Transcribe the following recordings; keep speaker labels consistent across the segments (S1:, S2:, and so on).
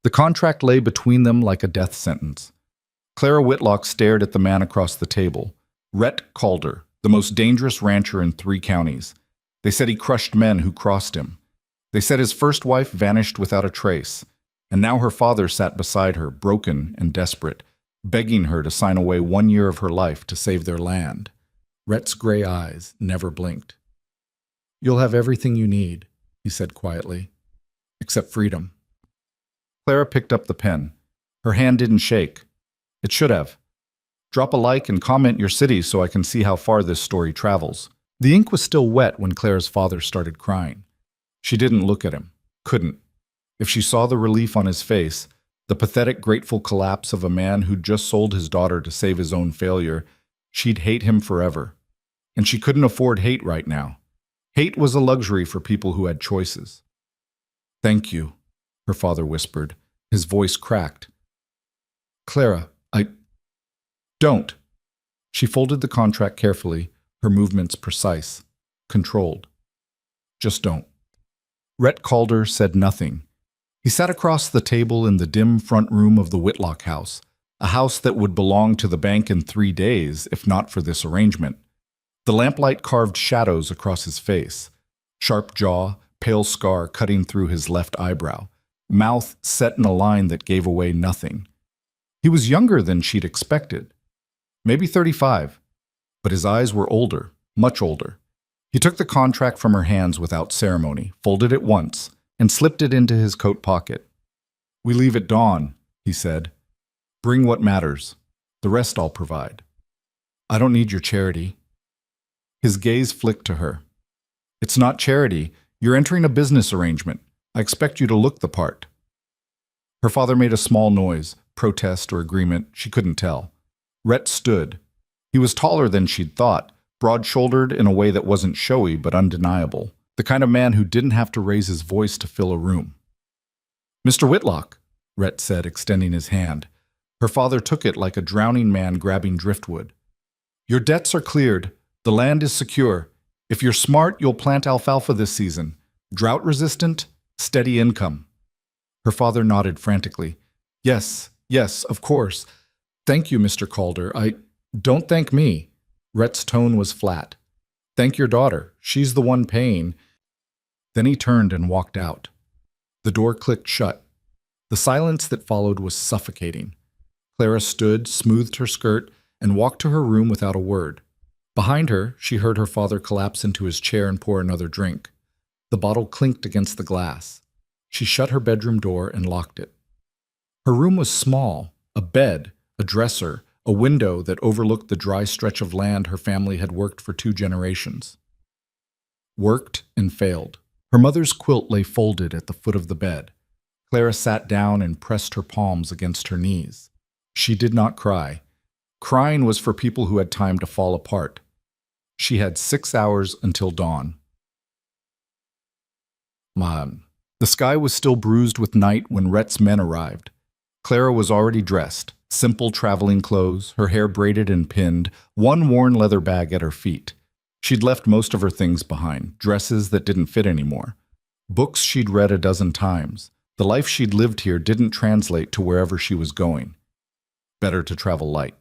S1: The contract lay between them like a death sentence. Clara Whitlock stared at the man across the table. Rhett Calder, the most dangerous rancher in 3 counties. They said he crushed men who crossed him. They said his first wife vanished without a trace, and now her father sat beside her, broken and desperate, begging her to sign away 1 year of her life to save their land. Rhett's gray eyes never blinked. "You'll have everything you need," he said quietly, "except freedom." Clara picked up the pen. Her hand didn't shake. It should have. Drop a like and comment your city so I can see how far this story travels. The ink was still wet when Clara's father started crying. She didn't look at him. Couldn't. If she saw the relief on his face, the pathetic, grateful collapse of a man who'd just sold his daughter to save his own failure, she'd hate him forever. And she couldn't afford hate right now. Hate was a luxury for people who had choices. "Thank you," her father whispered. His voice cracked. "Clara, Don't." She folded the contract carefully, her movements precise, controlled. "Just don't." Rhett Calder said nothing. He sat across the table in the dim front room of the Whitlock house, a house that would belong to the bank in 3 days if not for this arrangement. The lamplight carved shadows across his face, sharp jaw, pale scar cutting through his left eyebrow, mouth set in a line that gave away nothing. He was younger than she'd expected. Maybe 35, but his eyes were older, much older. He took the contract from her hands without ceremony, folded it once, and slipped it into his coat pocket. "We leave at dawn," he said. "Bring what matters. The rest I'll provide. I don't need your charity." His gaze flicked to her. "It's not charity. You're entering a business arrangement. I expect you to look the part." Her father made a small noise, protest or agreement, she couldn't tell. Rhett stood. He was taller than she'd thought, broad-shouldered in a way that wasn't showy but undeniable, the kind of man who didn't have to raise his voice to fill a room. "Mr. Whitlock," Rhett said, extending his hand. Her father took it like a drowning man grabbing driftwood. "Your debts are cleared. The land is secure. If you're smart, you'll plant alfalfa this season. Drought-resistant, steady income." Her father nodded frantically. Yes, of course. Thank you, Mr. Calder. Don't thank me." Rhett's tone was flat. "Thank your daughter. She's the one paying." Then he turned and walked out. The door clicked shut. The silence that followed was suffocating. Clara stood, smoothed her skirt, and walked to her room without a word. Behind her, she heard her father collapse into his chair and pour another drink. The bottle clinked against the glass. She shut her bedroom door and locked it. Her room was small, a bed, a dresser, a window that overlooked the dry stretch of land her family had worked for 2 generations. Worked and failed. Her mother's quilt lay folded at the foot of the bed. Clara sat down and pressed her palms against her knees. She did not cry. Crying was for people who had time to fall apart. She had 6 hours until dawn. The sky was still bruised with night when Rhett's men arrived. Clara was already dressed, simple traveling clothes, her hair braided and pinned, one worn leather bag at her feet. She'd left most of her things behind, dresses that didn't fit anymore. Books she'd read a dozen times. The life she'd lived here didn't translate to wherever she was going. Better to travel light.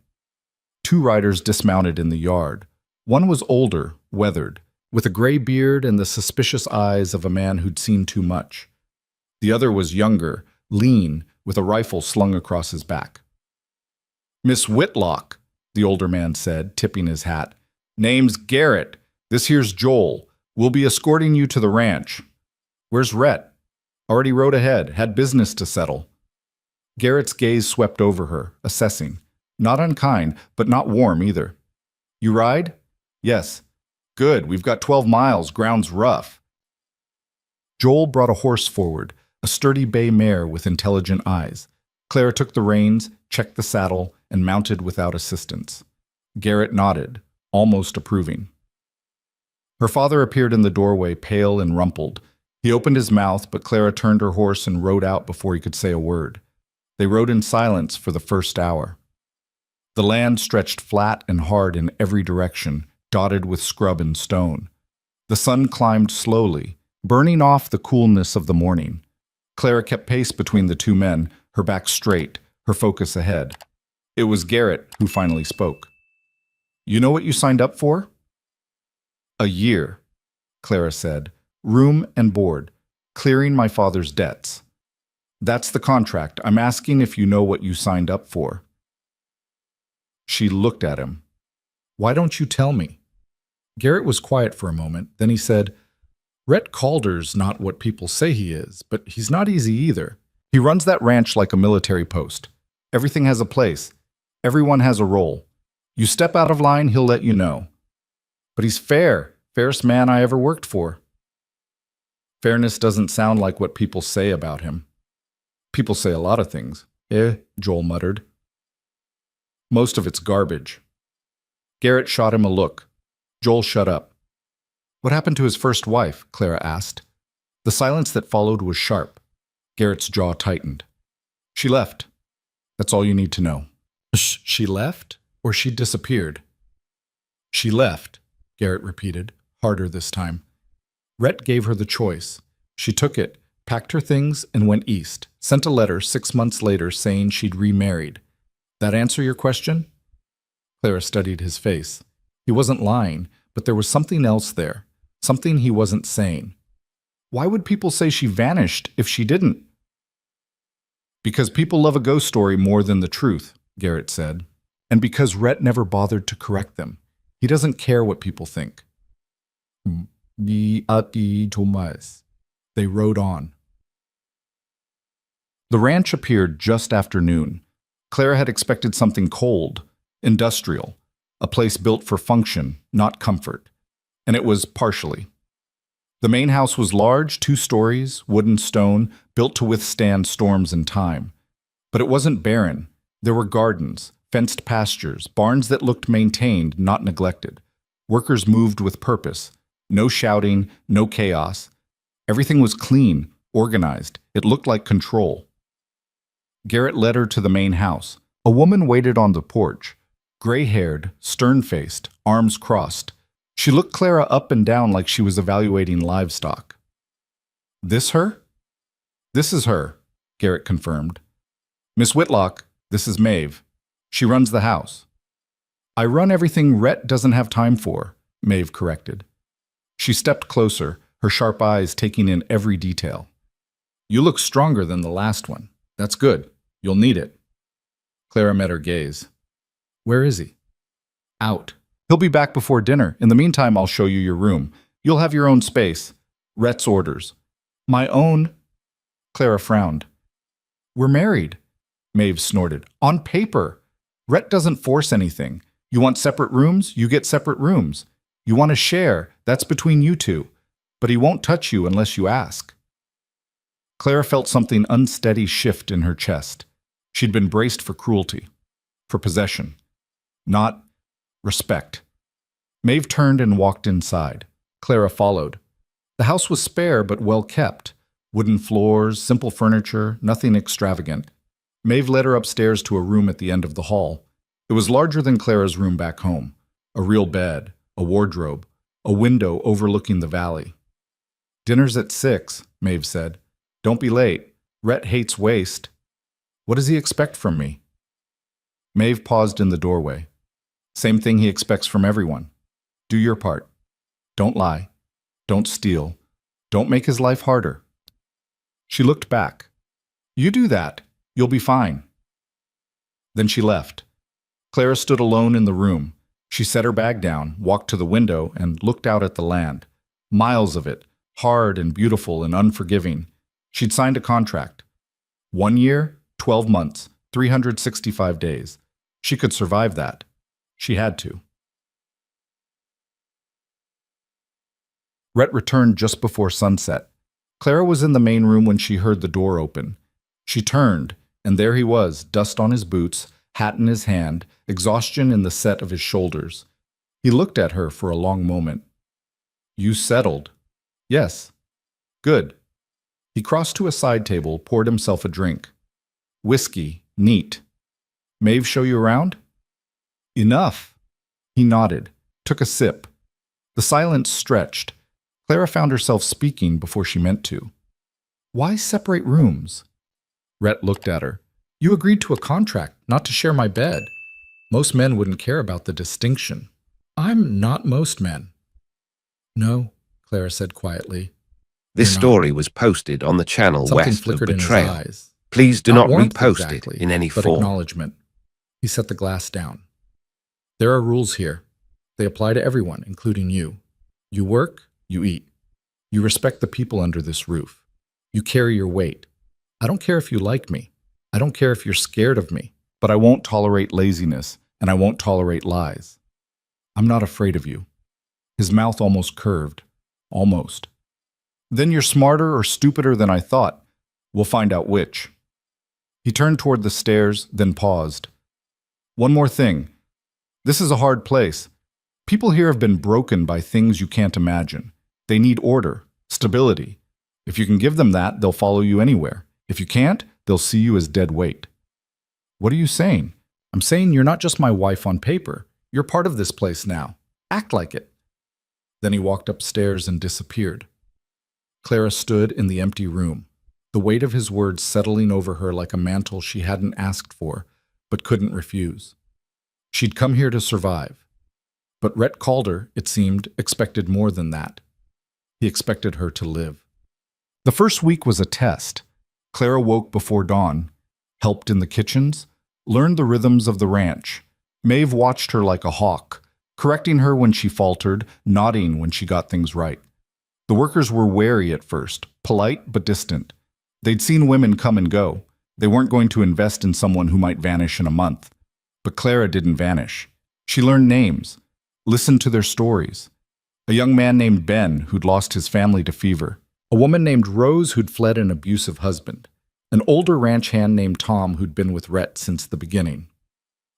S1: 2 riders dismounted in the yard. One was older, weathered, with a gray beard and the suspicious eyes of a man who'd seen too much. The other was younger, lean, with a rifle slung across his back. "Miss Whitlock," the older man said, tipping his hat. "Name's Garrett. This here's Joel. We'll be escorting you to the ranch." "Where's Rhett?" "Already rode ahead. Had business to settle." Garrett's gaze swept over her, assessing. Not unkind, but not warm either. "You ride?" "Yes." "Good. We've got 12 miles. Ground's rough." Joel brought a horse forward, a sturdy bay mare with intelligent eyes. Clara took the reins, checked the saddle, and mounted without assistance. Garrett nodded, almost approving. Her father appeared in the doorway, pale and rumpled. He opened his mouth, but Clara turned her horse and rode out before he could say a word. They rode in silence for the first hour. The land stretched flat and hard in every direction, dotted with scrub and stone. The sun climbed slowly, burning off the coolness of the morning. Clara kept pace between the two men, her back straight, her focus ahead. It was Garrett who finally spoke. You know what you signed up for? A year, Clara said. Room and board, clearing my father's debts. That's the contract. I'm asking if you know what you signed up for. She looked at him. Why don't you tell me? Garrett was quiet for a moment. Then he said, Rhett Calder's not what people say he is, but he's not easy either. He runs that ranch like a military post. Everything has a place. Everyone has a role. You step out of line, he'll let you know. But he's fair. Fairest man I ever worked for. Fairness doesn't sound like what people say about him. People say a lot of things. Joel muttered. Most of it's garbage. Garrett shot him a look. Joel shut up. What happened to his first wife? Clara asked. The silence that followed was sharp. Garrett's jaw tightened. She left. That's all you need to know. She left? Or she disappeared? She left, Garrett repeated, harder this time. Rhett gave her the choice. She took it, packed her things, and went east. Sent a letter 6 months later saying she'd remarried. That answer your question? Clara studied his face. He wasn't lying, but there was something else there. Something he wasn't saying. Why would people say she vanished if she didn't? Because people love a ghost story more than the truth, Garrett said. And because Rhett never bothered to correct them. He doesn't care what people think. They rode on. The ranch appeared just after noon. Clara had expected something cold, industrial, a place built for function, not comfort. And it was partially. The main house was large, 2 stories, wood and stone, built to withstand storms and time. But it wasn't barren. There were gardens, fenced pastures, barns that looked maintained, not neglected. Workers moved with purpose. No shouting, no chaos. Everything was clean, organized. It looked like control. Garrett led her to the main house. A woman waited on the porch, gray-haired, stern-faced, arms crossed. She looked Clara up and down like she was evaluating livestock. This her? This is her, Garrett confirmed. Miss Whitlock, this is Maeve. She runs the house. I run everything Rhett doesn't have time for, Maeve corrected. She stepped closer, her sharp eyes taking in every detail. You look stronger than the last one. That's good. You'll need it. Clara met her gaze. Where is he? Out. He'll be back before dinner. In the meantime, I'll show you your room. You'll have your own space. Rhett's orders. My own? Clara frowned. We're married, Maeve snorted. On paper. Rhett doesn't force anything. You want separate rooms? You get separate rooms. You want to share? That's between you two. But he won't touch you unless you ask. Clara felt something unsteady shift in her chest. She'd been braced for cruelty, for possession, not respect. Maeve turned and walked inside. Clara followed. The house was spare but well kept. Wooden floors, simple furniture, nothing extravagant. Maeve led her upstairs to a room at the end of the hall. It was larger than Clara's room back home. A real bed, a wardrobe, a window overlooking the valley. Dinner's at 6, Maeve said. Don't be late. Rhett hates waste. What does he expect from me? Maeve paused in the doorway. Same thing he expects from everyone. Do your part. Don't lie. Don't steal. Don't make his life harder. She looked back. You do that. You'll be fine. Then she left. Clara stood alone in the room. She set her bag down, walked to the window, and looked out at the land. Miles of it, hard and beautiful and unforgiving. She'd signed a contract. 1 year, 12 months, 365 days. She could survive that. She had to. Rhett returned just before sunset. Clara was in the main room when she heard the door open. She turned, and there he was, dust on his boots, hat in his hand, exhaustion in the set of his shoulders. He looked at her for a long moment. You settled. Yes. Good. He crossed to a side table, poured himself a drink. Whiskey, neat. Maeve show you around? Enough. He nodded, took a sip. The silence stretched. Clara found herself speaking before she meant to. Why separate rooms? Rhett looked at her. You agreed to a contract, not to share my bed. Most men wouldn't care about the distinction. I'm not most men. No, Clara said quietly.
S2: This
S1: You're not.
S2: story was posted on the channel
S1: Something
S2: west of
S1: flickered in his
S2: Betrayal.
S1: eyes.
S2: Please do not
S1: warmth
S2: repost
S1: exactly,
S2: it in any
S1: but
S2: form.
S1: acknowledgement. He set the glass down. There are rules here. They apply to everyone, including you. You work, you eat. You respect the people under this roof. You carry your weight. I don't care if you like me. I don't care if you're scared of me. But I won't tolerate laziness, and I won't tolerate lies. I'm not afraid of you. His mouth almost curved. Almost. Then you're smarter or stupider than I thought. We'll find out which. He turned toward the stairs, then paused. One more thing. This is a hard place. People here have been broken by things you can't imagine. They need order, stability. If you can give them that, they'll follow you anywhere. If you can't, they'll see you as dead weight. What are you saying? I'm saying you're not just my wife on paper. You're part of this place now. Act like it. Then he walked upstairs and disappeared. Clara stood in the empty room, the weight of his words settling over her like a mantle she hadn't asked for, but couldn't refuse. She'd come here to survive. But Rhett Calder, it seemed, expected more than that. He expected her to live. The first week was a test. Clara woke before dawn, helped in the kitchens, learned the rhythms of the ranch. Maeve watched her like a hawk, correcting her when she faltered, nodding when she got things right. The workers were wary at first, polite but distant. They'd seen women come and go. They weren't going to invest in someone who might vanish in a month. But Clara didn't vanish. She learned names, listened to their stories. A young man named Ben who'd lost his family to fever. A woman named Rose who'd fled an abusive husband. An older ranch hand named Tom who'd been with Rhett since the beginning.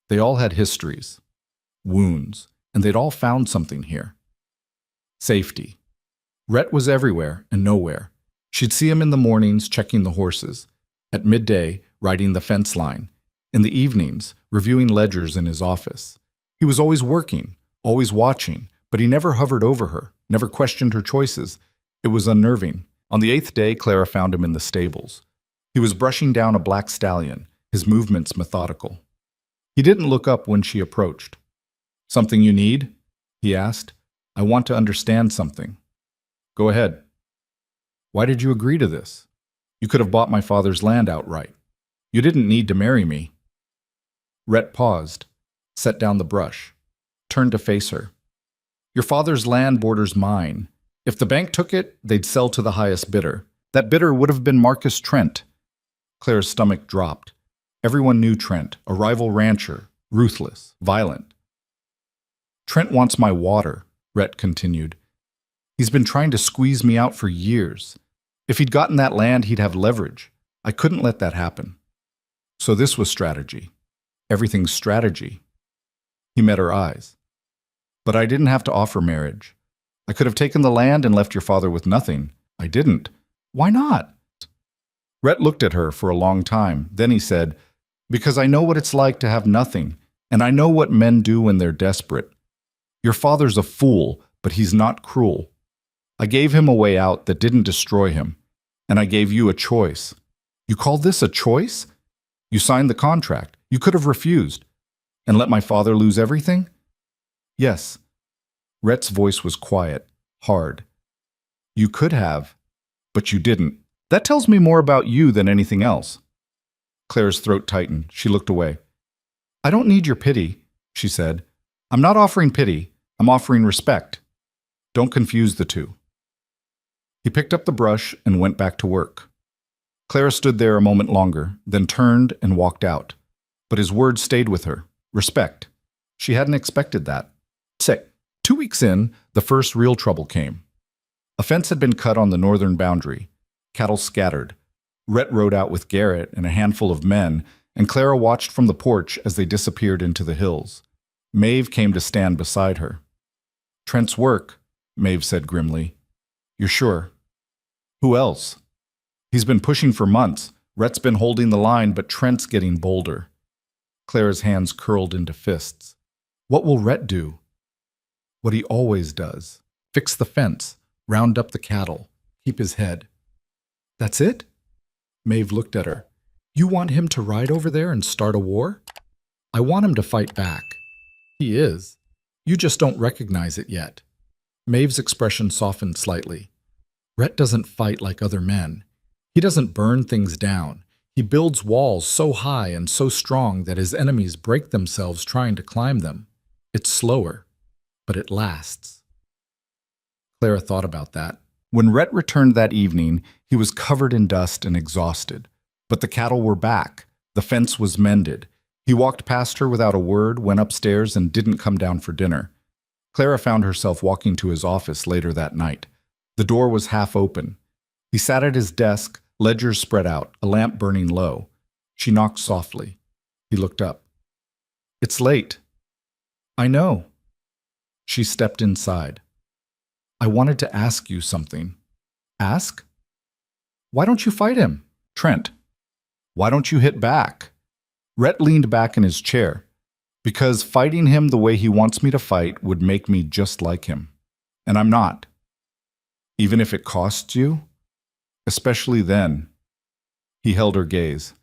S1: They all had histories, wounds, and they'd all found something here. Safety. Rhett was everywhere and nowhere. She'd see him in the mornings checking the horses, at midday riding the fence line, in the evenings reviewing ledgers in his office. He was always working, always watching, but he never hovered over her, never questioned her choices. It was unnerving. On the 8th day, Clara found him in the stables. He was brushing down a black stallion, his movements methodical. He didn't look up when she approached. Something you need? He asked. I want to understand something. Go ahead. Why did you agree to this? You could have bought my father's land outright. You didn't need to marry me. Rhett paused, set down the brush, turned to face her. Your father's land borders mine. If the bank took it, they'd sell to the highest bidder. That bidder would have been Marcus Trent. Claire's stomach dropped. Everyone knew Trent, a rival rancher, ruthless, violent. Trent wants my water, Rhett continued. He's been trying to squeeze me out for years. If he'd gotten that land, he'd have leverage. I couldn't let that happen. So this was strategy. Everything's strategy. He met her eyes. But I didn't have to offer marriage. I could have taken the land and left your father with nothing. I didn't. Why not? Rhett looked at her for a long time. Then he said, because I know what it's like to have nothing, and I know what men do when they're desperate. Your father's a fool, but he's not cruel. I gave him a way out that didn't destroy him, and I gave you a choice. You call this a choice? You signed the contract. You could have refused. And let my father lose everything? Yes. Rhett's voice was quiet, hard. You could have, but you didn't. That tells me more about you than anything else. Claire's throat tightened. She looked away. I don't need your pity, she said. I'm not offering pity. I'm offering respect. Don't confuse the two. He picked up the brush and went back to work. Clara stood there a moment longer, then turned and walked out. But his words stayed with her. Respect. She hadn't expected that. 2 weeks in, the first real trouble came. A fence had been cut on the northern boundary. Cattle scattered. Rhett rode out with Garrett and a handful of men, and Clara watched from the porch as they disappeared into the hills. Maeve came to stand beside her. Trent's work, Maeve said grimly. You're sure? Who else? He's been pushing for months. Rhett's been holding the line, but Trent's getting bolder. Clara's hands curled into fists. What will Rhett do? What he always does. Fix the fence, round up the cattle, keep his head. That's it? Maeve looked at her. You want him to ride over there and start a war? I want him to fight back. He is. You just don't recognize it yet. Maeve's expression softened slightly. Rhett doesn't fight like other men. He doesn't burn things down. He builds walls so high and so strong that his enemies break themselves trying to climb them. It's slower, but it lasts. Clara thought about that. When Rhett returned that evening, he was covered in dust and exhausted. But the cattle were back. The fence was mended. He walked past her without a word, went upstairs, and didn't come down for dinner. Clara found herself walking to his office later that night. The door was half open. He sat at his desk, ledgers spread out, a lamp burning low. She knocked softly. He looked up. It's late. I know. She stepped inside. I wanted to ask you something. Ask? Why don't you fight him? Trent. Why don't you hit back? Rhett leaned back in his chair. Because fighting him the way he wants me to fight would make me just like him. And I'm not. Even if it costs you? Especially then. He held her gaze.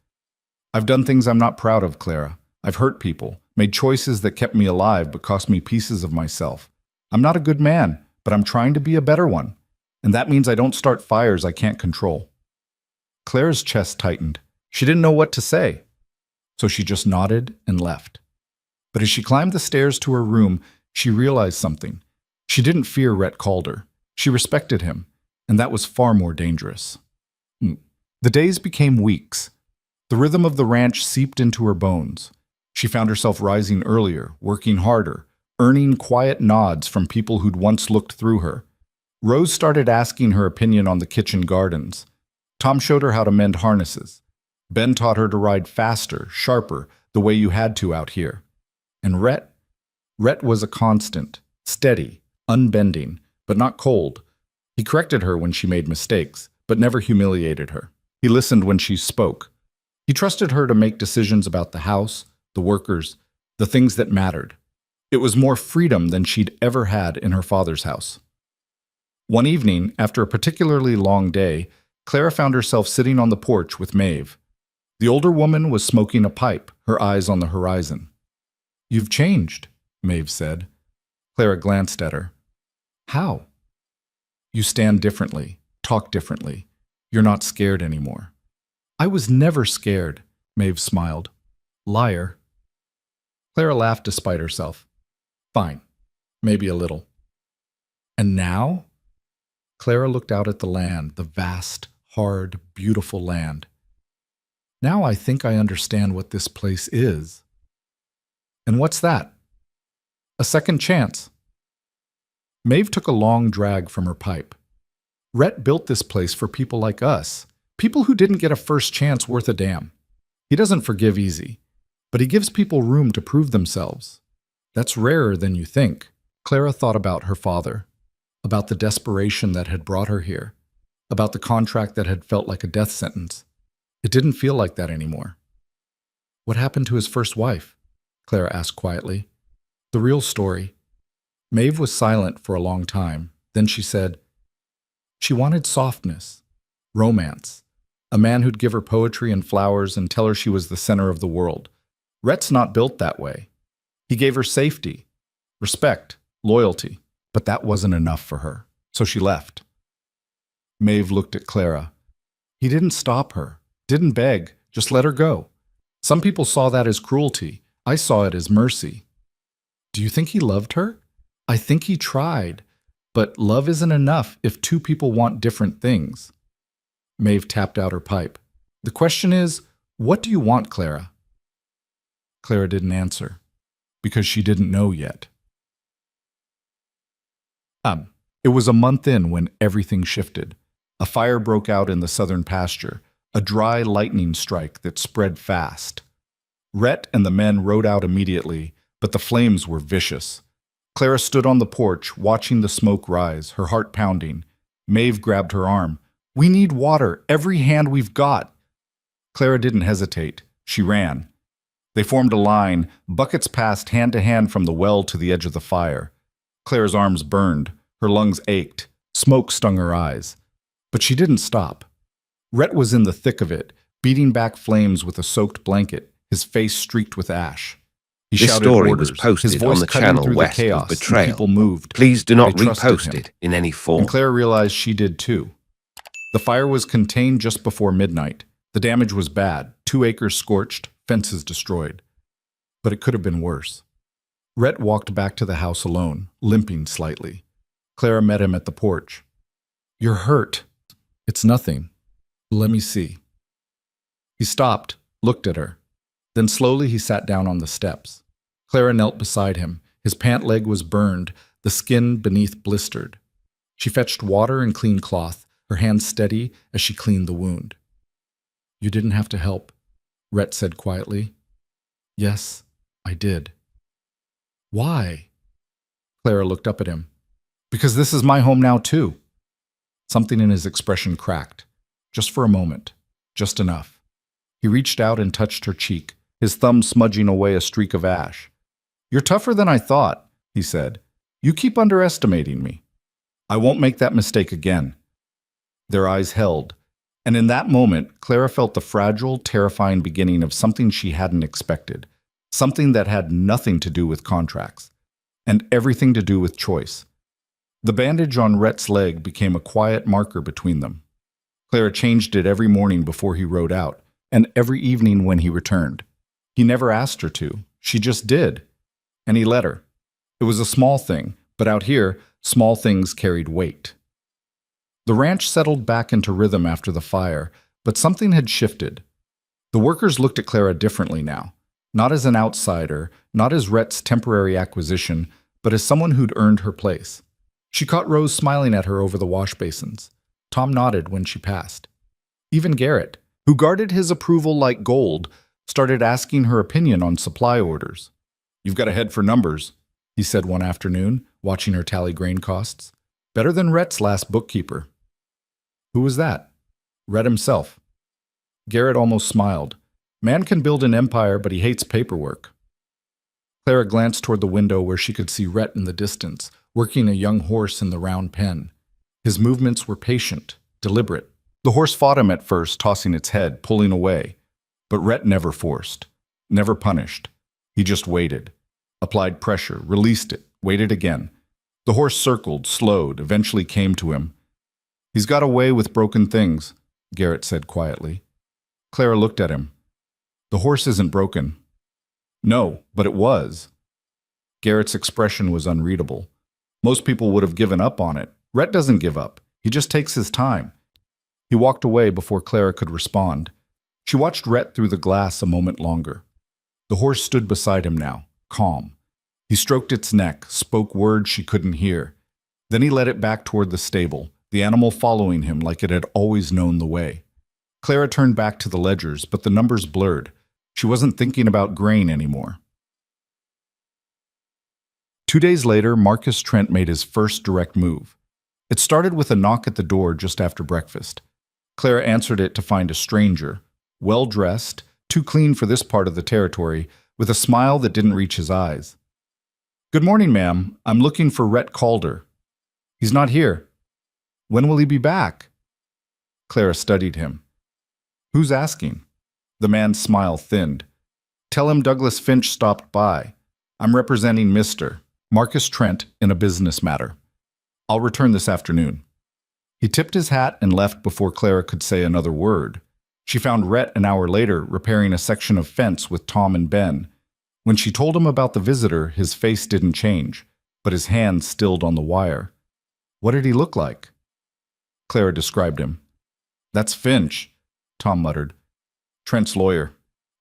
S1: I've done things I'm not proud of, Clara. I've hurt people, made choices that kept me alive but cost me pieces of myself. I'm not a good man, but I'm trying to be a better one. And that means I don't start fires I can't control. Clara's chest tightened. She didn't know what to say. So she just nodded and left. But as she climbed the stairs to her room, she realized something. She didn't fear Rhett Calder. She respected him, and that was far more dangerous. The days became weeks. The rhythm of the ranch seeped into her bones. She found herself rising earlier, working harder, earning quiet nods from people who'd once looked through her. Rose started asking her opinion on the kitchen gardens. Tom showed her how to mend harnesses. Ben taught her to ride faster, sharper, the way you had to out here. And Rhett was a constant, steady, unbending, but not cold. He corrected her when she made mistakes, but never humiliated her. He listened when she spoke. He trusted her to make decisions about the house, the workers, the things that mattered. It was more freedom than she'd ever had in her father's house. One evening, after a particularly long day, Clara found herself sitting on the porch with Maeve. The older woman was smoking a pipe, her eyes on the horizon. You've changed, Maeve said. Clara glanced at her. How? You stand differently, talk differently. You're not scared anymore. I was never scared, Maeve smiled. Liar. Clara laughed despite herself. Fine, maybe a little. And now? Clara looked out at the land, the vast, hard, beautiful land. Now I think I understand what this place is. And what's that? A second chance. Maeve took a long drag from her pipe. Rhett built this place for people like us, people who didn't get a first chance worth a damn. He doesn't forgive easy, but he gives people room to prove themselves. That's rarer than you think. Clara thought about her father, about the desperation that had brought her here, about the contract that had felt like a death sentence. It didn't feel like that anymore. What happened to his first wife? Clara asked quietly. The real story. Maeve was silent for a long time. Then she said, she wanted softness, romance, a man who'd give her poetry and flowers and tell her she was the center of the world. Rhett's not built that way. He gave her safety, respect, loyalty, but that wasn't enough for her, so she left. Maeve looked at Clara. He didn't stop her, didn't beg, just let her go. Some people saw that as cruelty. I saw it as mercy. Do you think he loved her? I think he tried, but love isn't enough if two people want different things. Maeve tapped out her pipe. The question is, what do you want, Clara? Clara didn't answer, because she didn't know yet. It was a month in when everything shifted. A fire broke out in the southern pasture, a dry lightning strike that spread fast. Rhett and the men rode out immediately, but the flames were vicious. Clara stood on the porch, watching the smoke rise, her heart pounding. Maeve grabbed her arm. We need water, every hand we've got. Clara didn't hesitate. She ran. They formed a line, buckets passed hand to hand from the well to the edge of the fire. Clara's arms burned, her lungs ached, smoke stung her eyes. But she didn't stop. Rhett was in the thick of it, beating back flames with a soaked blanket, his face streaked with ash. He
S2: This
S1: shouted
S2: story
S1: orders,
S2: was posted
S1: his voice
S2: on the
S1: cutting
S2: channel
S1: through the
S2: west of
S1: chaos, and
S2: Betrayal.
S1: people moved.
S2: Please do not
S1: They trusted
S2: repost
S1: him.
S2: it in any form.
S1: And Claire realized she did too. The fire was contained just before midnight. The damage was bad, 2 acres scorched, fences destroyed. But it could have been worse. Rhett walked back to the house alone, limping slightly. Clara met him at the porch. "You're hurt." "It's nothing. Let me see." He stopped, looked at her. Then slowly he sat down on the steps. Clara knelt beside him. His pant leg was burned, the skin beneath blistered. She fetched water and clean cloth, her hands steady as she cleaned the wound. "You didn't have to help," Rhett said quietly. "Yes, I did." "Why?" Clara looked up at him. "Because this is my home now, too." Something in his expression cracked. Just for a moment. Just enough. He reached out and touched her cheek, his thumb smudging away a streak of ash. "You're tougher than I thought," he said. "You keep underestimating me. I won't make that mistake again." Their eyes held, and in that moment, Clara felt the fragile, terrifying beginning of something she hadn't expected, something that had nothing to do with contracts, and everything to do with choice. The bandage on Rhett's leg became a quiet marker between them. Clara changed it every morning before he rode out, and every evening when he returned. He never asked her to, she just did, and he let her. It was a small thing, but out here, small things carried weight. The ranch settled back into rhythm after the fire, but something had shifted. The workers looked at Clara differently now, not as an outsider, not as Rhett's temporary acquisition, but as someone who'd earned her place. She caught Rose smiling at her over the wash basins. Tom nodded when she passed. Even Garrett, who guarded his approval like gold, started asking her opinion on supply orders. "You've got a head for numbers," he said one afternoon, watching her tally grain costs. "Better than Rhett's last bookkeeper." "Who was that?" "Rhett himself." Garrett almost smiled. "Man can build an empire, but he hates paperwork." Clara glanced toward the window where she could see Rhett in the distance, working a young horse in the round pen. His movements were patient, deliberate. The horse fought him at first, tossing its head, pulling away. But Rhett never forced, never punished. He just waited, applied pressure, released it, waited again. The horse circled, slowed, eventually came to him. "He's got a way with broken things," Garrett said quietly. Clara looked at him. "The horse isn't broken." "No, but it was." Garrett's expression was unreadable. Most people would have given up on it. Rhett doesn't give up. He just takes his time. He walked away before Clara could respond. She watched Rhett through the glass a moment longer. The horse stood beside him now, calm. He stroked its neck, spoke words she couldn't hear. Then he led it back toward the stable, the animal following him like it had always known the way. Clara turned back to the ledgers, but the numbers blurred. She wasn't thinking about grain anymore. 2 days later, Marcus Trent made his first direct move. It started with a knock at the door just after breakfast. Clara answered it to find a stranger, well-dressed, too clean for this part of the territory, with a smile that didn't reach his eyes. "Good morning, ma'am. I'm looking for Rhett Calder." "He's not here." "When will he be back?" Clara studied him. "Who's asking?" The man's smile thinned. "Tell him Douglas Finch stopped by. I'm representing Mr. Marcus Trent in a business matter. I'll return this afternoon." He tipped his hat and left before Clara could say another word. She found Rhett an hour later repairing a section of fence with Tom and Ben. When she told him about the visitor, his face didn't change, but his hands stilled on the wire. "What did he look like?" Clara described him. "That's Finch," Tom muttered. "Trent's lawyer.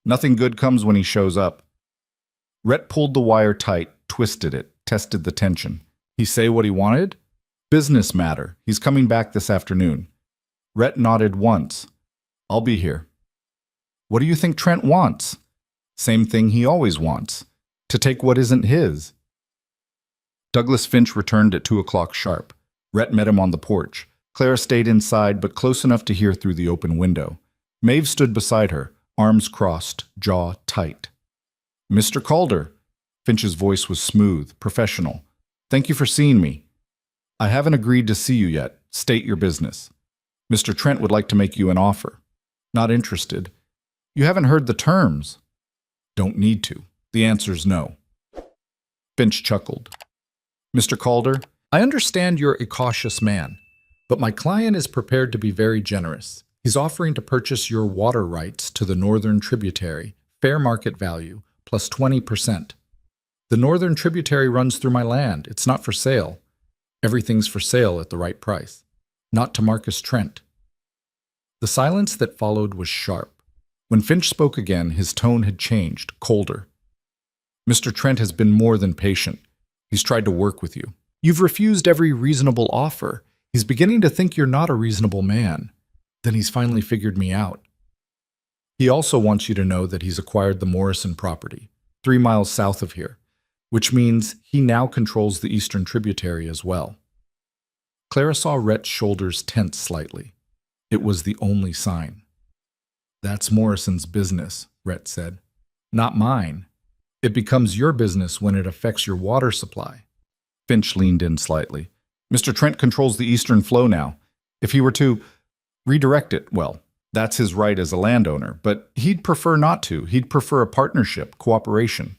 S1: Nothing good comes when he shows up." Rhett pulled the wire tight, twisted it, tested the tension. "He say what he wanted?" "Business matter. He's coming back this afternoon." Rhett nodded once. "I'll be here." "What do you think Trent wants?" "Same thing he always wants. To take what isn't his." Douglas Finch returned at 2 o'clock sharp. Rhett met him on the porch. Clara stayed inside, but close enough to hear through the open window. Maeve stood beside her, arms crossed, jaw tight. "Mr. Calder." Finch's voice was smooth, professional. "Thank you for seeing me." "I haven't agreed to see you yet. State your business." Mr. Trent would like to make you an offer. Not interested. You haven't heard the terms. Don't need to. The answer's no. Finch chuckled. Mr. Calder, I understand you're a cautious man, but my client is prepared to be very generous. He's offering to purchase your water rights to the northern tributary, fair market value, plus 20%. The northern tributary runs through my land. It's not for sale. Everything's for sale at the right price. Not to Marcus Trent. The silence that followed was sharp. When Finch spoke again, his tone had changed, colder. Mr. Trent has been more than patient. He's tried to work with you. You've refused every reasonable offer. He's beginning to think you're not a reasonable man. Then he's finally figured me out. He also wants you to know that he's acquired the Morrison property, 3 miles south of here, which means he now controls the eastern tributary as well. Clara saw Rhett's shoulders tense slightly. It was the only sign. That's Morrison's business, Rhett said. Not mine. It becomes your business when it affects your water supply. Finch leaned in slightly. Mr. Trent controls the eastern flow now. If he were to redirect it, well, that's his right as a landowner, but he'd prefer not to. He'd prefer a partnership, cooperation.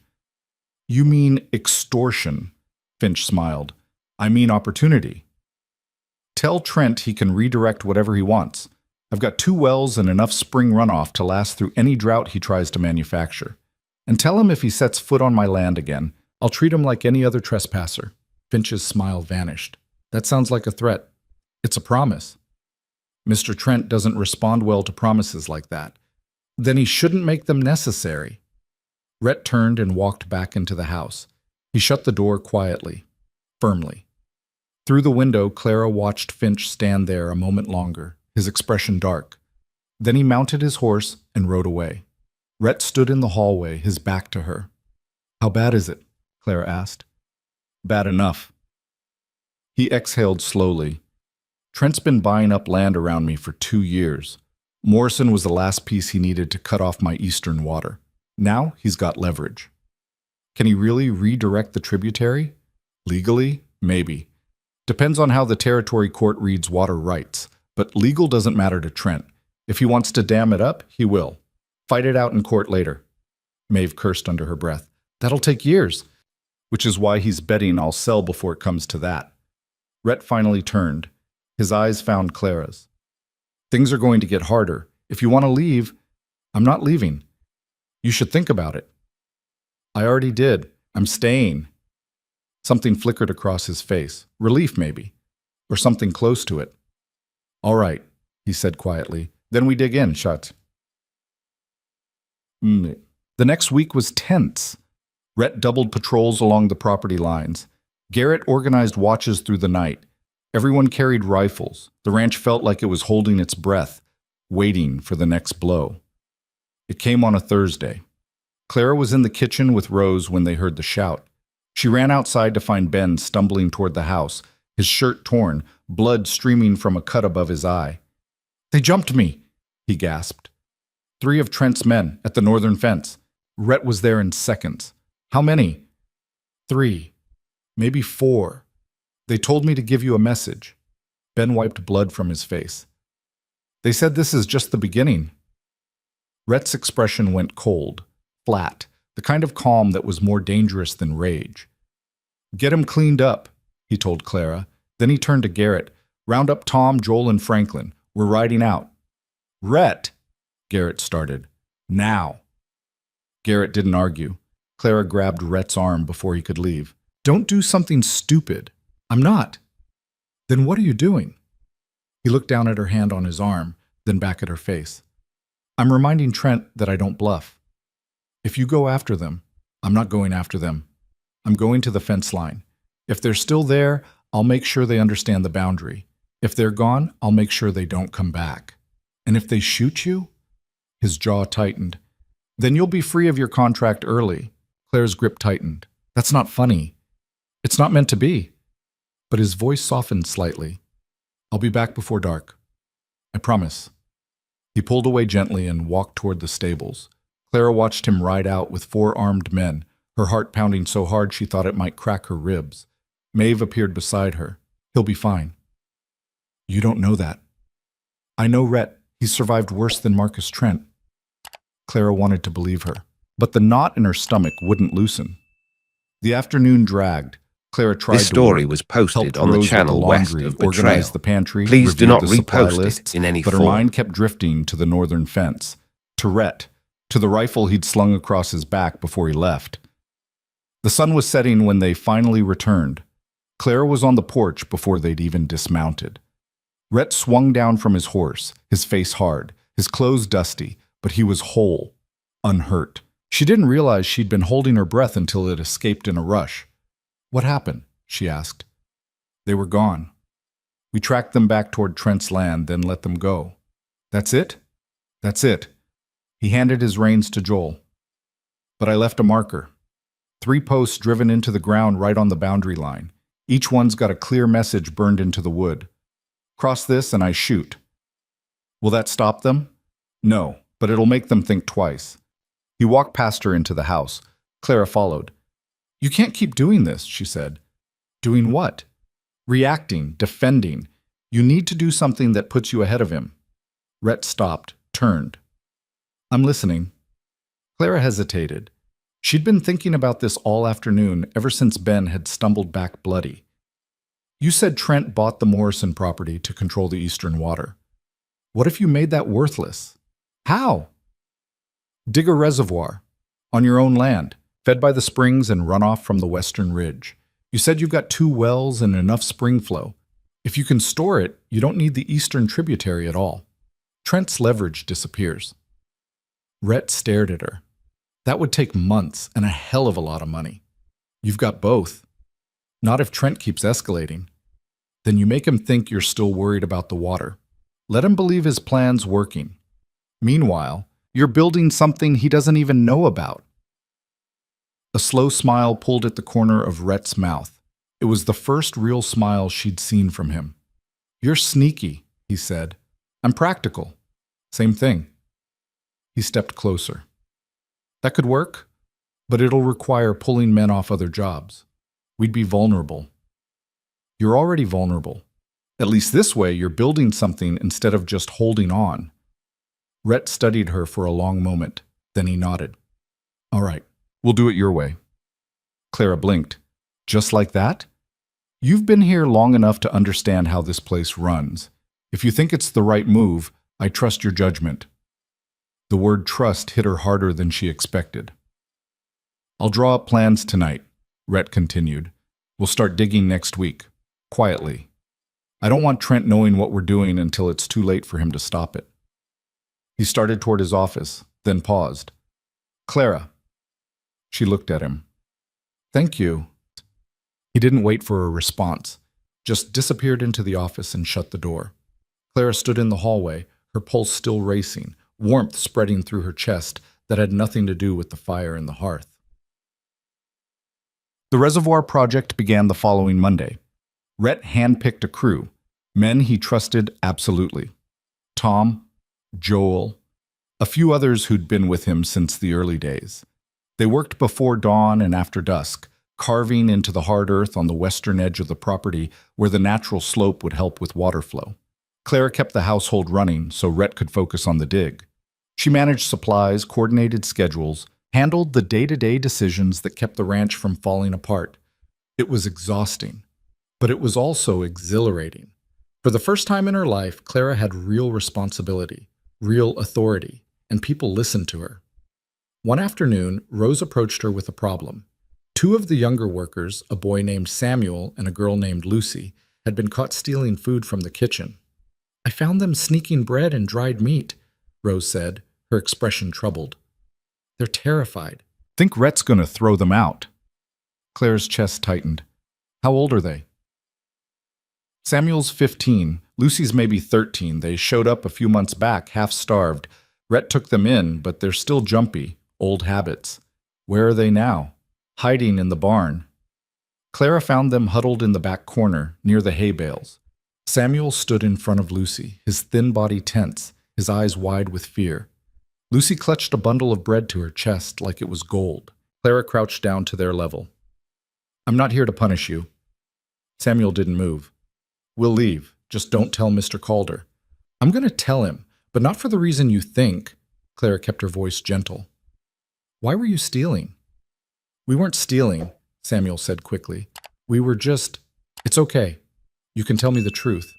S1: You mean extortion, Finch smiled. I mean opportunity. Tell Trent he can redirect whatever he wants. I've got 2 wells and enough spring runoff to last through any drought he tries to manufacture. And tell him if he sets foot on my land again, I'll treat him like any other trespasser. Finch's smile vanished. That sounds like a threat. It's a promise. Mr. Trent doesn't respond well to promises like that. Then he shouldn't make them necessary. Rhett turned and walked back into the house. He shut the door quietly, firmly. Through the window, Clara watched Finch stand there a moment longer, his expression dark. Then he mounted his horse and rode away. Rhett stood in the hallway, his back to her. How bad is it? Clara asked. Bad enough. He exhaled slowly. Trent's been buying up land around me for 2 years. Morrison was the last piece he needed to cut off my eastern water. Now he's got leverage. Can he really redirect the tributary? Legally? Maybe. Depends on how the territory court reads water rights. But legal doesn't matter to Trent. If he wants to dam it up, he will. Fight it out in court later. Maeve cursed under her breath. That'll take years. Which is why he's betting I'll sell before it comes to that. Rhett finally turned. His eyes found Clara's. Things are going to get harder. If you want to leave, I'm not leaving. You should think about it. I already did. I'm staying. Something flickered across his face. Relief, maybe. Or something close to it. All right, he said quietly. Then we dig in, shut. The next week was tense. Rhett doubled patrols along the property lines. Garrett organized watches through the night. Everyone carried rifles. The ranch felt like it was holding its breath, waiting for the next blow. It came on a Thursday. Clara was in the kitchen with Rose when they heard the shout. She ran outside to find Ben stumbling toward the house, his shirt torn, blood streaming from a cut above his eye. They jumped me, he gasped. 3 of Trent's men at the northern fence. Rhett was there in seconds. How many? 3. Maybe 4. They told me to give you a message. Ben wiped blood from his face. They said this is just the beginning. Rhett's expression went cold, flat, the kind of calm that was more dangerous than rage. Get him cleaned up, he told Clara. Then he turned to Garrett. Round up Tom, Joel, and Franklin. We're riding out. Rhett, Garrett started. Now. Garrett didn't argue. Clara grabbed Rhett's arm before he could leave. Don't do something stupid. I'm not. Then what are you doing? He looked down at her hand on his arm, then back at her face. I'm reminding Trent that I don't bluff. If you go after them, I'm not going after them. I'm going to the fence line. If they're still there, I'll make sure they understand the boundary. If they're gone, I'll make sure they don't come back. And if they shoot you? His jaw tightened. Then you'll be free of your contract early. Claire's grip tightened. That's not funny. It's not meant to be. But his voice softened slightly. I'll be back before dark. I promise. He pulled away gently and walked toward the stables. Clara watched him ride out with 4 armed men, her heart pounding so hard she thought it might crack her ribs. Maeve appeared beside her. He'll be fine. You don't know that. I know Rhett. He's survived worse than Marcus Trent. Clara wanted to believe her, but the knot in her stomach wouldn't loosen. The afternoon dragged. Clara tried
S2: This
S1: to
S2: story
S1: work,
S2: was posted
S1: helped
S2: on the
S1: Rose with
S2: channel west
S1: laundry,
S2: of Betrayal.
S1: organized the pantry,
S2: Please do
S1: reviewed
S2: not
S1: the supply
S2: repost
S1: lists,
S2: it in any
S1: but her
S2: form.
S1: mind kept drifting to the northern fence, to Rhett, to the rifle he'd slung across his back before he left. The sun was setting when they finally returned. Clara was on the porch before they'd even dismounted. Rhett swung down from his horse, his face hard, his clothes dusty, but he was whole, unhurt. She didn't realize she'd been holding her breath until it escaped in a rush. "What happened?" she asked. "They were gone. We tracked them back toward Trent's land, then let them go." "That's it?" "That's it." He handed his reins to Joel. "But I left a marker. 3 posts driven into the ground right on the boundary line. Each one's got a clear message burned into the wood. Cross this and I shoot. Will that stop them? No, but it'll make them think twice." He walked past her into the house. Clara followed. "You can't keep doing this," she said. "Doing what?" "Reacting, defending. You need to do something that puts you ahead of him." Rhett stopped, turned. "I'm listening." Clara hesitated. She'd been thinking about this all afternoon, ever since Ben had stumbled back bloody. "You said Trent bought the Morrison property to control the Eastern Water. What if you made that worthless?" "How?" "Dig a reservoir. On your own land, fed by the springs and runoff from the Western Ridge. You said you've got 2 wells and enough spring flow. If you can store it, you don't need the eastern tributary at all. Trent's leverage disappears." Rhett stared at her. "That would take months and a hell of a lot of money. You've got both. Not if Trent keeps escalating. Then you make him think you're still worried about the water. Let him believe his plan's working. Meanwhile, you're building something he doesn't even know about." A slow smile pulled at the corner of Rhett's mouth. It was the first real smile she'd seen from him. "You're sneaky," he said. "I'm practical. Same thing." He stepped closer. "That could work, but it'll require pulling men off other jobs. We'd be vulnerable." "You're already vulnerable. At least this way you're building something instead of just holding on." Rhett studied her for a long moment. Then he nodded. "All right, we'll do it your way." Clara blinked. "Just like that? You've been here long enough to understand how this place runs. If you think it's the right move, I trust your judgment." The word trust hit her harder than she expected. "I'll draw up plans tonight," Rhett continued. "We'll start digging next week, quietly. I don't want Trent knowing what we're doing until it's too late for him to stop it." He started toward his office, then paused. "Clara." She looked at him. "Thank you." He didn't wait for a response, just disappeared into the office and shut the door. Clara stood in the hallway, her pulse still racing, warmth spreading through her chest that had nothing to do with the fire in the hearth. The reservoir project began the following Monday. Rhett handpicked a crew, men he trusted absolutely. Tom, Joel, a few others who'd been with him since the early days. They worked before dawn and after dusk, carving into the hard earth on the western edge of the property where the natural slope would help with water flow. Clara kept the household running so Rhett could focus on the dig. She managed supplies, coordinated schedules, handled the day-to-day decisions that kept the ranch from falling apart. It was exhausting, but it was also exhilarating. For the first time in her life, Clara had real responsibility, real authority, and people listened to her. One afternoon, Rose approached her with a problem. 2 of the younger workers, a boy named Samuel and a girl named Lucy, had been caught stealing food from the kitchen. "I found them sneaking bread and dried meat," Rose said, her expression troubled. "They're terrified." "Think Rhett's going to throw them out." Clara's chest tightened. "How old are they?" "Samuel's 15. Lucy's maybe 13. They showed up a few months back, half-starved. Rhett took them in, but they're still jumpy, old habits. Where are they now?" "Hiding in the barn." Clara found them huddled in the back corner, near the hay bales. Samuel stood in front of Lucy, his thin body tense, his eyes wide with fear. Lucy clutched a bundle of bread to her chest like it was gold. Clara crouched down to their level. "I'm not here to punish you." Samuel didn't move. "We'll leave. Just don't tell Mr. Calder." I'm going to tell him, but not for the reason you think. Clara kept her voice gentle. Why were you stealing? We weren't stealing, Samuel said quickly. We were just... It's okay. You can tell me the truth.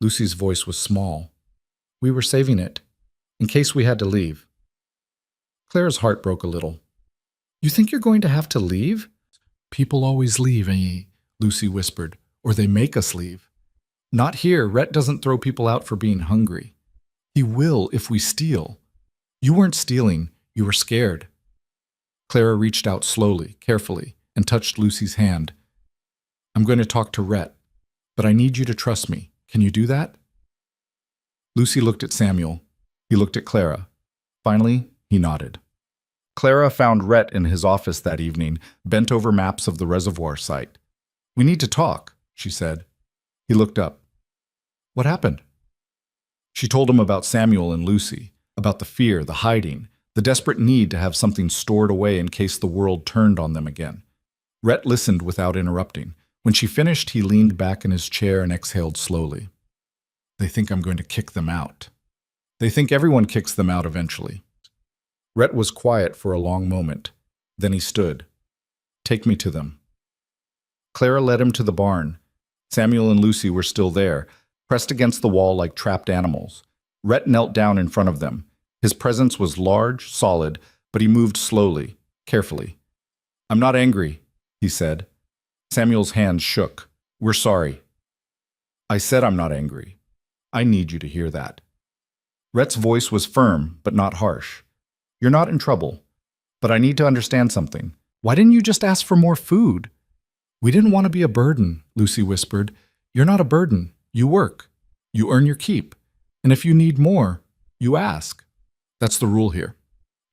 S1: Lucy's voice was small. We were saving it, in case we had to leave. Clara's heart broke a little. You think you're going to have to leave? People always leave, Lucy whispered, or they make us leave. Not here. Rhett doesn't throw people out for being hungry. He will if we steal. You weren't stealing. You were scared. Clara reached out slowly, carefully, and touched Lucy's hand. I'm going to talk to Rhett, but I need you to trust me. Can you do that? Lucy looked at Samuel. He looked at Clara. Finally, he nodded. Clara found Rhett in his office that evening, bent over maps of the reservoir site. We need to talk, she said. He looked up. What happened? She told him about Samuel and Lucy, about the fear, the hiding, the desperate need to have something stored away in case the world turned on them again. Rhett listened without interrupting. When she finished, he leaned back in his chair and exhaled slowly. They think I'm going to kick them out. They think everyone kicks them out eventually. Rhett was quiet for a long moment. Then he stood. Take me to them. Clara led him to the barn. Samuel and Lucy were still there, pressed against the wall like trapped animals. Rhett knelt down in front of them. His presence was large, solid, but he moved slowly, carefully. I'm not angry, he said. Samuel's hands shook. We're sorry. I said I'm not angry. I need you to hear that. Rhett's voice was firm, but not harsh. You're not in trouble, but I need to understand something. Why didn't you just ask for more food? We didn't want to be a burden, Lucy whispered. You're not a burden. You work. You earn your keep. And if you need more, you ask. That's the rule here.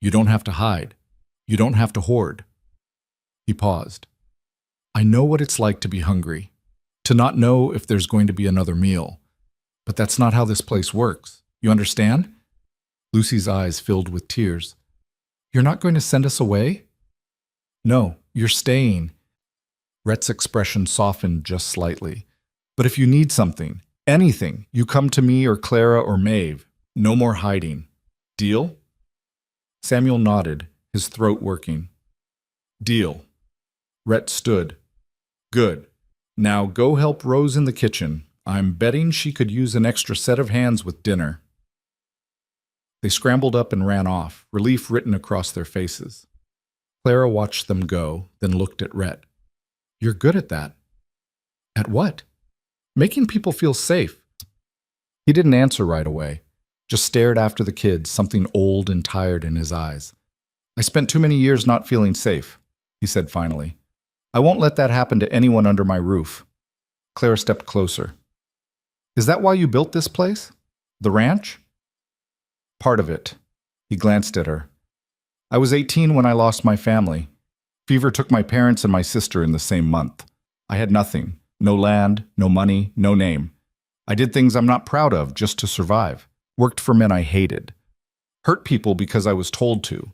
S1: You don't have to hide. You don't have to hoard. He paused. I know what it's like to be hungry, to not know if there's going to be another meal. But that's not how this place works. You understand? Lucy's eyes filled with tears. You're not going to send us away? No, you're staying. Rhett's expression softened just slightly. But if you need something, anything, you come to me or Clara or Maeve. No more hiding. Deal? Samuel nodded, his throat working. Deal. Rhett stood. Good. Now go help Rose in the kitchen. I'm betting she could use an extra set of hands with dinner. They scrambled up and ran off, relief written across their faces. Clara watched them go, then looked at Rhett. You're good at that. At what? Making people feel safe. He didn't answer right away, just stared after the kids, something old and tired in his eyes. I spent too many years not feeling safe, he said finally. I won't let that happen to anyone under my roof. Clara stepped closer. Is that why you built this place? The ranch? Part of it. He glanced at her. I was 18 when I lost my family. Fever took my parents and my sister in the same month. I had nothing. No land, no money, no name. I did things I'm not proud of just to survive. Worked for men I hated. Hurt people because I was told to.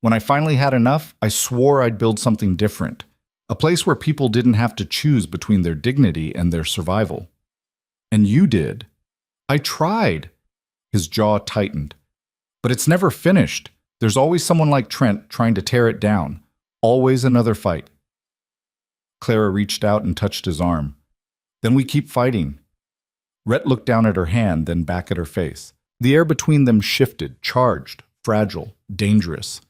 S1: When I finally had enough, I swore I'd build something different. A place where people didn't have to choose between their dignity and their survival. And you did. I tried. His jaw tightened. But it's never finished. There's always someone like Trent trying to tear it down. Always another fight. Clara reached out and touched his arm. Then we keep fighting. Rhett looked down at her hand, then back at her face. The air between them shifted, charged, fragile, dangerous.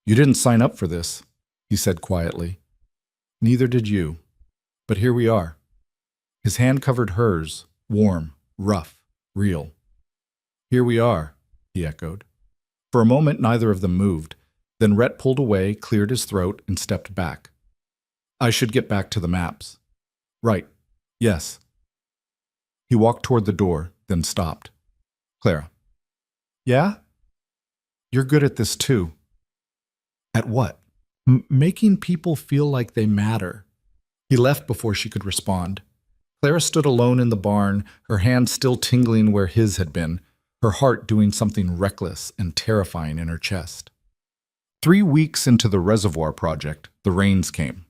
S1: You didn't sign up for this, he said quietly. Neither did you. But here we are. His hand covered hers, warm, rough, real. Here we are, he echoed. For a moment, neither of them moved. Then Rhett pulled away, cleared his throat, and stepped back. I should get back to the maps. Right. Yes. He walked toward the door, then stopped. Clara. Yeah? You're good at this too. At what? Making people feel like they matter. He left before she could respond. Clara stood alone in the barn, her hand still tingling where his had been, her heart doing something reckless and terrifying in her chest. 3 weeks into the reservoir project, the rains came.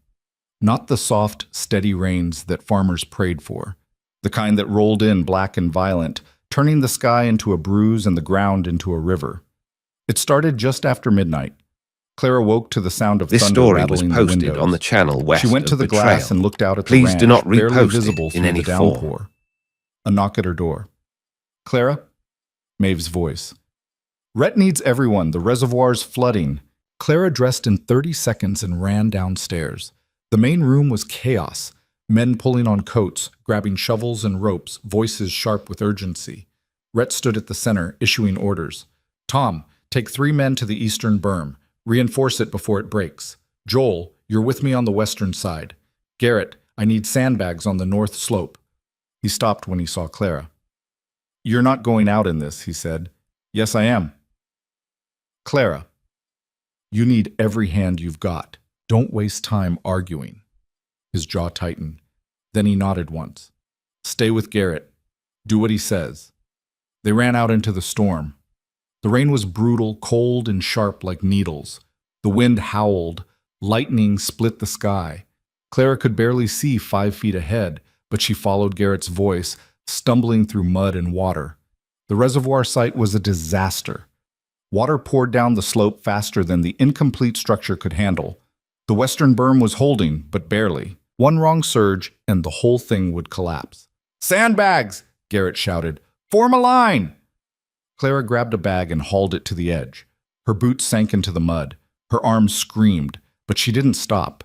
S1: Not the soft, steady rains that farmers prayed for, the kind that rolled in black and violent, turning the sky into a bruise and the ground into a river. It started just after midnight. Clara woke to the sound of
S2: This
S1: thunder
S2: story was
S1: rattling the
S2: posted
S1: windows.
S2: on the channel west
S1: She went to
S2: of
S1: the
S2: Betrayal.
S1: glass and looked out at the
S2: Please
S1: ranch,
S2: do not
S1: barely
S2: repost
S1: visible
S2: it in
S1: through
S2: any
S1: the
S2: form.
S1: downpour. A knock at her door. Clara? Maeve's voice. Rhett needs everyone. The reservoir's flooding. Clara dressed in 30 seconds and ran downstairs. The main room was chaos. Men pulling on coats, grabbing shovels and ropes, voices sharp with urgency. Rhett stood at the center, issuing orders. Tom, take 3 men to the eastern berm. Reinforce it before it breaks. Joel, you're with me on the western side. Garrett, I need sandbags on the north slope. He stopped when he saw Clara. You're not going out in this, he said. Yes, I am. Clara, you need every hand you've got. Don't waste time arguing. His jaw tightened. Then he nodded once. Stay with Garrett. Do what he says. They ran out into the storm. The rain was brutal, cold and sharp like needles. The wind howled. Lightning split the sky. Clara could barely see 5 feet ahead, but she followed Garrett's voice, stumbling through mud and water. The reservoir site was a disaster. Water poured down the slope faster than the incomplete structure could handle. The western berm was holding, but barely. One wrong surge, and the whole thing would collapse. Sandbags! Garrett shouted. Form a line! Clara grabbed a bag and hauled it to the edge. Her boots sank into the mud. Her arms screamed, but she didn't stop.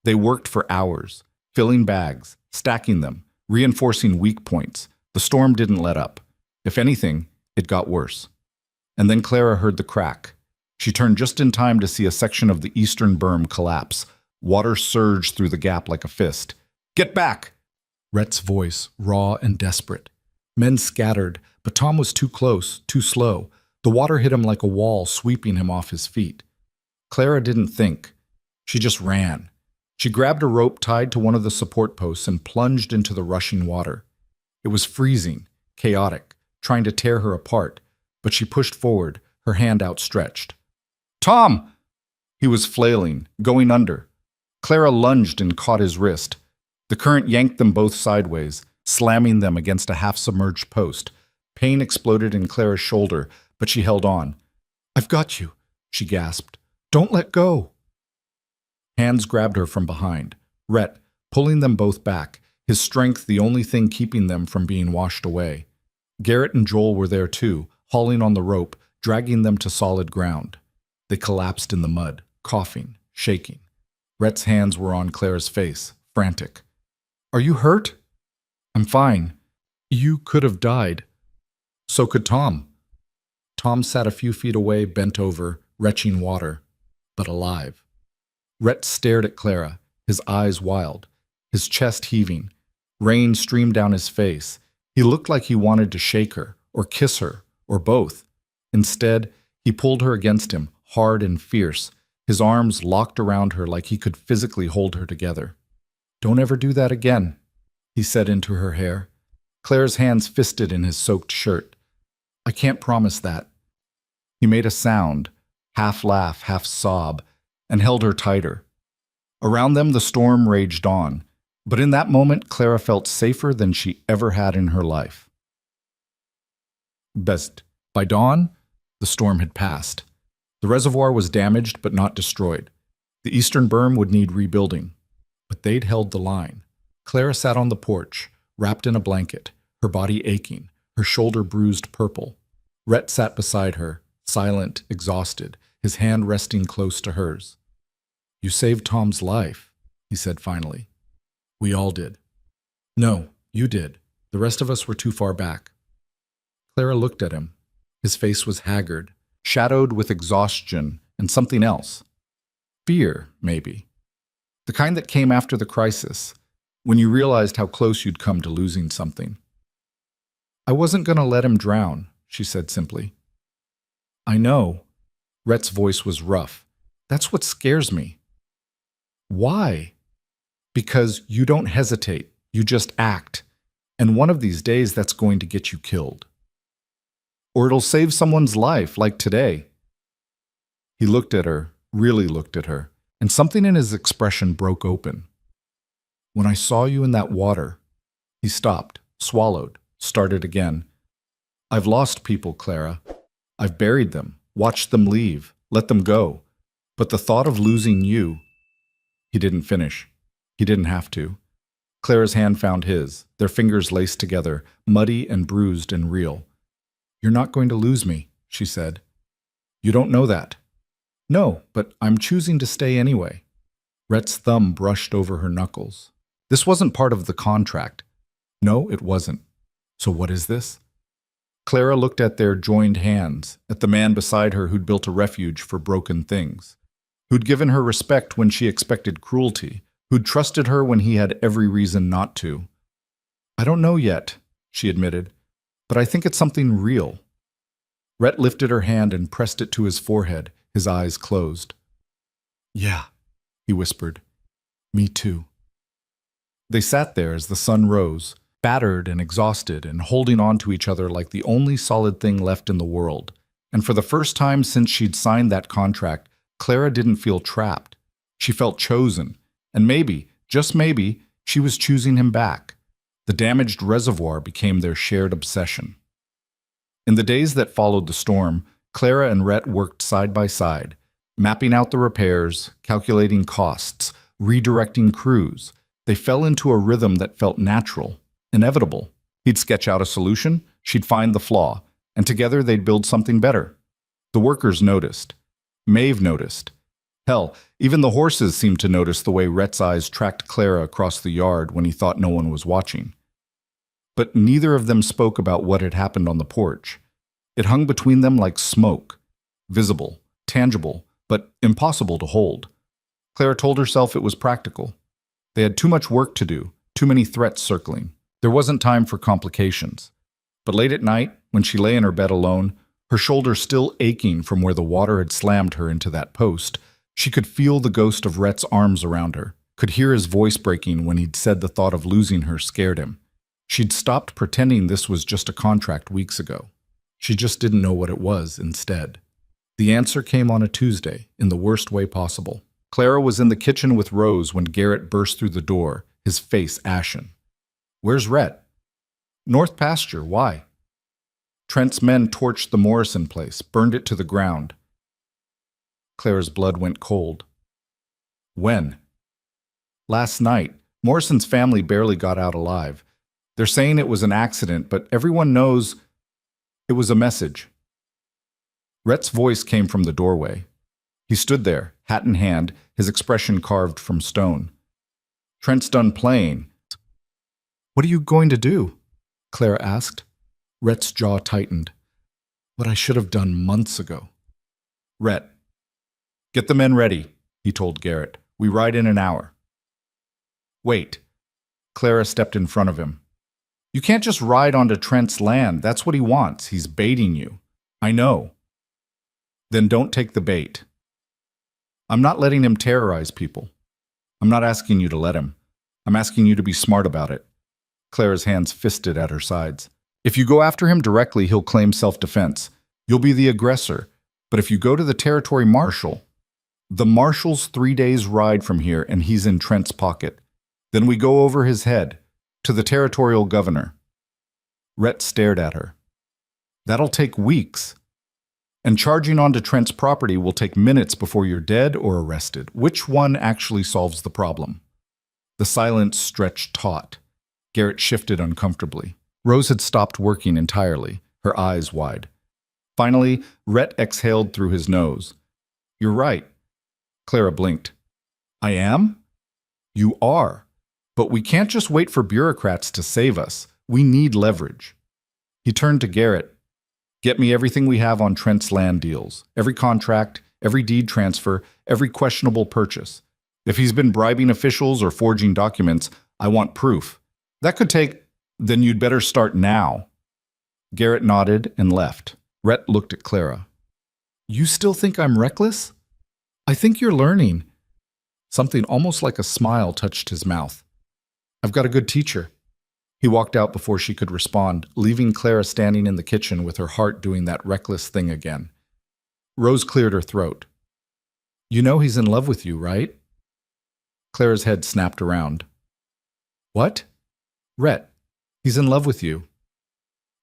S1: They worked for hours, filling bags, stacking them, reinforcing weak points. The storm didn't let up. If anything, it got worse. And then Clara heard the crack. She turned just in time to see a section of the eastern berm collapse. Water surged through the gap like a fist. Get back! Rhett's voice, raw and desperate. Men scattered, but Tom was too close, too slow. The water hit him like a wall, sweeping him off his feet. Clara didn't think. She just ran. She grabbed a rope tied to one of the support posts and plunged into the rushing water. It was freezing, chaotic, trying to tear her apart, but she pushed forward, her hand outstretched. Tom! He was flailing, going under. Clara lunged and caught his wrist. The current yanked them both sideways, slamming them against a half-submerged post. Pain exploded in Clara's shoulder, but she held on. I've got you, she gasped. Don't let go. Hands grabbed her from behind. Rhett, pulling them both back, his strength the only thing keeping them from being washed away. Garrett and Joel were there too, hauling on the rope, dragging them to solid ground. They collapsed in the mud, coughing, shaking. Rhett's hands were on Clara's face, frantic. Are you hurt? I'm fine. You could have died. So could Tom. Tom sat a few feet away, bent over, retching water, but alive. Rhett stared at Clara, his eyes wild, his chest heaving. Rain streamed down his face. He looked like he wanted to shake her, or kiss her, or both. Instead, he pulled her against him, hard and fierce, his arms locked around her like he could physically hold her together. Don't ever do that again, he said into her hair. Clara's hands fisted in his soaked shirt. I can't promise that. He made a sound, half laugh, half sob, and held her tighter. Around them the storm raged on, but in that moment Clara felt safer than she ever had in her life. Best. By dawn, the storm had passed. The reservoir was damaged but not destroyed. The eastern berm would need rebuilding, but they'd held the line. Clara sat on the porch, wrapped in a blanket, her body aching, her shoulder bruised purple. Rhett sat beside her, silent, exhausted, his hand resting close to hers. You saved Tom's life, he said finally. We all did. No, you did. The rest of us were too far back. Clara looked at him. His face was haggard, shadowed with exhaustion and something else. Fear, maybe. The kind that came after the crisis, when you realized how close you'd come to losing something. I wasn't going to let him drown, she said simply. I know. Rhett's voice was rough. That's what scares me. Why? Because you don't hesitate, you just act. And one of these days that's going to get you killed. Or it'll save someone's life, like today. He looked at her, really looked at her, and something in his expression broke open. When I saw you in that water, he stopped, swallowed, started again. I've lost people, Clara. I've buried them, watched them leave, let them go. But the thought of losing you... He didn't finish. He didn't have to. Clara's hand found his, their fingers laced together, muddy and bruised and real. "You're not going to lose me," she said. "You don't know that." "No, but I'm choosing to stay anyway." Rhett's thumb brushed over her knuckles. This wasn't part of the contract. No, it wasn't. So what is this? Clara looked at their joined hands, at the man beside her who'd built a refuge for broken things, who'd given her respect when she expected cruelty, who'd trusted her when he had every reason not to. "I don't know yet," she admitted, "but I think it's something real." Rhett lifted her hand and pressed it to his forehead, his eyes closed. "Yeah," he whispered. "Me too." They sat there as the sun rose, battered and exhausted and holding on to each other like the only solid thing left in the world. And for the first time since she'd signed that contract, Clara didn't feel trapped. She felt chosen. And maybe, just maybe, she was choosing him back. The damaged reservoir became their shared obsession. In the days that followed the storm, Clara and Rhett worked side by side, mapping out the repairs, calculating costs, redirecting crews. They fell into a rhythm that felt natural, inevitable. He'd sketch out a solution, she'd find the flaw, and together they'd build something better. The workers noticed. Maeve noticed. Hell, even the horses seemed to notice the way Rhett's eyes tracked Clara across the yard when he thought no one was watching. But neither of them spoke about what had happened on the porch. It hung between them like smoke, visible, tangible, but impossible to hold. Clara told herself it was practical. They had too much work to do, too many threats circling. There wasn't time for complications. But late at night, when she lay in her bed alone, her shoulder still aching from where the water had slammed her into that post, she could feel the ghost of Rhett's arms around her, could hear his voice breaking when he'd said the thought of losing her scared him. She'd stopped pretending this was just a contract weeks ago. She just didn't know what it was instead. The answer came on a Tuesday, in the worst way possible. Clara was in the kitchen with Rose when Garrett burst through the door, his face ashen. "Where's Rhett?" "North pasture, why?" "Trent's men torched the Morrison place, burned it to the ground." Clara's blood went cold. "When?" "Last night. Morrison's family barely got out alive. They're saying it was an accident, but everyone knows it was a message." Rhett's voice came from the doorway. He stood there, hat in hand, his expression carved from stone. "Trent's done playing." "What are you going to do?" Clara asked. Rhett's jaw tightened. "What I should have done months ago." "Rhett, get the men ready," he told Garrett. "We ride in an hour." "Wait." Clara stepped in front of him. "You can't just ride onto Trent's land. That's what he wants. He's baiting you." "I know." "Then don't take the bait." "I'm not letting him terrorize people." "I'm not asking you to let him. I'm asking you to be smart about it." Clara's hands fisted at her sides. "If you go after him directly, he'll claim self-defense. You'll be the aggressor. But if you go to the territory marshal, the marshal's 3 days' ride from here and he's in Trent's pocket. Then we go over his head, to the territorial governor." Rhett stared at her. "That'll take weeks. And charging onto Trent's property will take minutes before you're dead or arrested. Which one actually solves the problem?" The silence stretched taut. Garrett shifted uncomfortably. Rose had stopped working entirely, her eyes wide. Finally, Rhett exhaled through his nose. "You're right." Clara blinked. "I am?" "You are. But we can't just wait for bureaucrats to save us. We need leverage." He turned to Garrett. "Get me everything we have on Trent's land deals. Every contract, every deed transfer, every questionable purchase. If he's been bribing officials or forging documents, I want proof. That could take... Then you'd better start now." Garrett nodded and left. Rhett looked at Clara. "You still think I'm reckless?" "I think you're learning." Something almost like a smile touched his mouth. "I've got a good teacher." He walked out before she could respond, leaving Clara standing in the kitchen with her heart doing that reckless thing again. Rose cleared her throat. "You know he's in love with you, right?" Clara's head snapped around. "What?" "Rhett. He's in love with you."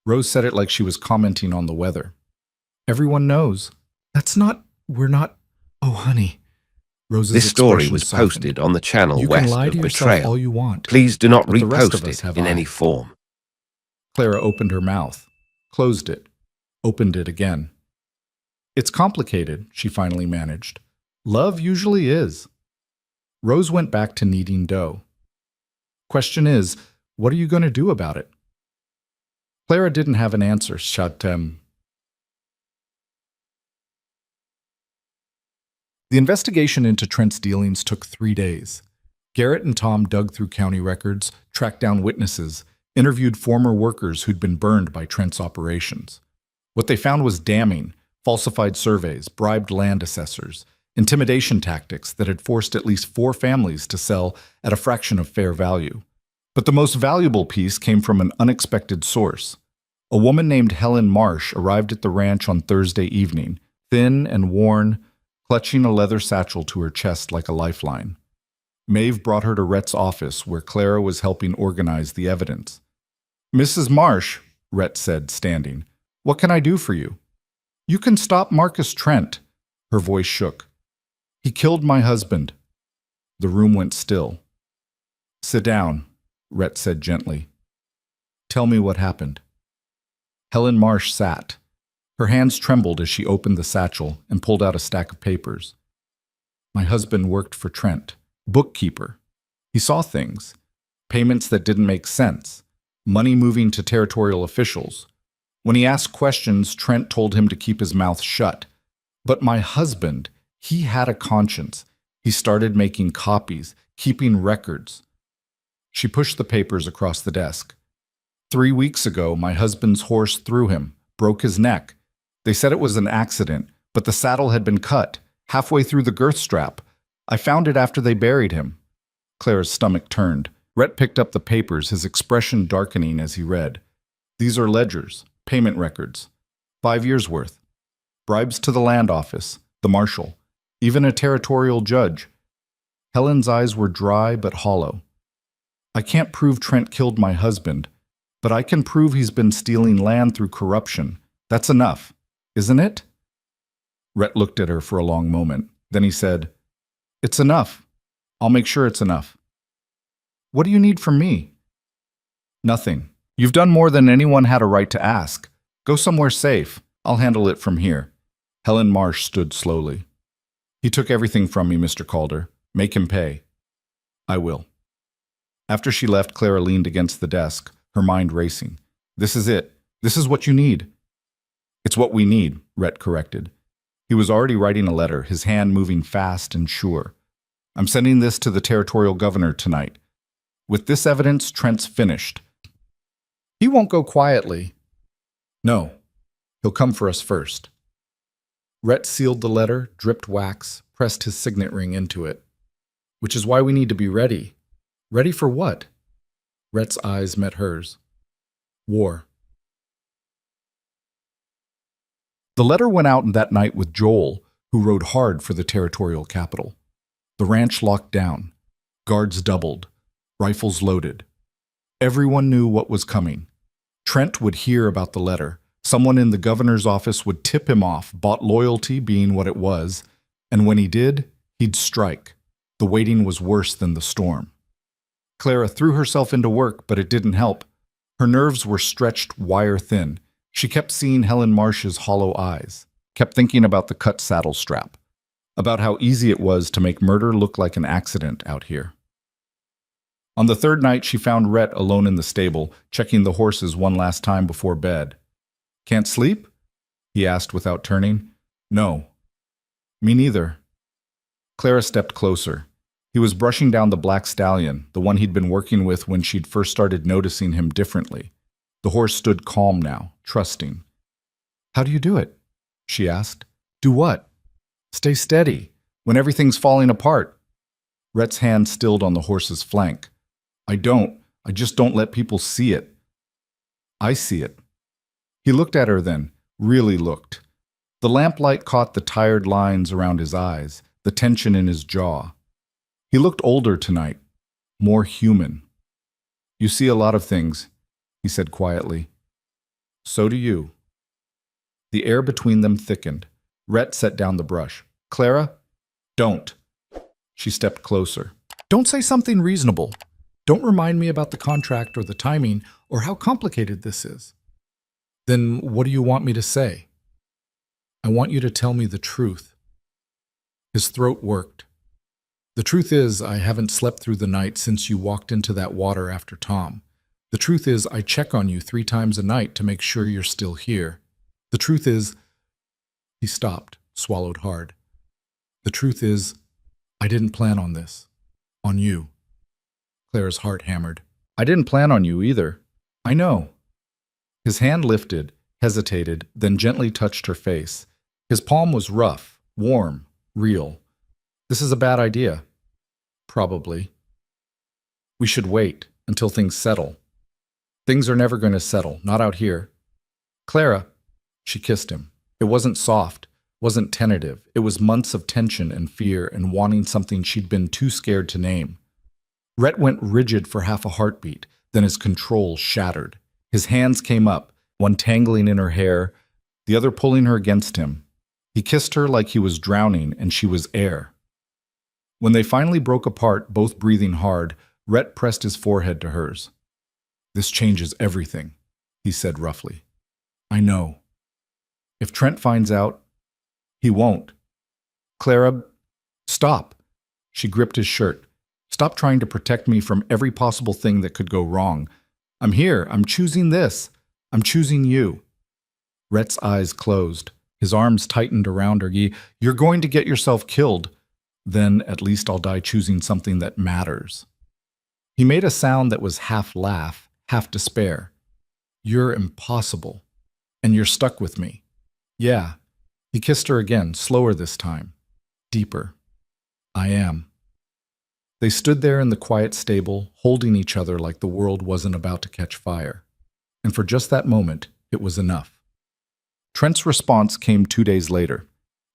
S1: Rose said it like she was commenting on the weather. Everyone knows. We're not. Oh, honey. Rose's
S2: This story
S1: expression
S2: was
S1: softened.
S2: posted on the channel
S1: You can
S2: west
S1: lie
S2: of
S1: to yourself
S2: betrayal.
S1: all you want.
S2: Please do not
S1: but the rest of
S2: repost
S1: us
S2: it
S1: have
S2: in
S1: eyes.
S2: any form.
S1: Clara opened her mouth, closed it, opened it again. It's complicated, she finally managed. Love usually is. Rose went back to kneading dough. Question is, what are you going to do about it? Clara didn't have an answer, Chatem. The investigation into Trent's dealings took 3 days. Garrett and Tom dug through county records, tracked down witnesses, interviewed former workers who'd been burned by Trent's operations. What they found was damning: falsified surveys, bribed land assessors, intimidation tactics that had forced at least 4 families to sell at a fraction of fair value. But the most valuable piece came from an unexpected source. A woman named Helen Marsh arrived at the ranch on Thursday evening, thin and worn, clutching a leather satchel to her chest like a lifeline. Maeve brought her to Rhett's office, where Clara was helping organize the evidence. "Mrs. Marsh," Rhett said, standing, "what can I do for you?" "You can stop Marcus Trent." Her voice shook. "He killed my husband." The room went still. "Sit down," Rhett said gently. "Tell me what happened." Helen Marsh sat. Her hands trembled as she opened the satchel and pulled out a stack of papers. "My husband worked for Trent, bookkeeper. He saw things, payments that didn't make sense, money moving to territorial officials. When he asked questions, Trent told him to keep his mouth shut. But my husband, he had a conscience. He started making copies, keeping records." She pushed the papers across the desk. "3 weeks ago, my husband's horse threw him, broke his neck. They said it was an accident, but the saddle had been cut, halfway through the girth strap. I found it after they buried him." Clara's stomach turned. Rhett picked up the papers, his expression darkening as he read. "These are ledgers, payment records. 5 years' worth. Bribes to the land office, the marshal, even a territorial judge." Helen's eyes were dry but hollow. "I can't prove Trent killed my husband, but I can prove he's been stealing land through corruption. That's enough, isn't it?" Rhett looked at her for a long moment. Then he said, "It's enough. I'll make sure it's enough." "What do you need from me?" "Nothing. You've done more than anyone had a right to ask. Go somewhere safe. I'll handle it from here." Helen Marsh stood slowly. "He took everything from me, Mr. Calder. Make him pay." "I will." After she left, Clara leaned against the desk, her mind racing. "This is it. This is what you need." "It's what we need," Rhett corrected. He was already writing a letter, his hand moving fast and sure. "I'm sending this to the territorial governor tonight. With this evidence, Trent's finished. He won't go quietly. No, he'll come for us first." Rhett sealed the letter, dripped wax, pressed his signet ring into it. "Which is why we need to be ready." "Ready for what?" Rhett's eyes met hers. "War." The letter went out that night with Joel, who rode hard for the territorial capital. The ranch locked down. Guards doubled. Rifles loaded. Everyone knew what was coming. Trent would hear about the letter. Someone in the governor's office would tip him off, bought loyalty being what it was, and when he did, he'd strike. The waiting was worse than the storm. Clara threw herself into work, but it didn't help. Her nerves were stretched wire-thin. She kept seeing Helen Marsh's hollow eyes, kept thinking about the cut saddle strap, about how easy it was to make murder look like an accident out here. On the third night, she found Rhett alone in the stable, checking the horses one last time before bed. "Can't sleep?" he asked without turning. "No." "Me neither." Clara stepped closer. He was brushing down the black stallion, the one he'd been working with when she'd first started noticing him differently. The horse stood calm now, trusting. "How do you do it?" she asked. "Do what?" "Stay steady, when everything's falling apart." Rhett's hand stilled on the horse's flank. I just don't let people see it." "I see it." He looked at her then, really looked. The lamplight caught the tired lines around his eyes, the tension in his jaw. He looked older tonight, more human. "You see a lot of things," he said quietly. So do you. The air between them thickened. Rhett set down the brush. Clara, don't. She stepped closer. Don't say something reasonable. Don't remind me about the contract or the timing or how complicated this is. Then what do you want me to say? I want you to tell me the truth. His throat worked. The truth is, I haven't slept through the night since you walked into that water after Tom. The truth is, I check on you 3 times a night to make sure you're still here. The truth is, he stopped, swallowed hard. The truth is, I didn't plan on this. On you. Clara's heart hammered. I didn't plan on you either. I know. His hand lifted, hesitated, then gently touched her face. His palm was rough, warm, real. This is a bad idea. Probably. We should wait until things settle. Things are never going to settle, not out here. Clara, she kissed him. It wasn't soft, wasn't tentative. It was months of tension and fear and wanting something she'd been too scared to name. Rhett went rigid for half a heartbeat, then his control shattered. His hands came up, one tangling in her hair, the other pulling her against him. He kissed her like he was drowning and she was air. When they finally broke apart, both breathing hard, Rhett pressed his forehead to hers. This changes everything, he said roughly. I know. If Trent finds out, he won't. Clara, stop. She gripped his shirt. Stop trying to protect me from every possible thing that could go wrong. I'm here. I'm choosing this. I'm choosing you. Rhett's eyes closed. His arms tightened around her. You're going to get yourself killed. Then at least I'll die choosing something that matters. He made a sound that was half laugh, half despair. You're impossible. And you're stuck with me. Yeah. He kissed her again, slower this time. Deeper. I am. They stood there in the quiet stable, holding each other like the world wasn't about to catch fire. And for just that moment, it was enough. Trent's response came 2 days later.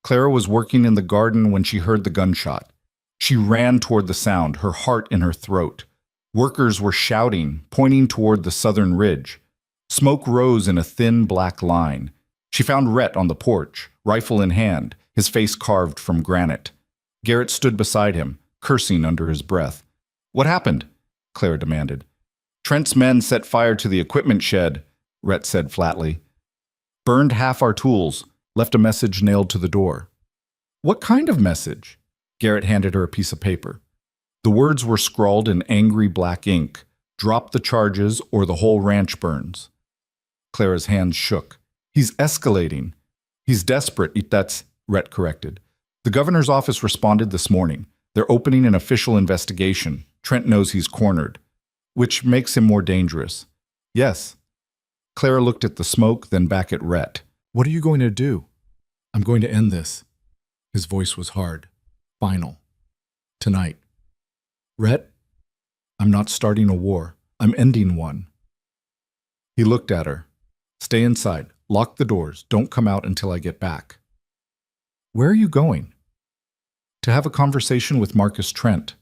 S1: Clara was working in the garden when she heard the gunshot. She ran toward the sound, her heart in her throat. Workers were shouting, pointing toward the southern ridge. Smoke rose in a thin black line. She found Rhett on the porch, rifle in hand, his face carved from granite. Garrett stood beside him, cursing under his breath. What happened? Clara demanded. Trent's men set fire to the equipment shed, Rhett said flatly. Burned half our tools, left a message nailed to the door. What kind of message? Garrett handed her a piece of paper. The words were scrawled in angry black ink. Drop the charges or the whole ranch burns. Clara's hands shook. He's escalating. He's desperate, that's, Rhett corrected. The governor's office responded this morning. They're opening an official investigation. Trent knows he's cornered, which makes him more dangerous. Yes. Clara looked at the smoke, then back at Rhett. What are you going to do? I'm going to end this. His voice was hard. Final. Tonight. Rhett, I'm not starting a war. I'm ending one. He looked at her. Stay inside. Lock the doors. Don't come out until I get back. Where are you going? To have a conversation with Marcus Trent.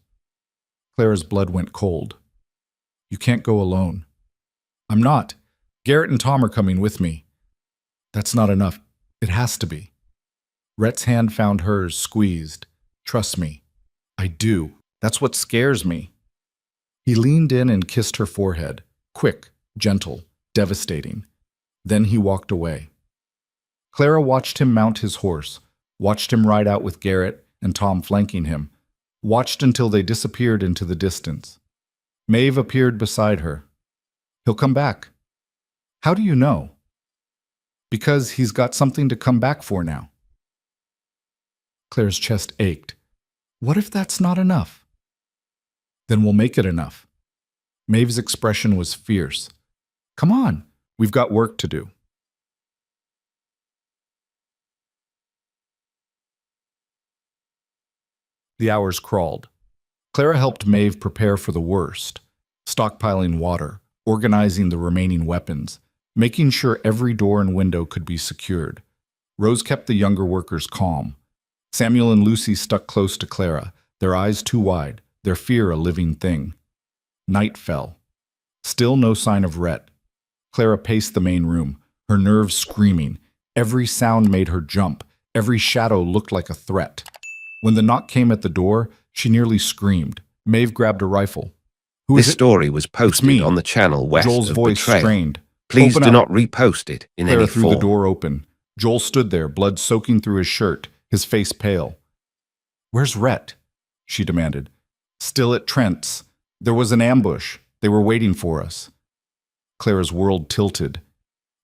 S1: Clara's blood went cold. You can't go alone. I'm not. Garrett and Tom are coming with me. That's not enough. It has to be. Rhett's hand found hers, squeezed. Trust me. I do. That's what scares me. He leaned in and kissed her forehead. Quick, gentle, devastating. Then he walked away. Clara watched him mount his horse, watched him ride out with Garrett and Tom flanking him, watched until they disappeared into the distance. Maeve appeared beside her. He'll come back. How do you know? Because he's got something to come back for now. Claire's chest ached. What if that's not enough? Then we'll make it enough. Maeve's expression was fierce. Come on, we've got work to do. The hours crawled. Clara helped Maeve prepare for the worst, stockpiling water, organizing the remaining weapons, making sure every door and window could be secured. Rose kept the younger workers calm. Samuel and Lucy stuck close to Clara, their eyes too wide, their fear a living thing. Night fell. Still no sign of Rhett. Clara paced the main room, her nerves screaming. Every sound made her jump. Every shadow looked like a threat. When the knock came at the door, she nearly screamed. Maeve grabbed a rifle. "Who is
S2: This
S1: it?"
S2: story was posted
S1: me.
S2: on the channel west
S1: Joel's
S2: of
S1: voice
S2: Betrayal.
S1: strained.
S2: Please
S1: "Open
S2: do
S1: up."
S2: not repost it in
S1: Clara
S2: any
S1: threw
S2: form.
S1: the door open. Joel stood there, blood soaking through his shirt, his face pale. "Where's Rhett?" she demanded. "Still at Trent's. There was an ambush. They were waiting for us." Clara's world tilted.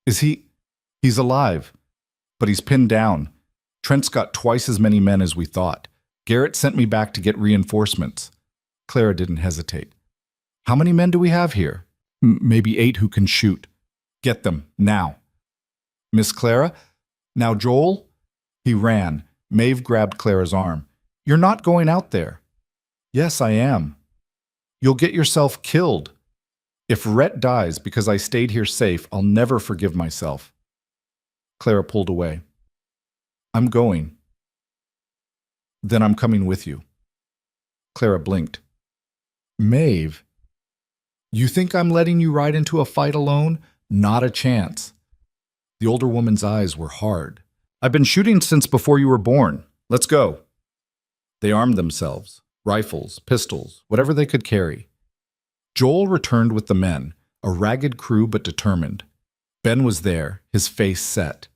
S1: "Is he? He's alive. But he's pinned down. Trent's got twice as many men as we thought. Garrett sent me back to get reinforcements." Clara didn't hesitate. "How many men do we have here?" "Maybe 8 who can shoot." "Get them, now." "Miss Clara? Now Joel?" He ran. Maeve grabbed Clara's arm. "You're not going out there." "Yes, I am." "You'll get yourself killed. If Rhett dies because I stayed here safe, I'll never forgive myself." Clara pulled away. "I'm going." "Then I'm coming with you." Clara blinked. "Maeve, you think I'm letting you ride into a fight alone? Not a chance." The older woman's eyes were hard. "I've been shooting since before you were born. Let's go." They armed themselves, rifles, pistols, whatever they could carry. Joel returned with the men, a ragged crew but determined. Ben was there, his face set.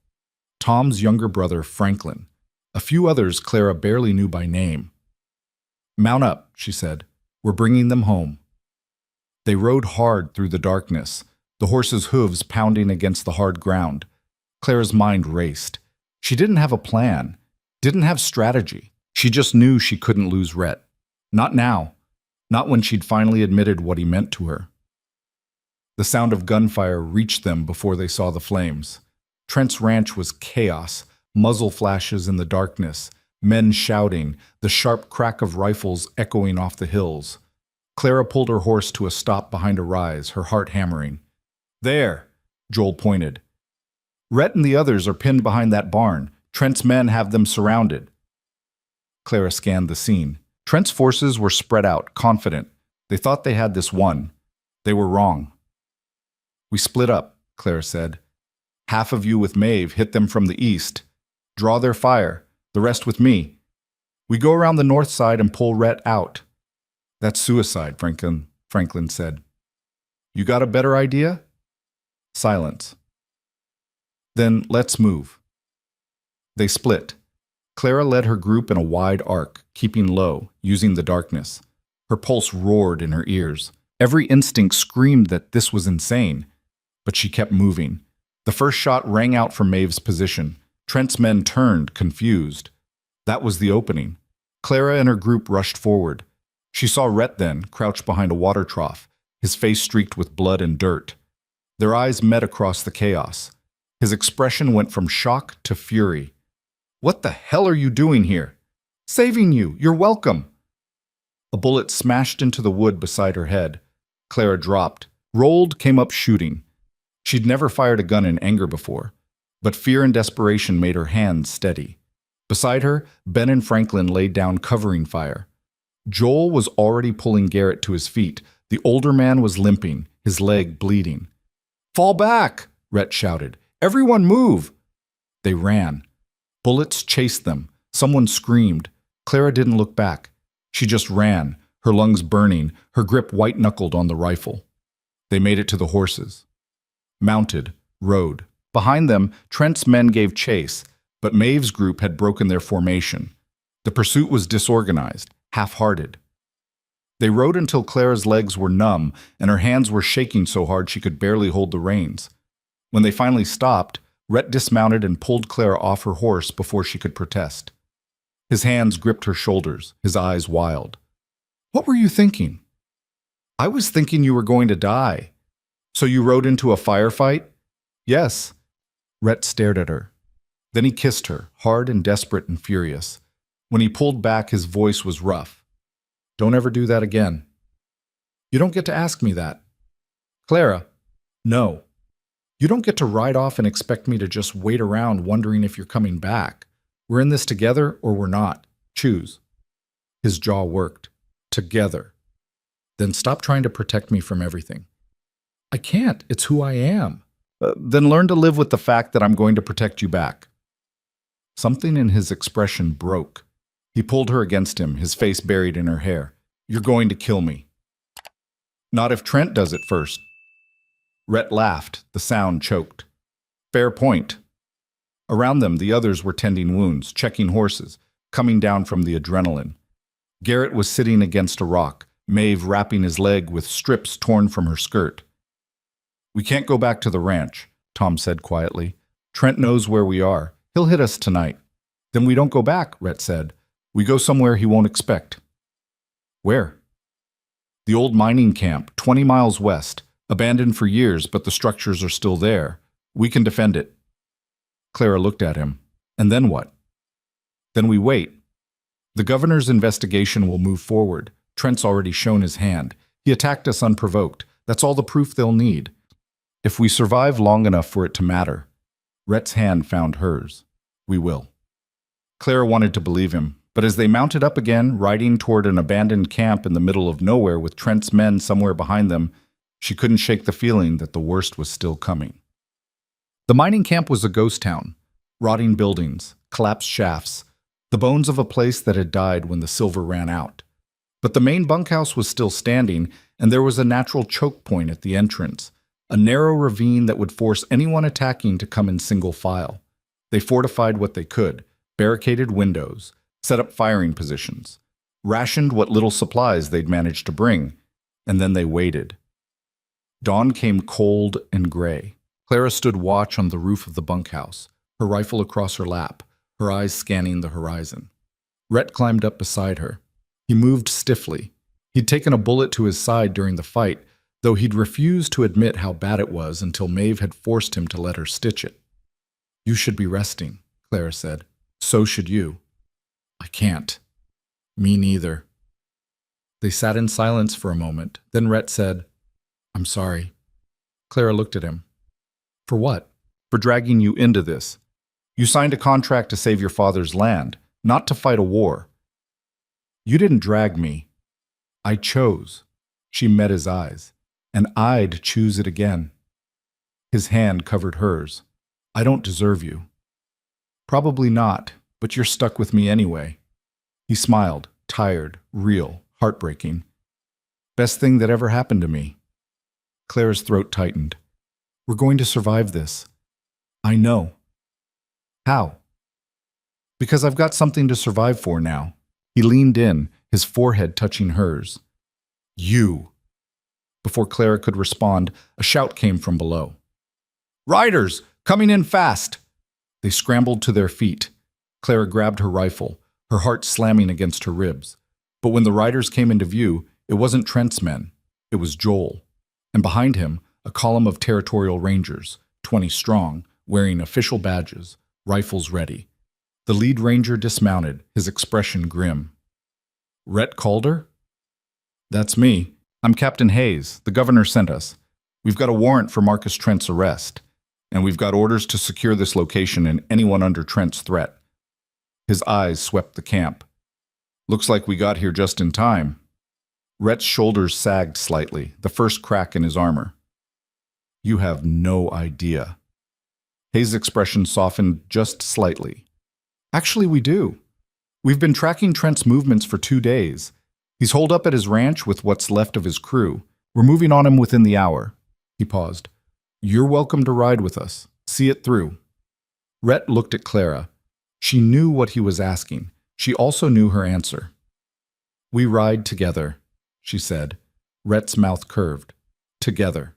S1: Tom's younger brother, Franklin. A few others Clara barely knew by name. "Mount up," she said. "We're bringing them home." They rode hard through the darkness, the horses' hooves pounding against the hard ground. Clara's mind raced. She didn't have a plan, didn't have strategy. She just knew she couldn't lose Rhett. Not now. Not when she'd finally admitted what he meant to her. The sound of gunfire reached them before they saw the flames. Trent's ranch was chaos, muzzle flashes in the darkness, men shouting, the sharp crack of rifles echoing off the hills. Clara pulled her horse to a stop behind a rise, her heart hammering. "There," Joel pointed. "Rhett and the others are pinned behind that barn. Trent's men have them surrounded." Clara scanned the scene. Trent's forces were spread out, confident. They thought they had this won. They were wrong. "We split up," Clara said. "Half of you with Maeve hit them from the east. Draw their fire, the rest with me. We go around the north side and pull Rhett out." "That's suicide," Franklin said. "You got a better idea?" Silence. "Then let's move." They split. Clara led her group in a wide arc, keeping low, using the darkness. Her pulse roared in her ears. Every instinct screamed that this was insane. But she kept moving. The first shot rang out from Maeve's position. Trent's men turned, confused. That was the opening. Clara and her group rushed forward. She saw Rhett then, crouched behind a water trough, his face streaked with blood and dirt. Their eyes met across the chaos. His expression went from shock to fury. "What the hell are you doing here?" "Saving you. You're welcome." A bullet smashed into the wood beside her head. Clara dropped, rolled, came up shooting. She'd never fired a gun in anger before, but fear and desperation made her hands steady. Beside her, Ben and Franklin laid down covering fire. Joel was already pulling Garrett to his feet. The older man was limping, his leg bleeding. "Fall back!" Rhett shouted. "Everyone move!" They ran. Bullets chased them. Someone screamed. Clara didn't look back. She just ran, her lungs burning, her grip white-knuckled on the rifle. They made it to the horses. Mounted, rode. Behind them, Trent's men gave chase, but Maeve's group had broken their formation. The pursuit was disorganized, half-hearted. They rode until Clara's legs were numb and her hands were shaking so hard she could barely hold the reins. When they finally stopped, Rhett dismounted and pulled Clara off her horse before she could protest. His hands gripped her shoulders, his eyes wild. "What were you thinking?" "I was thinking you were going to die." "So you rode into a firefight?" "Yes." Rhett stared at her. Then he kissed her, hard and desperate and furious. When he pulled back, his voice was rough. "Don't ever do that again." "You don't get to ask me that." "Clara." "No. You don't get to ride off and expect me to just wait around wondering if you're coming back. We're in this together or we're not. Choose." His jaw worked. "Together." "Then stop trying to protect me from everything." "I can't. It's who I am." Then learn to live with the fact that I'm going to protect you back." Something in his expression broke. He pulled her against him, his face buried in her hair. "You're going to kill me." "Not if Trent does it first." Rhett laughed. The sound choked. "Fair point." Around them, the others were tending wounds, checking horses, coming down from the adrenaline. Garrett was sitting against a rock, Maeve wrapping his leg with strips torn from her skirt. "We can't go back to the ranch," Tom said quietly. "Trent knows where we are. He'll hit us tonight." "Then we don't go back," Rhett said. "We go somewhere he won't expect." "Where?" "The old mining camp, 20 miles west. Abandoned for years, but the structures are still there. We can defend it." Clara looked at him. "And then what?" "Then we wait. The governor's investigation will move forward. Trent's already shown his hand. He attacked us unprovoked. That's all the proof they'll need. If we survive long enough for it to matter." Rhett's hand found hers. "We will." Clara wanted to believe him, but as they mounted up again, riding toward an abandoned camp in the middle of nowhere with Trent's men somewhere behind them, she couldn't shake the feeling that the worst was still coming. The mining camp was a ghost town. Rotting buildings, collapsed shafts, the bones of a place that had died when the silver ran out. But the main bunkhouse was still standing, and there was a natural choke point at the entrance, a narrow ravine that would force anyone attacking to come in single file. They fortified what they could, barricaded windows, set up firing positions, rationed what little supplies they'd managed to bring, and then they waited. Dawn came cold and gray. Clara stood watch on the roof of the bunkhouse, her rifle across her lap, her eyes scanning the horizon. Rhett climbed up beside her. He moved stiffly. He'd taken a bullet to his side during the fight, though he'd refused to admit how bad it was until Maeve had forced him to let her stitch it. "You should be resting," Clara said. "So should you." "I can't." "Me neither." They sat in silence for a moment. Then Rhett said, "I'm sorry." Clara looked at him. "For what?" "For dragging you into this. You signed a contract to save your father's land, not to fight a war." "You didn't drag me. I chose." She met his eyes. "And I'd choose it again." His hand covered hers. "I don't deserve you." "Probably not, but you're stuck with me anyway." He smiled, tired, real, heartbreaking. "Best thing that ever happened to me." Claire's throat tightened. "We're going to survive this." "I know." "How?" "Because I've got something to survive for now." He leaned in, his forehead touching hers. "You!" Before Clara could respond, a shout came from below. "Riders! Coming in fast!" They scrambled to their feet. Clara grabbed her rifle, her heart slamming against her ribs. But when the riders came into view, it wasn't Trent's men. It was Joel. And behind him, a column of territorial rangers, 20 strong, wearing official badges, rifles ready. The lead ranger dismounted, his expression grim. "Rhett Calder?" "That's me. I'm Captain Hayes. The governor sent us. We've got a warrant for Marcus Trent's arrest, and we've got orders to secure this location and anyone under Trent's threat." His eyes swept the camp. "Looks like we got here just in time." Rhett's shoulders sagged slightly, the first crack in his armor. "You have no idea." Hayes' expression softened just slightly. "Actually, we do. We've been tracking Trent's movements for 2 days. He's holed up at his ranch with what's left of his crew. We're moving on him within the hour." He paused. "You're welcome to ride with us. See it through." Rhett looked at Clara. She knew what he was asking. She also knew her answer. "We ride together," she said. Rhett's mouth curved. "Together."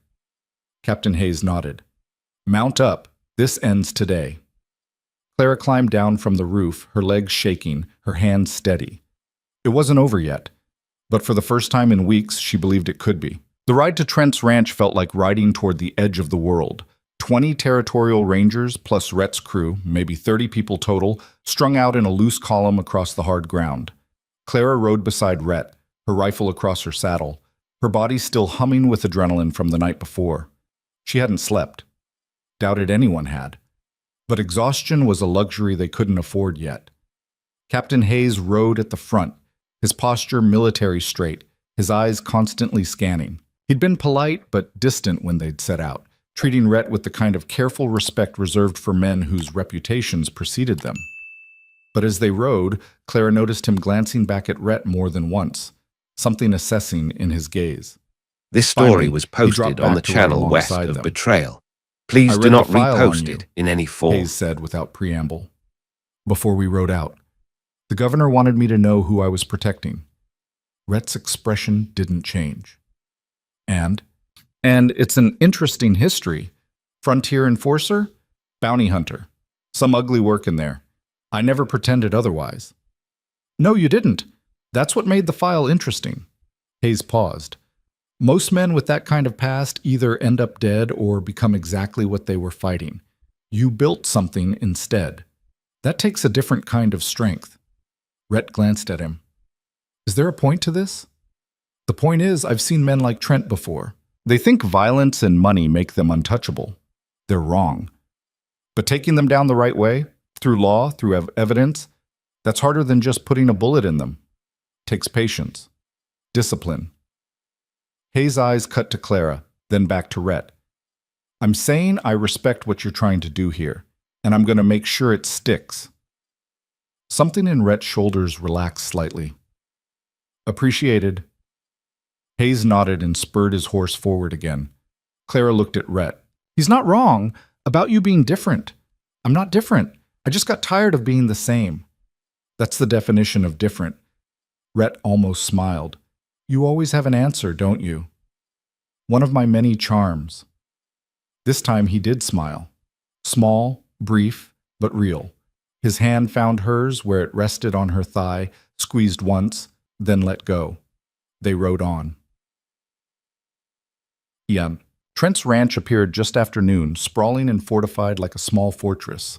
S1: Captain Hayes nodded. "Mount up. This ends today." Clara climbed down from the roof, her legs shaking, her hands steady. It wasn't over yet, but for the first time in weeks, she believed it could be. The ride to Trent's ranch felt like riding toward the edge of the world. 20 territorial rangers plus Rhett's crew, maybe 30 people total, strung out in a loose column across the hard ground. Clara rode beside Rhett, her rifle across her saddle, her body still humming with adrenaline from the night before. She hadn't slept. Doubted anyone had. But exhaustion was a luxury they couldn't afford yet. Captain Hayes rode at the front, his posture military straight, his eyes constantly scanning. He'd been polite but distant when they'd set out, treating Rhett with the kind of careful respect reserved for men whose reputations preceded them. But as they rode, Clara noticed him glancing back at Rhett more than once, something assessing in his gaze.
S2: This story
S1: Finally,
S2: was
S1: he dropped
S2: posted
S1: back
S2: on the
S1: to right
S2: channel west
S1: alongside
S2: of
S1: them.
S2: Betrayal.
S1: "I
S2: Please do
S1: read
S2: not
S1: the file on
S2: repost
S1: you,"
S2: it in any form.
S1: Hayes said without preamble. "Before we rode out, the governor wanted me to know who I was protecting." Rhett's expression didn't change. And it's an interesting history. Frontier enforcer, bounty hunter. Some ugly work in there. I never pretended otherwise. "No, you didn't. That's what made the file interesting." Hayes paused. "Most men with that kind of past either end up dead or become exactly what they were fighting. You built something instead. That takes a different kind of strength." Rhett glanced at him. "Is there a point to this?" "The point is, I've seen men like Trent before. They think violence and money make them untouchable. They're wrong. But taking them down the right way, through law, through evidence, that's harder than just putting a bullet in them. Takes patience. Discipline." Hayes' eyes cut to Clara, then back to Rhett. "I'm saying I respect what you're trying to do here, and I'm going to make sure it sticks." Something in Rhett's shoulders relaxed slightly. "Appreciated." Hayes nodded and spurred his horse forward again. Clara looked at Rhett. "He's not wrong about you being different. I'm not different. I just got tired of being the same." "That's the definition of different." Rhett almost smiled. "You always have an answer, don't you?" "One of my many charms." This time he did smile. Small, brief, but real. His hand found hers where it rested on her thigh, squeezed once, then let go. They rode on. Ian. Trent's ranch appeared just after noon, sprawling and fortified like a small fortress.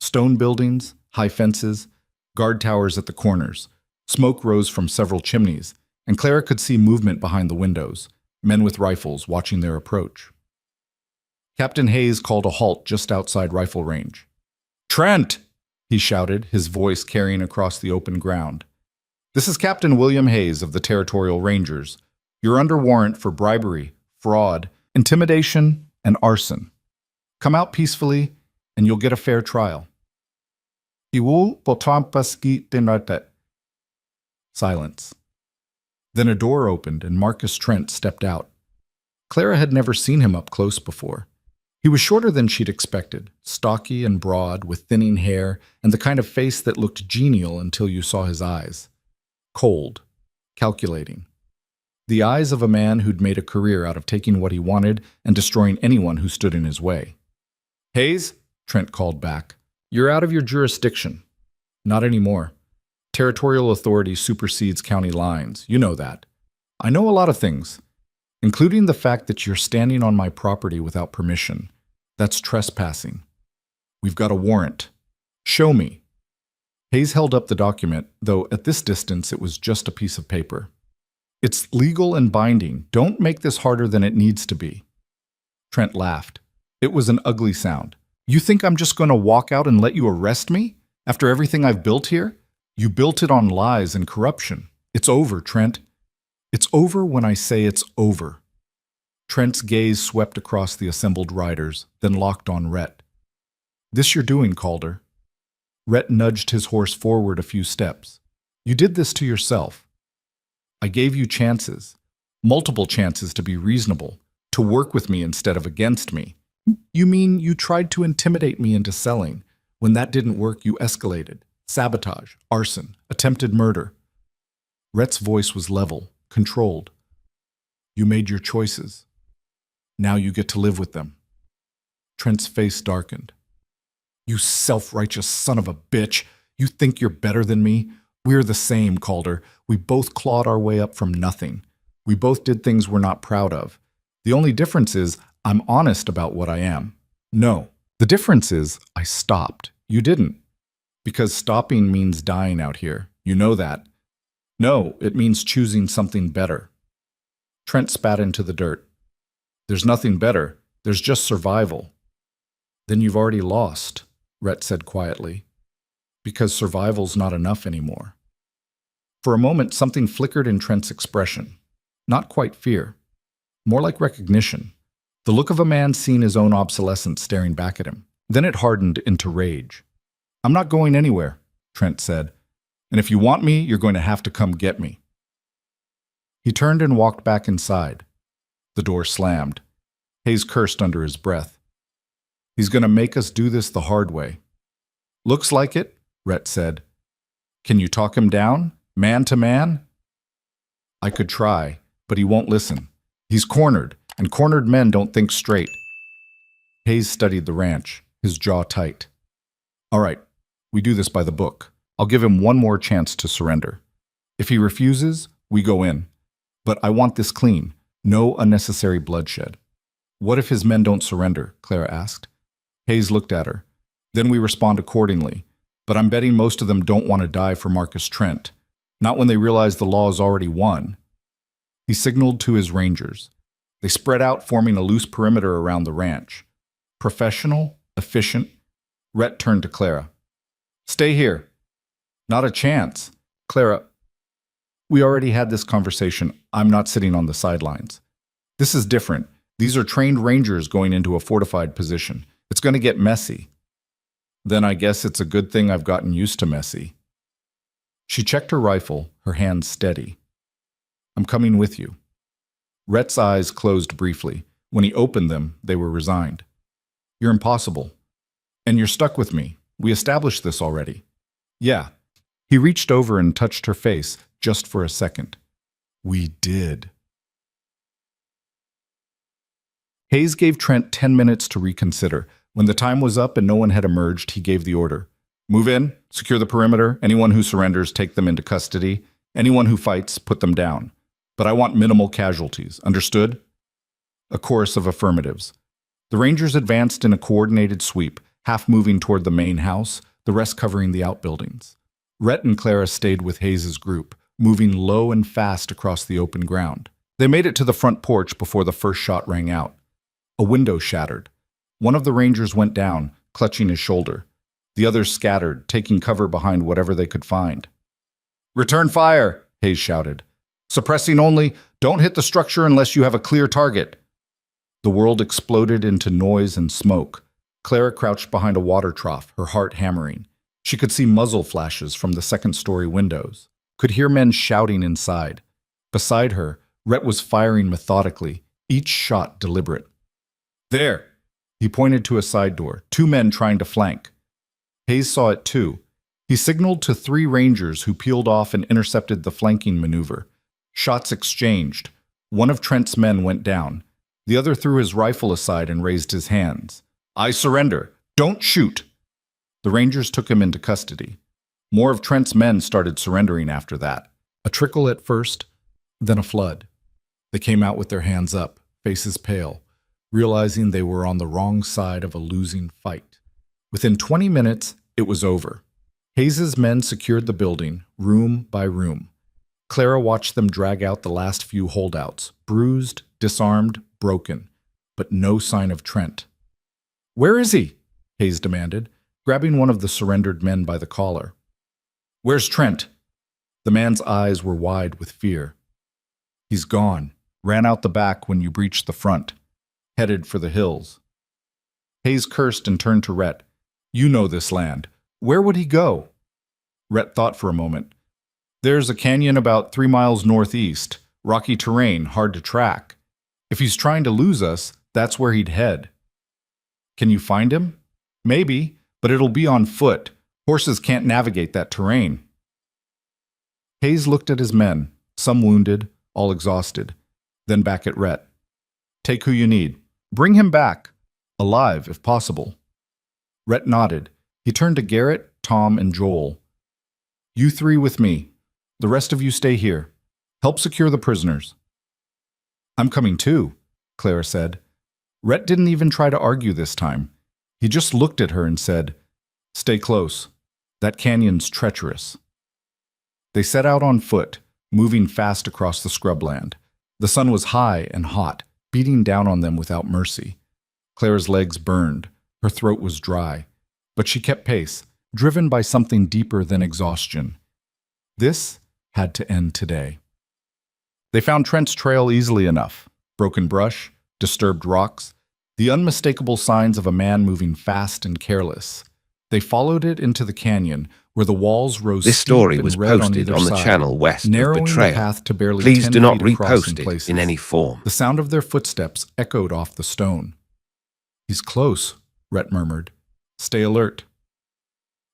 S1: Stone buildings, high fences, guard towers at the corners. Smoke rose from several chimneys, and Clara could see movement behind the windows, men with rifles watching their approach. Captain Hayes called a halt just outside rifle range. "Trent!" he shouted, his voice carrying across the open ground. "This is Captain William Hayes of the Territorial Rangers. You're under warrant for bribery, fraud, intimidation, and arson. Come out peacefully, and you'll get a fair trial." "Iwu potampaski tinartet." Silence. Then a door opened, and Marcus Trent stepped out. Clara had never seen him up close before. He was shorter than she'd expected, stocky and broad, with thinning hair, and the kind of face that looked genial until you saw his eyes. Cold, calculating. The eyes of a man who'd made a career out of taking what he wanted and destroying anyone who stood in his way. "Hayes," Trent called back, "you're out of your jurisdiction." "Not anymore. Territorial authority supersedes county lines. You know that." "I know a lot of things, including the fact that you're standing on my property without permission. That's trespassing. We've got a warrant. Show me." Hayes held up the document, though at this distance it was just a piece of paper. "It's legal and binding. Don't make this harder than it needs to be." Trent laughed. It was an ugly sound. "You think I'm just going to walk out and let you arrest me? After everything I've built here? You built it on lies and corruption. It's over, Trent. It's over when I say it's over." Trent's gaze swept across the assembled riders, then locked on Rhett. "This you're doing, Calder." Rhett nudged his horse forward a few steps. "You did this to yourself. I gave you chances, multiple chances to be reasonable, to work with me instead of against me. You mean you tried to intimidate me into selling? When that didn't work, you escalated. Sabotage, arson, attempted murder." Rhett's voice was level, controlled. "You made your choices. Now you get to live with them." Trent's face darkened. "You self-righteous son of a bitch. You think you're better than me? We're the same, Calder. We both clawed our way up from nothing. We both did things we're not proud of. The only difference is I'm honest about what I am. No, the difference is I stopped. You didn't. Because stopping means dying out here. You know that. No, it means choosing something better." Trent spat into the dirt. "There's nothing better. There's just survival." "Then you've already lost," Rhett said quietly. "Because survival's not enough anymore." For a moment, something flickered in Trent's expression. Not quite fear. More like recognition. The look of a man seeing his own obsolescence staring back at him. Then it hardened into rage. "I'm not going anywhere," Trent said. "And if you want me, you're going to have to come get me." He turned and walked back inside. The door slammed. Hayes cursed under his breath. "He's going to make us do this the hard way." "Looks like it," Rhett said. "Can you talk him down, man to man?" "I could try, but he won't listen. He's cornered, and cornered men don't think straight." Hayes studied the ranch, his jaw tight. "All right, we do this by the book. I'll give him one more chance to surrender. If he refuses, we go in. But I want this clean. No unnecessary bloodshed." "What if his men don't surrender?" Clara asked. Hayes looked at her. "Then we respond accordingly. But I'm betting most of them don't want to die for Marcus Trent. Not when they realize the law is already won." He signaled to his rangers. They spread out, forming a loose perimeter around the ranch. Professional, efficient. Rhett turned to Clara. "Stay here." "Not a chance." "Clara, we already had this conversation. I'm not sitting on the sidelines. This is different. These are trained rangers going into a fortified position. It's going to get messy." "Then I guess it's a good thing I've gotten used to messy." She checked her rifle, her hands steady. "I'm coming with you." Rhett's eyes closed briefly. When he opened them, they were resigned. "You're impossible. And you're stuck with me. We established this already." "Yeah." He reached over and touched her face, just for a second. "We did." Hayes gave Trent 10 minutes to reconsider. When the time was up and no one had emerged, he gave the order. "Move in, secure the perimeter. Anyone who surrenders, take them into custody. Anyone who fights, put them down. But I want minimal casualties. Understood?" A chorus of affirmatives. The Rangers advanced in a coordinated sweep, half moving toward the main house, the rest covering the outbuildings. Rhett and Clara stayed with Hayes's group, moving low and fast across the open ground. They made it to the front porch before the first shot rang out. A window shattered. One of the Rangers went down, clutching his shoulder. The others scattered, taking cover behind whatever they could find. "Return fire!" Hayes shouted. "Suppressing only. Don't hit the structure unless you have a clear target." The world exploded into noise and smoke. Clara crouched behind a water trough, her heart hammering. She could see muzzle flashes from the second-story windows, could hear men shouting inside. Beside her, Rhett was firing methodically, each shot deliberate. "There!" He pointed to a side door, 2 men trying to flank. Hayes saw it too. He signaled to 3 Rangers who peeled off and intercepted the flanking maneuver. Shots exchanged. One of Trent's men went down. The other threw his rifle aside and raised his hands. "I surrender. Don't shoot." The Rangers took him into custody. More of Trent's men started surrendering after that. A trickle at first, then a flood. They came out with their hands up, faces pale, realizing they were on the wrong side of a losing fight. Within 20 minutes, it was over. Hayes's men secured the building, room by room. Clara watched them drag out the last few holdouts, bruised, disarmed, broken, but no sign of Trent. "Where is he?" Hayes demanded, grabbing one of the surrendered men by the collar. "Where's Trent?" The man's eyes were wide with fear. "He's gone. Ran out the back when you breached the front. Headed for the hills." Hayes cursed and turned to Rhett. "You know this land. Where would he go?" Rhett thought for a moment. "There's a canyon about 3 miles northeast. Rocky terrain, hard to track. If he's trying to lose us, that's where he'd head." "Can you find him?" "Maybe, but it'll be on foot. Horses can't navigate that terrain." Hayes looked at his men, some wounded, all exhausted, then back at Rhett. "Take who you need. Bring him back. Alive, if possible." Rhett nodded. He turned to Garrett, Tom, and Joel. "You 3 with me. The rest of you stay here. Help secure the prisoners." "I'm coming too," Clara said. Rhett didn't even try to argue this time. He just looked at her and said, "Stay close. That canyon's treacherous." They set out on foot, moving fast across the scrubland. The sun was high and hot, beating down on them without mercy. Clara's legs burned. Her throat was dry. But she kept pace, driven by something deeper than exhaustion. This had to end today. They found Trent's trail easily enough. Broken brush, disturbed rocks, the unmistakable signs of a man moving fast and careless. They followed it into the canyon, where the walls rose
S2: This
S1: steep
S2: story
S1: and
S2: was
S1: red on
S2: posted
S1: either
S2: on the
S1: side,
S2: channel west of
S1: narrowing the
S2: Betrayal.
S1: path to barely
S2: Please
S1: 10
S2: do not
S1: feet across
S2: repost it
S1: places.
S2: in any form.
S1: The sound of their footsteps echoed off the stone. "He's close," Rhett murmured. "Stay alert."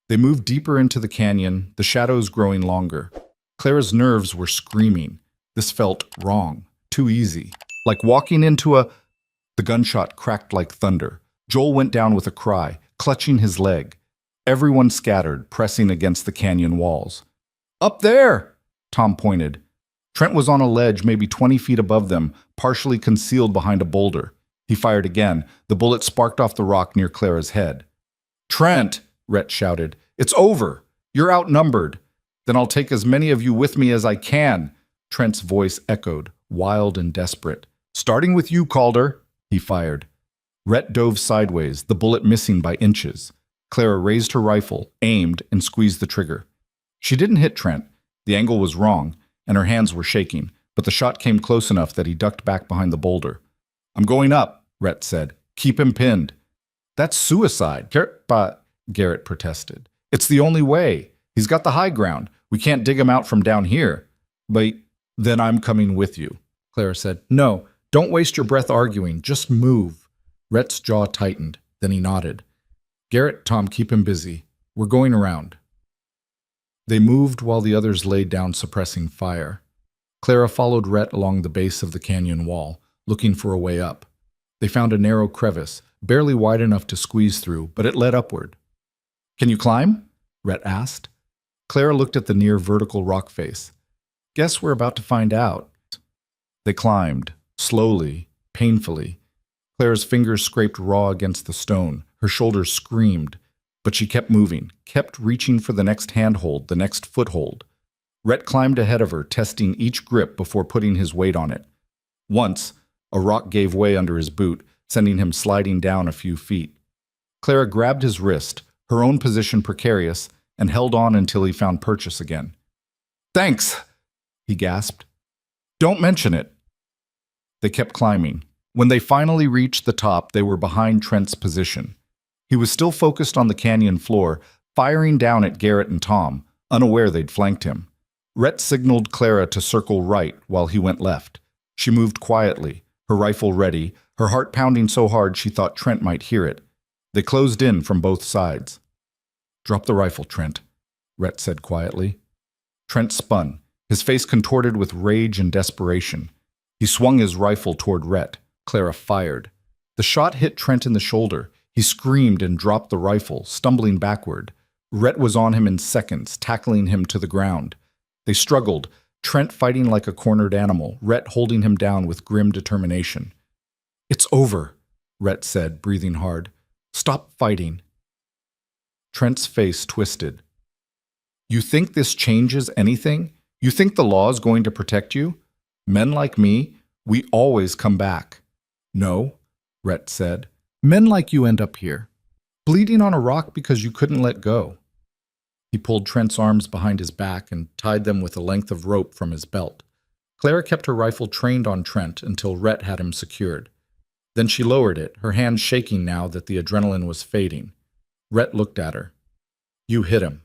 S1: They moved deeper into the canyon, the shadows growing longer. Clara's nerves were screaming. This felt wrong, too easy. Like walking into a... The gunshot cracked like thunder. Joel went down with a cry, clutching his leg. Everyone scattered, pressing against the canyon walls. "Up there!" Tom pointed. Trent was on a ledge maybe 20 feet above them, partially concealed behind a boulder. He fired again. The bullet sparked off the rock near Clara's head. "Trent!" Rhett shouted. "It's over! You're outnumbered! Then I'll take as many of you with me as I can!" Trent's voice echoed, wild and desperate. "Starting with you, Calder!" He fired. Rhett dove sideways, the bullet missing by inches. Clara raised her rifle, aimed, and squeezed the trigger. She didn't hit Trent. The angle was wrong, and her hands were shaking, but the shot came close enough that he ducked back behind the boulder. "I'm going up," Rhett said. "Keep him pinned." "That's suicide," Garrett protested. "It's the only way. He's got the high ground. We can't dig him out from down here." "But then I'm coming with you," Clara said. "No, don't waste your breath arguing. Just move." Rhett's jaw tightened. Then he nodded. "Garrett, Tom, keep him busy. We're going around." They moved while the others laid down suppressing fire. Clara followed Rhett along the base of the canyon wall, looking for a way up. They found a narrow crevice, barely wide enough to squeeze through, but it led upward. "Can you climb?" Rhett asked. Clara looked at the near vertical rock face. "Guess we're about to find out." They climbed, slowly, painfully. Clara's fingers scraped raw against the stone. Her shoulders screamed, but she kept moving, kept reaching for the next handhold, the next foothold. Rhett climbed ahead of her, testing each grip before putting his weight on it. Once, a rock gave way under his boot, sending him sliding down a few feet. Clara grabbed his wrist, her own position precarious, and held on until he found purchase again. "Thanks," he gasped. "Don't mention it." They kept climbing. When they finally reached the top, they were behind Trent's position. He was still focused on the canyon floor, firing down at Garrett and Tom, unaware they'd flanked him. Rhett signaled Clara to circle right while he went left. She moved quietly, her rifle ready, her heart pounding so hard she thought Trent might hear it. They closed in from both sides. "Drop the rifle, Trent," Rhett said quietly. Trent spun, his face contorted with rage and desperation. He swung his rifle toward Rhett. Clara fired. The shot hit Trent in the shoulder. He screamed and dropped the rifle, stumbling backward. Rhett was on him in seconds, tackling him to the ground. They struggled, Trent fighting like a cornered animal, Rhett holding him down with grim determination. "It's over," Rhett said, breathing hard. "Stop fighting." Trent's face twisted. "You think this changes anything? You think the law is going to protect you? Men like me, we always come back." "No," Rhett said. "Men like you end up here, bleeding on a rock because you couldn't let go." He pulled Trent's arms behind his back and tied them with a length of rope from his belt. Clara kept her rifle trained on Trent until Rhett had him secured. Then she lowered it, her hands shaking now that the adrenaline was fading. Rhett looked at her. "You hit him."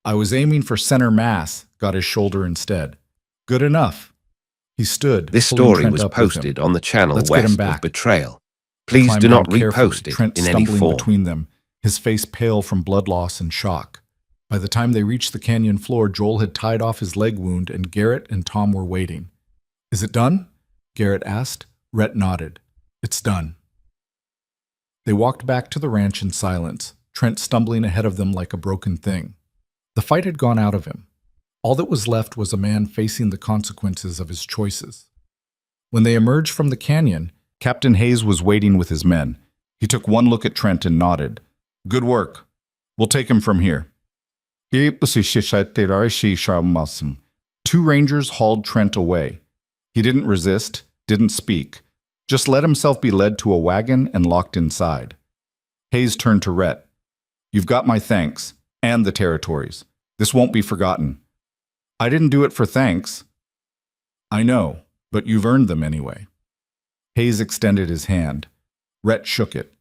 S1: "I was aiming for center mass," got his shoulder instead. "Good enough." He stood.
S2: This
S1: pulling
S2: story
S1: Trent
S2: was
S1: up with him.
S2: posted on the channel
S1: "Let's get him
S2: west
S1: back."
S2: of Betrayal.
S1: They
S2: Please
S1: climbed
S2: do not
S1: down carefully,
S2: repost it
S1: Trent
S2: in any
S1: stumbling
S2: form.
S1: between them, his face pale from blood loss and shock. By the time they reached the canyon floor, Joel had tied off his leg wound and Garrett and Tom were waiting. "Is it done?" Garrett asked. Rhett nodded. "It's done." They walked back to the ranch in silence, Trent stumbling ahead of them like a broken thing. The fight had gone out of him. All that was left was a man facing the consequences of his choices. When they emerged from the canyon, Captain Hayes was waiting with his men. He took one look at Trent and nodded. "Good work. We'll take him from here." 2 Rangers hauled Trent away. He didn't resist, didn't speak, just let himself be led to a wagon and locked inside. Hayes turned to Rhett. "You've got my thanks, and the territories. This won't be forgotten." "I didn't do it for thanks." "I know, but you've earned them anyway." Hayes extended his hand. Rhett shook it.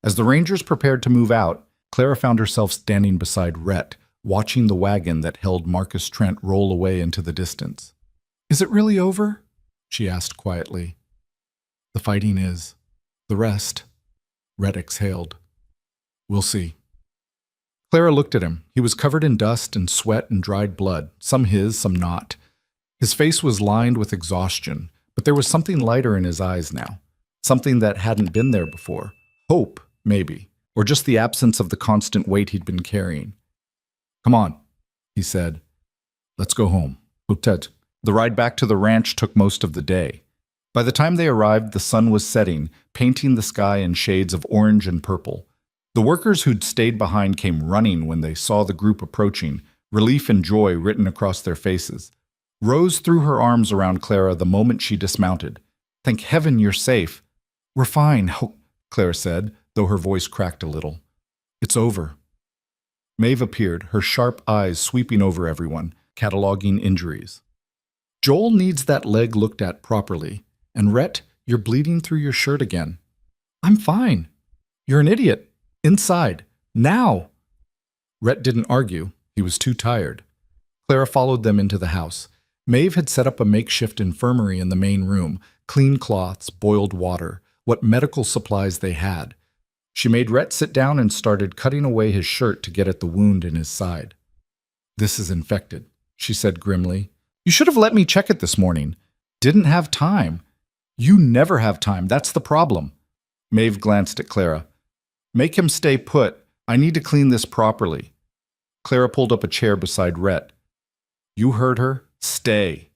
S1: As the Rangers prepared to move out, Clara found herself standing beside Rhett, watching the wagon that held Marcus Trent roll away into the distance. "Is it really over?" she asked quietly. "The fighting is. The rest," Rhett exhaled. "We'll see." Clara looked at him. He was covered in dust and sweat and dried blood, some his, some not. His face was lined with exhaustion, but there was something lighter in his eyes now, something that hadn't been there before. Hope, maybe, or just the absence of the constant weight he'd been carrying. "Come on," he said. "Let's go home." Peut-être. The ride back to the ranch took most of the day. By the time they arrived, the sun was setting, painting the sky in shades of orange and purple. The workers who'd stayed behind came running when they saw the group approaching, relief and joy written across their faces. Rose threw her arms around Clara the moment she dismounted. "Thank heaven you're safe." "We're fine," Clara said, though her voice cracked a little. "It's over." Maeve appeared, her sharp eyes sweeping over everyone, cataloging injuries. "Joel needs that leg looked at properly. And Rhett, you're bleeding through your shirt again." "I'm fine." "You're an idiot. Inside. Now." Rhett didn't argue. He was too tired. Clara followed them into the house. Maeve had set up a makeshift infirmary in the main room, clean cloths, boiled water, what medical supplies they had. She made Rhett sit down and started cutting away his shirt to get at the wound in his side. "This is infected," she said grimly. "You should have let me check it this morning." "Didn't have time." "You never have time. That's the problem." Maeve glanced at Clara. "Make him stay put. I need to clean this properly." Clara pulled up a chair beside Rhett. "You heard her. Stay."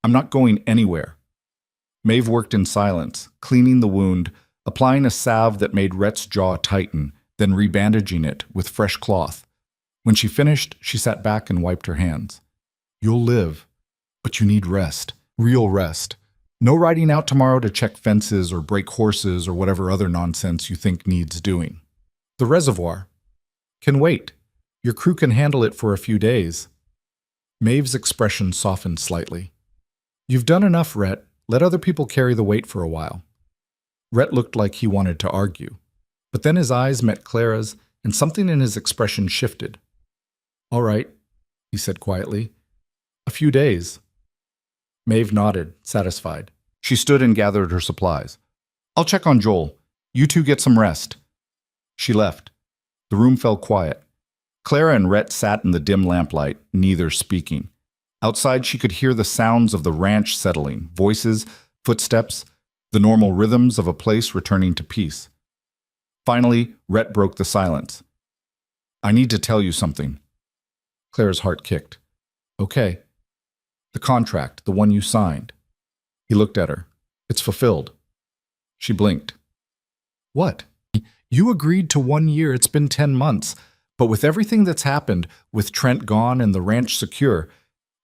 S1: "I'm not going anywhere." Maeve worked in silence, cleaning the wound, applying a salve that made Rhett's jaw tighten, then rebandaging it with fresh cloth. When she finished, she sat back and wiped her hands. "You'll live, but you need rest. Real rest. No riding out tomorrow to check fences or break horses or whatever other nonsense you think needs doing. The reservoir can wait. Your crew can handle it for a few days." Maeve's expression softened slightly. "You've done enough, Rhett. Let other people carry the weight for a while." Rhett looked like he wanted to argue, but then his eyes met Clara's and something in his expression shifted. "All right," he said quietly. "A few days." Maeve nodded, satisfied. She stood and gathered her supplies. "I'll check on Joel. You two get some rest." She left. The room fell quiet. Clara and Rhett sat in the dim lamplight, neither speaking. Outside, she could hear the sounds of the ranch settling, voices, footsteps, the normal rhythms of a place returning to peace. Finally, Rhett broke the silence. "I need to tell you something." Clara's heart kicked. "Okay." "The contract, the one you signed." He looked at her. "It's fulfilled." She blinked. "What?" "You agreed to 1 year. It's been 10 months. But with everything that's happened, with Trent gone and the ranch secure,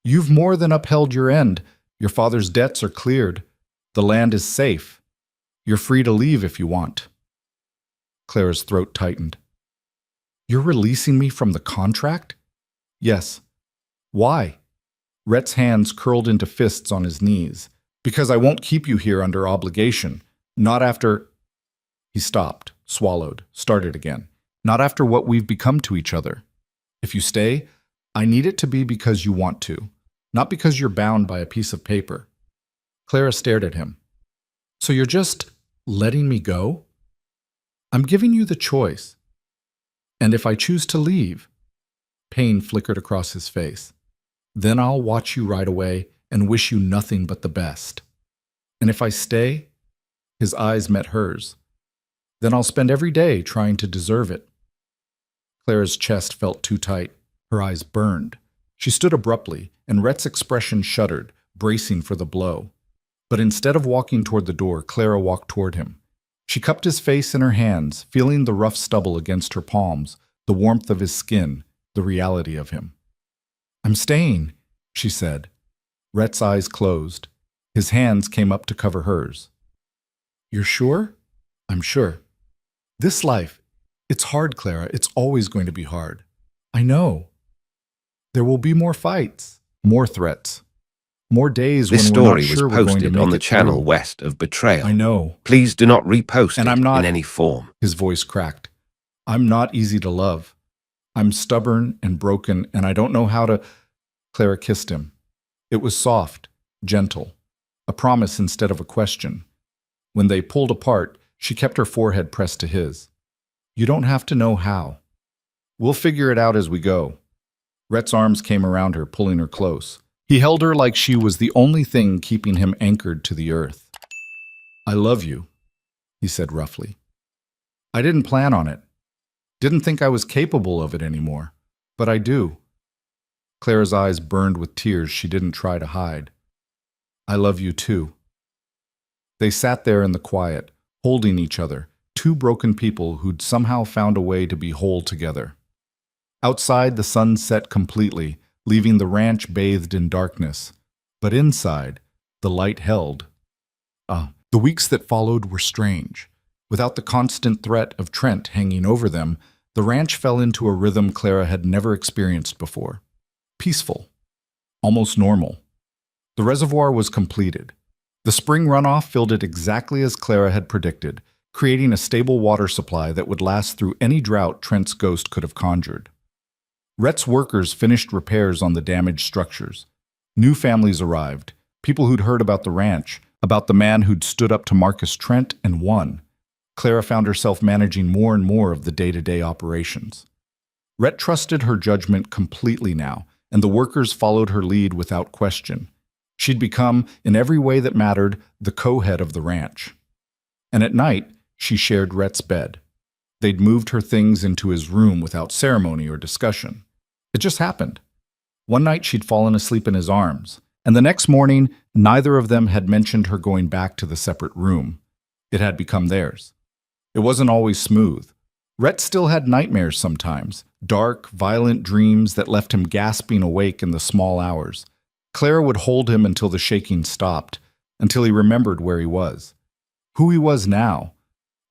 S1: you've more than upheld your end. Your father's debts are cleared. The land is safe. You're free to leave if you want." Clara's throat tightened. "You're releasing me from the contract?" "Yes." "Why?" Rhett's hands curled into fists on his knees. "Because I won't keep you here under obligation. Not after—" He stopped, swallowed, started again. "Not after what we've become to each other. If you stay, I need it to be because you want to, not because you're bound by a piece of paper." Clara stared at him. "So you're just letting me go?" "I'm giving you the choice. And if I choose to leave," pain flickered across his face, "then I'll watch you ride away and wish you nothing but the best. And if I stay," his eyes met hers, "then I'll spend every day trying to deserve it." Clara's chest felt too tight. Her eyes burned. She stood abruptly, and Rhett's expression shuddered, bracing for the blow. But instead of walking toward the door, Clara walked toward him. She cupped his face in her hands, feeling the rough stubble against her palms, the warmth of his skin, the reality of him. "I'm staying," she said. Rhett's eyes closed. His hands came up to cover hers. "You're sure?" "I'm sure." "This life, it's hard, Clara. It's always going to be hard." "I know." "There will be more fights, more threats, More days
S2: This
S1: when we're not
S2: story was
S1: sure we're going to
S2: posted
S1: make
S2: on the
S1: it
S2: channel
S1: through.
S2: west of Betrayal.
S1: I know.
S2: Please do not repost
S1: And
S2: it
S1: I'm not-
S2: in any form.
S1: His voice cracked. I'm not easy to love. I'm stubborn and broken, and I don't know how to... Clara kissed him. It was soft, gentle, a promise instead of a question. When they pulled apart, she kept her forehead pressed to his. You don't have to know how. We'll figure it out as we go. Rhett's arms came around her, pulling her close. He held her like she was the only thing keeping him anchored to the earth. I love you, he said roughly. I didn't plan on it. Didn't think I was capable of it anymore. But I do. Clara's eyes burned with tears she didn't try to hide. I love you too. They sat there in the quiet, holding each other, two broken people who'd somehow found a way to be whole together. Outside, the sun set completely, leaving the ranch bathed in darkness. But inside, the light held. The weeks that followed were strange. Without the constant threat of Trent hanging over them, the ranch fell into a rhythm Clara had never experienced before. Peaceful. Almost normal. The reservoir was completed. The spring runoff filled it exactly as Clara had predicted, creating a stable water supply that would last through any drought Trent's ghost could have conjured. Rhett's workers finished repairs on the damaged structures. New families arrived, people who'd heard about the ranch, about the man who'd stood up to Marcus Trent and won. Clara found herself managing more and more of the day-to-day operations. Rhett trusted her judgment completely now, and the workers followed her lead without question. She'd become, in every way that mattered, the co-head of the ranch. And at night, she shared Rhett's bed. They'd moved her things into his room without ceremony or discussion. It just happened. One night she'd fallen asleep in his arms, and the next morning, neither of them had mentioned her going back to the separate room. It had become theirs. It wasn't always smooth. Rhett still had nightmares sometimes, dark, violent dreams that left him gasping awake in the small hours. Clara would hold him until the shaking stopped, until he remembered where he was, who he was now.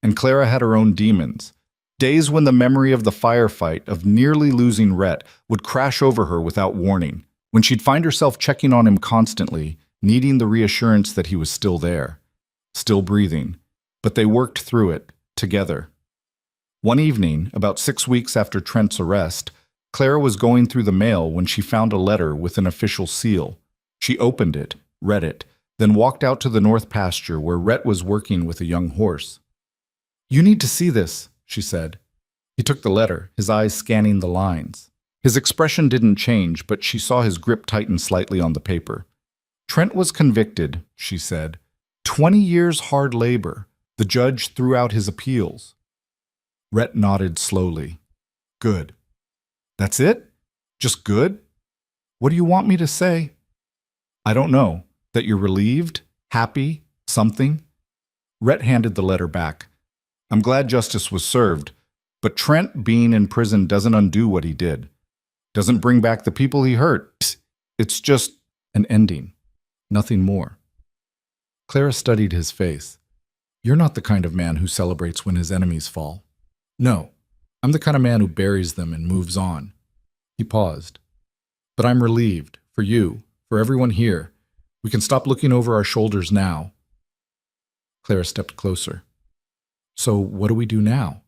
S1: And Clara had her own demons. Days when the memory of the firefight, of nearly losing Rhett, would crash over her without warning, when she'd find herself checking on him constantly, needing the reassurance that he was still there, still breathing. But they worked through it, together. One evening, about 6 weeks after Trent's arrest, Clara was going through the mail when she found a letter with an official seal. She opened it, read it, then walked out to the north pasture where Rhett was working with a young horse. You need to see this, she said. He took the letter, his eyes scanning the lines. His expression didn't change, but she saw his grip tighten slightly on the paper. Trent was convicted, she said. 20 years hard labor. The judge threw out his appeals. Rhett nodded slowly. Good. That's it? Just good? What do you want me to say? I don't know. That you're relieved? Happy? Something? Rhett handed the letter back. I'm glad justice was served, but Trent being in prison doesn't undo what he did. Doesn't bring back the people he hurt. It's just an ending. Nothing more. Clara studied his face. You're not the kind of man who celebrates when his enemies fall. No, I'm the kind of man who buries them and moves on. He paused. But I'm relieved, for you, for everyone here. We can stop looking over our shoulders now. Clara stepped closer. So what do we do now?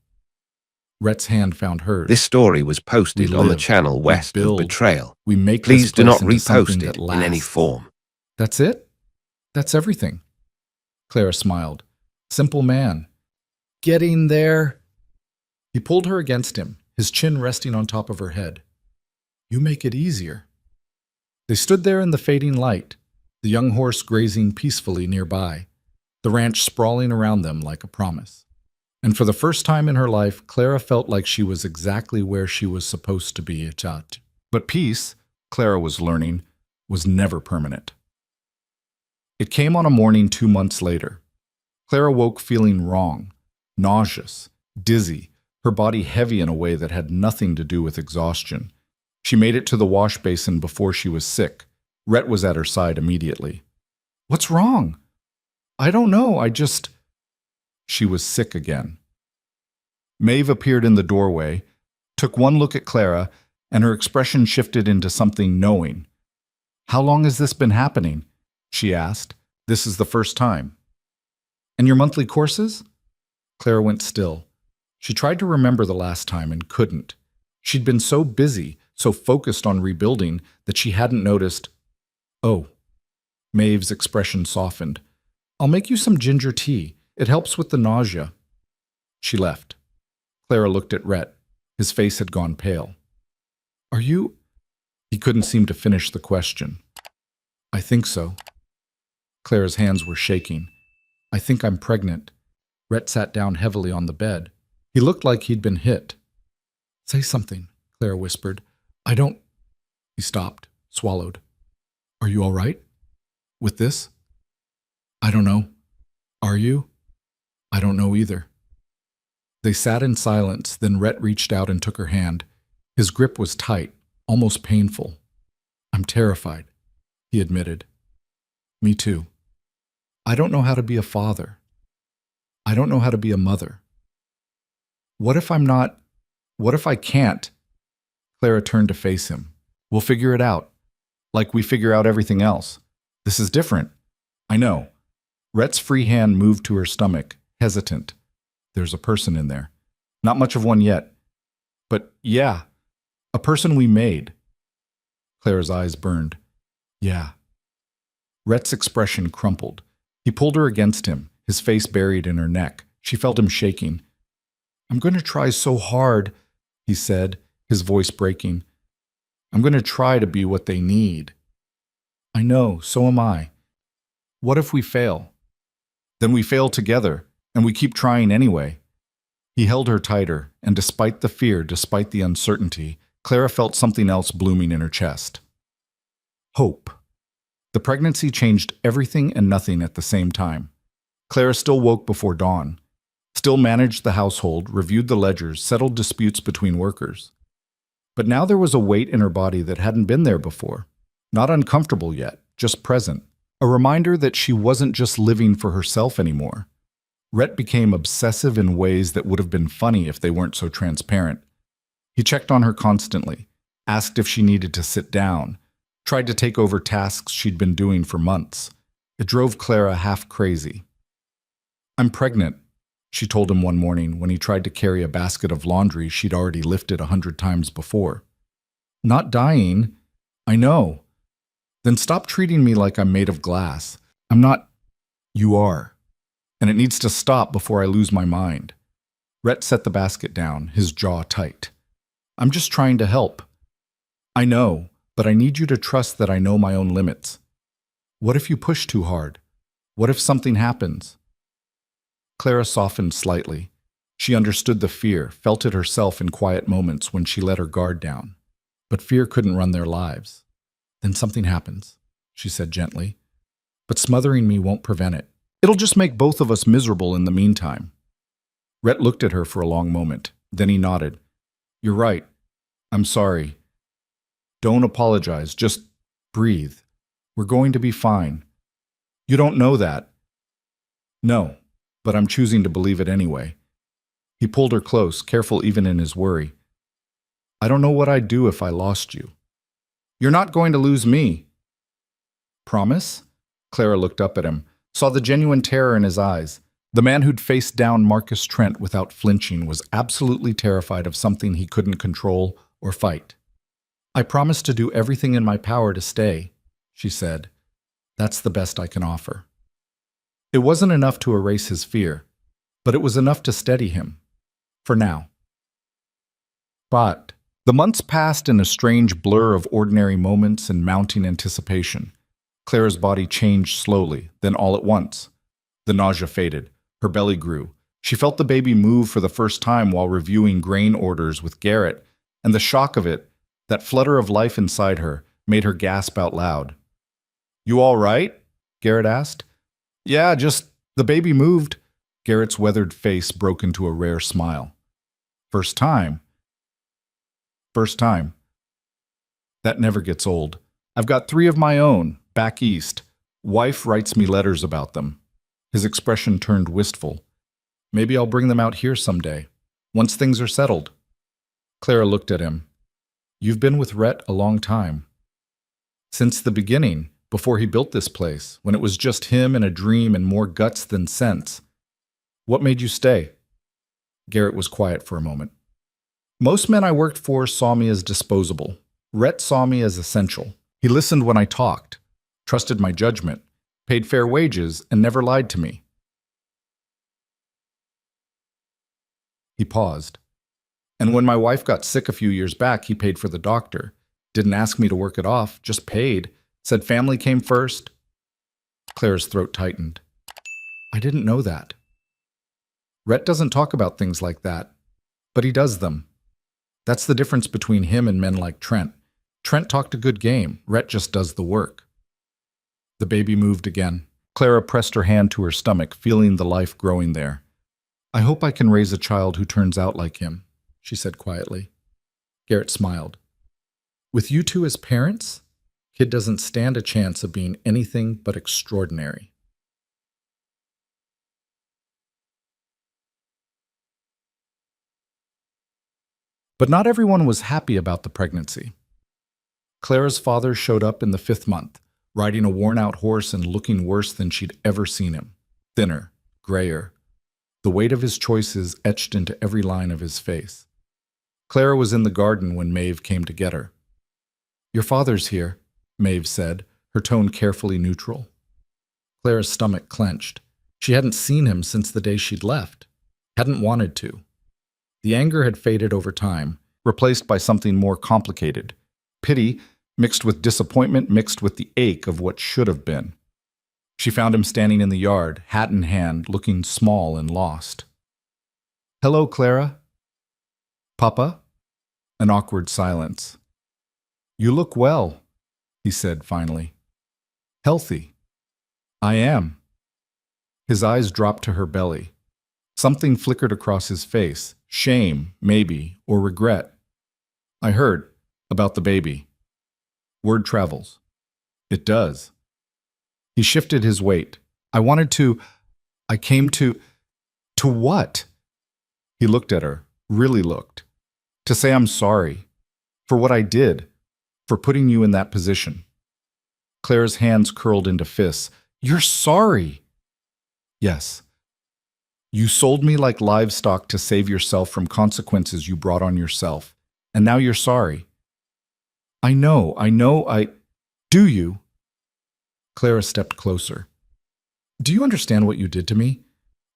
S1: Rhett's hand found hers.
S2: This story was posted
S1: We
S2: on the
S1: live,
S2: channel
S1: we
S2: west of
S1: build,
S2: Betrayal.
S1: We make
S2: Please
S1: this
S2: do not
S1: place into something
S2: repost it
S1: that
S2: in any
S1: lasts.
S2: form.
S1: That's it? That's everything. Clara smiled. Simple man. Getting there. He pulled her against him, his chin resting on top of her head. You make it easier. They stood there in the fading light, the young horse grazing peacefully nearby, the ranch sprawling around them like a promise. And for the first time in her life, Clara felt like she was exactly where she was supposed to be. But peace, Clara was learning, was never permanent. It came on a morning 2 months later. Clara woke feeling wrong, nauseous, dizzy, her body heavy in a way that had nothing to do with exhaustion. She made it to the wash basin before she was sick. Rhett was at her side immediately. What's wrong? I don't know, She was sick again. Maeve appeared in the doorway, took one look at Clara, and her expression shifted into something knowing. How long has this been happening? She asked. This is the first time. And your monthly courses? Clara went still. She tried to remember the last time and couldn't. She'd been so busy, so focused on rebuilding, that she hadn't noticed. Oh. Maeve's expression softened. I'll make you some ginger tea. It helps with the nausea. She left. Clara looked at Rhett. His face had gone pale. Are you? He couldn't seem to finish the question. I think so. Clara's hands were shaking. I think I'm pregnant. Rhett sat down heavily on the bed. He looked like he'd been hit. Say something, Clara whispered. I don't... He stopped, swallowed. Are you all right? With this? I don't know. Are you? I don't know either. They sat in silence, then Rhett reached out and took her hand. His grip was tight, almost painful. I'm terrified, he admitted. Me too. I don't know how to be a father. I don't know how to be a mother. What if I'm not? What if I can't? Clara turned to face him. We'll figure it out. Like we figure out everything else. This is different. I know. Rhett's free hand moved to her stomach, hesitant. There's a person in there. Not much of one yet. But yeah, a person we made. Clara's eyes burned. Yeah. Rhett's expression crumpled. He pulled her against him, his face buried in her neck. She felt him shaking. I'm going to try so hard, he said, his voice breaking. I'm going to try to be what they need. I know, so am I. What if we fail? Then we fail together, and we keep trying anyway. He held her tighter, and despite the fear, despite the uncertainty, Clara felt something else blooming in her chest. Hope. The pregnancy changed everything and nothing at the same time. Clara still woke before dawn, still managed the household, reviewed the ledgers, settled disputes between workers. But now there was a weight in her body that hadn't been there before. Not uncomfortable yet, just present. A reminder that she wasn't just living for herself anymore. Rhett became obsessive in ways that would have been funny if they weren't so transparent. He checked on her constantly, asked if she needed to sit down, tried to take over tasks she'd been doing for months. It drove Clara half crazy. I'm pregnant, she told him one morning when he tried to carry a basket of laundry she'd already lifted 100 times before. Not dying. I know. Then stop treating me like I'm made of glass. I'm not. You are. And it needs to stop before I lose my mind. Rhett set the basket down, his jaw tight. I'm just trying to help. I know, but I need you to trust that I know my own limits. What if you push too hard? What if something happens? Clara softened slightly. She understood the fear, felt it herself in quiet moments when she let her guard down. But fear couldn't run their lives. Then something happens, she said gently. But smothering me won't prevent it. It'll just make both of us miserable in the meantime. Rhett looked at her for a long moment. Then he nodded. You're right. I'm sorry. Don't apologize. Just breathe. We're going to be fine. You don't know that. No, but I'm choosing to believe it anyway. He pulled her close, careful even in his worry. I don't know what I'd do if I lost you. You're not going to lose me. Promise? Clara looked up at him, saw the genuine terror in his eyes. The man who'd faced down Marcus Trent without flinching was absolutely terrified of something he couldn't control or fight. I promise to do everything in my power to stay, she said. That's the best I can offer. It wasn't enough to erase his fear, but it was enough to steady him. For now. But the months passed in a strange blur of ordinary moments and mounting anticipation. Clara's body changed slowly, then all at once. The nausea faded. Her belly grew. She felt the baby move for the first time while reviewing grain orders with Garrett, and the shock of it, that flutter of life inside her, made her gasp out loud. You all right? Garrett asked. Yeah, just the baby moved. Garrett's weathered face broke into a rare smile. First time. First time. That never gets old. I've got 3 of my own, back east. Wife writes me letters about them. His expression turned wistful. Maybe I'll bring them out here someday, once things are settled. Clara looked at him. You've been with Rhett a long time. Since the beginning, before he built this place, when it was just him and a dream and more guts than sense. What made you stay? Garrett was quiet for a moment. Most men I worked for saw me as disposable. Rhett saw me as essential. He listened when I talked, trusted my judgment, paid fair wages, and never lied to me. He paused. And when my wife got sick a few years back, he paid for the doctor. Didn't ask me to work it off, just paid. Said family came first. Claire's throat tightened. I didn't know that. Rhett doesn't talk about things like that, but he does them. That's the difference between him and men like Trent. Trent talked a good game. Rhett just does the work. The baby moved again. Clara pressed her hand to her stomach, feeling the life growing there. I hope I can raise a child who turns out like him, she said quietly. Garrett smiled. With you two as parents, kid doesn't stand a chance of being anything but extraordinary. But not everyone was happy about the pregnancy. Clara's father showed up in the 5th month, riding a worn-out horse and looking worse than she'd ever seen him. Thinner, grayer, the weight of his choices etched into every line of his face. Clara was in the garden when Maeve came to get her. Your father's here, Maeve said, her tone carefully neutral. Clara's stomach clenched. She hadn't seen him since the day she'd left. Hadn't wanted to. The anger had faded over time, replaced by something more complicated. Pity, mixed with disappointment, mixed with the ache of what should have been. She found him standing in the yard, hat in hand, looking small and lost. Hello, Clara. Papa? An awkward silence. You look well, he said finally. Healthy. I am. His eyes dropped to her belly. Something flickered across his face. Shame, maybe, or regret. I heard about the baby. Word travels. It does. He shifted his weight. I came to what? He looked at her, really looked. To say I'm sorry. For what I did. For putting you in that position. Claire's hands curled into fists. You're sorry. Yes. You sold me like livestock to save yourself from consequences you brought on yourself. And now you're sorry. I know. Do you? Clara stepped closer. Do you understand what you did to me?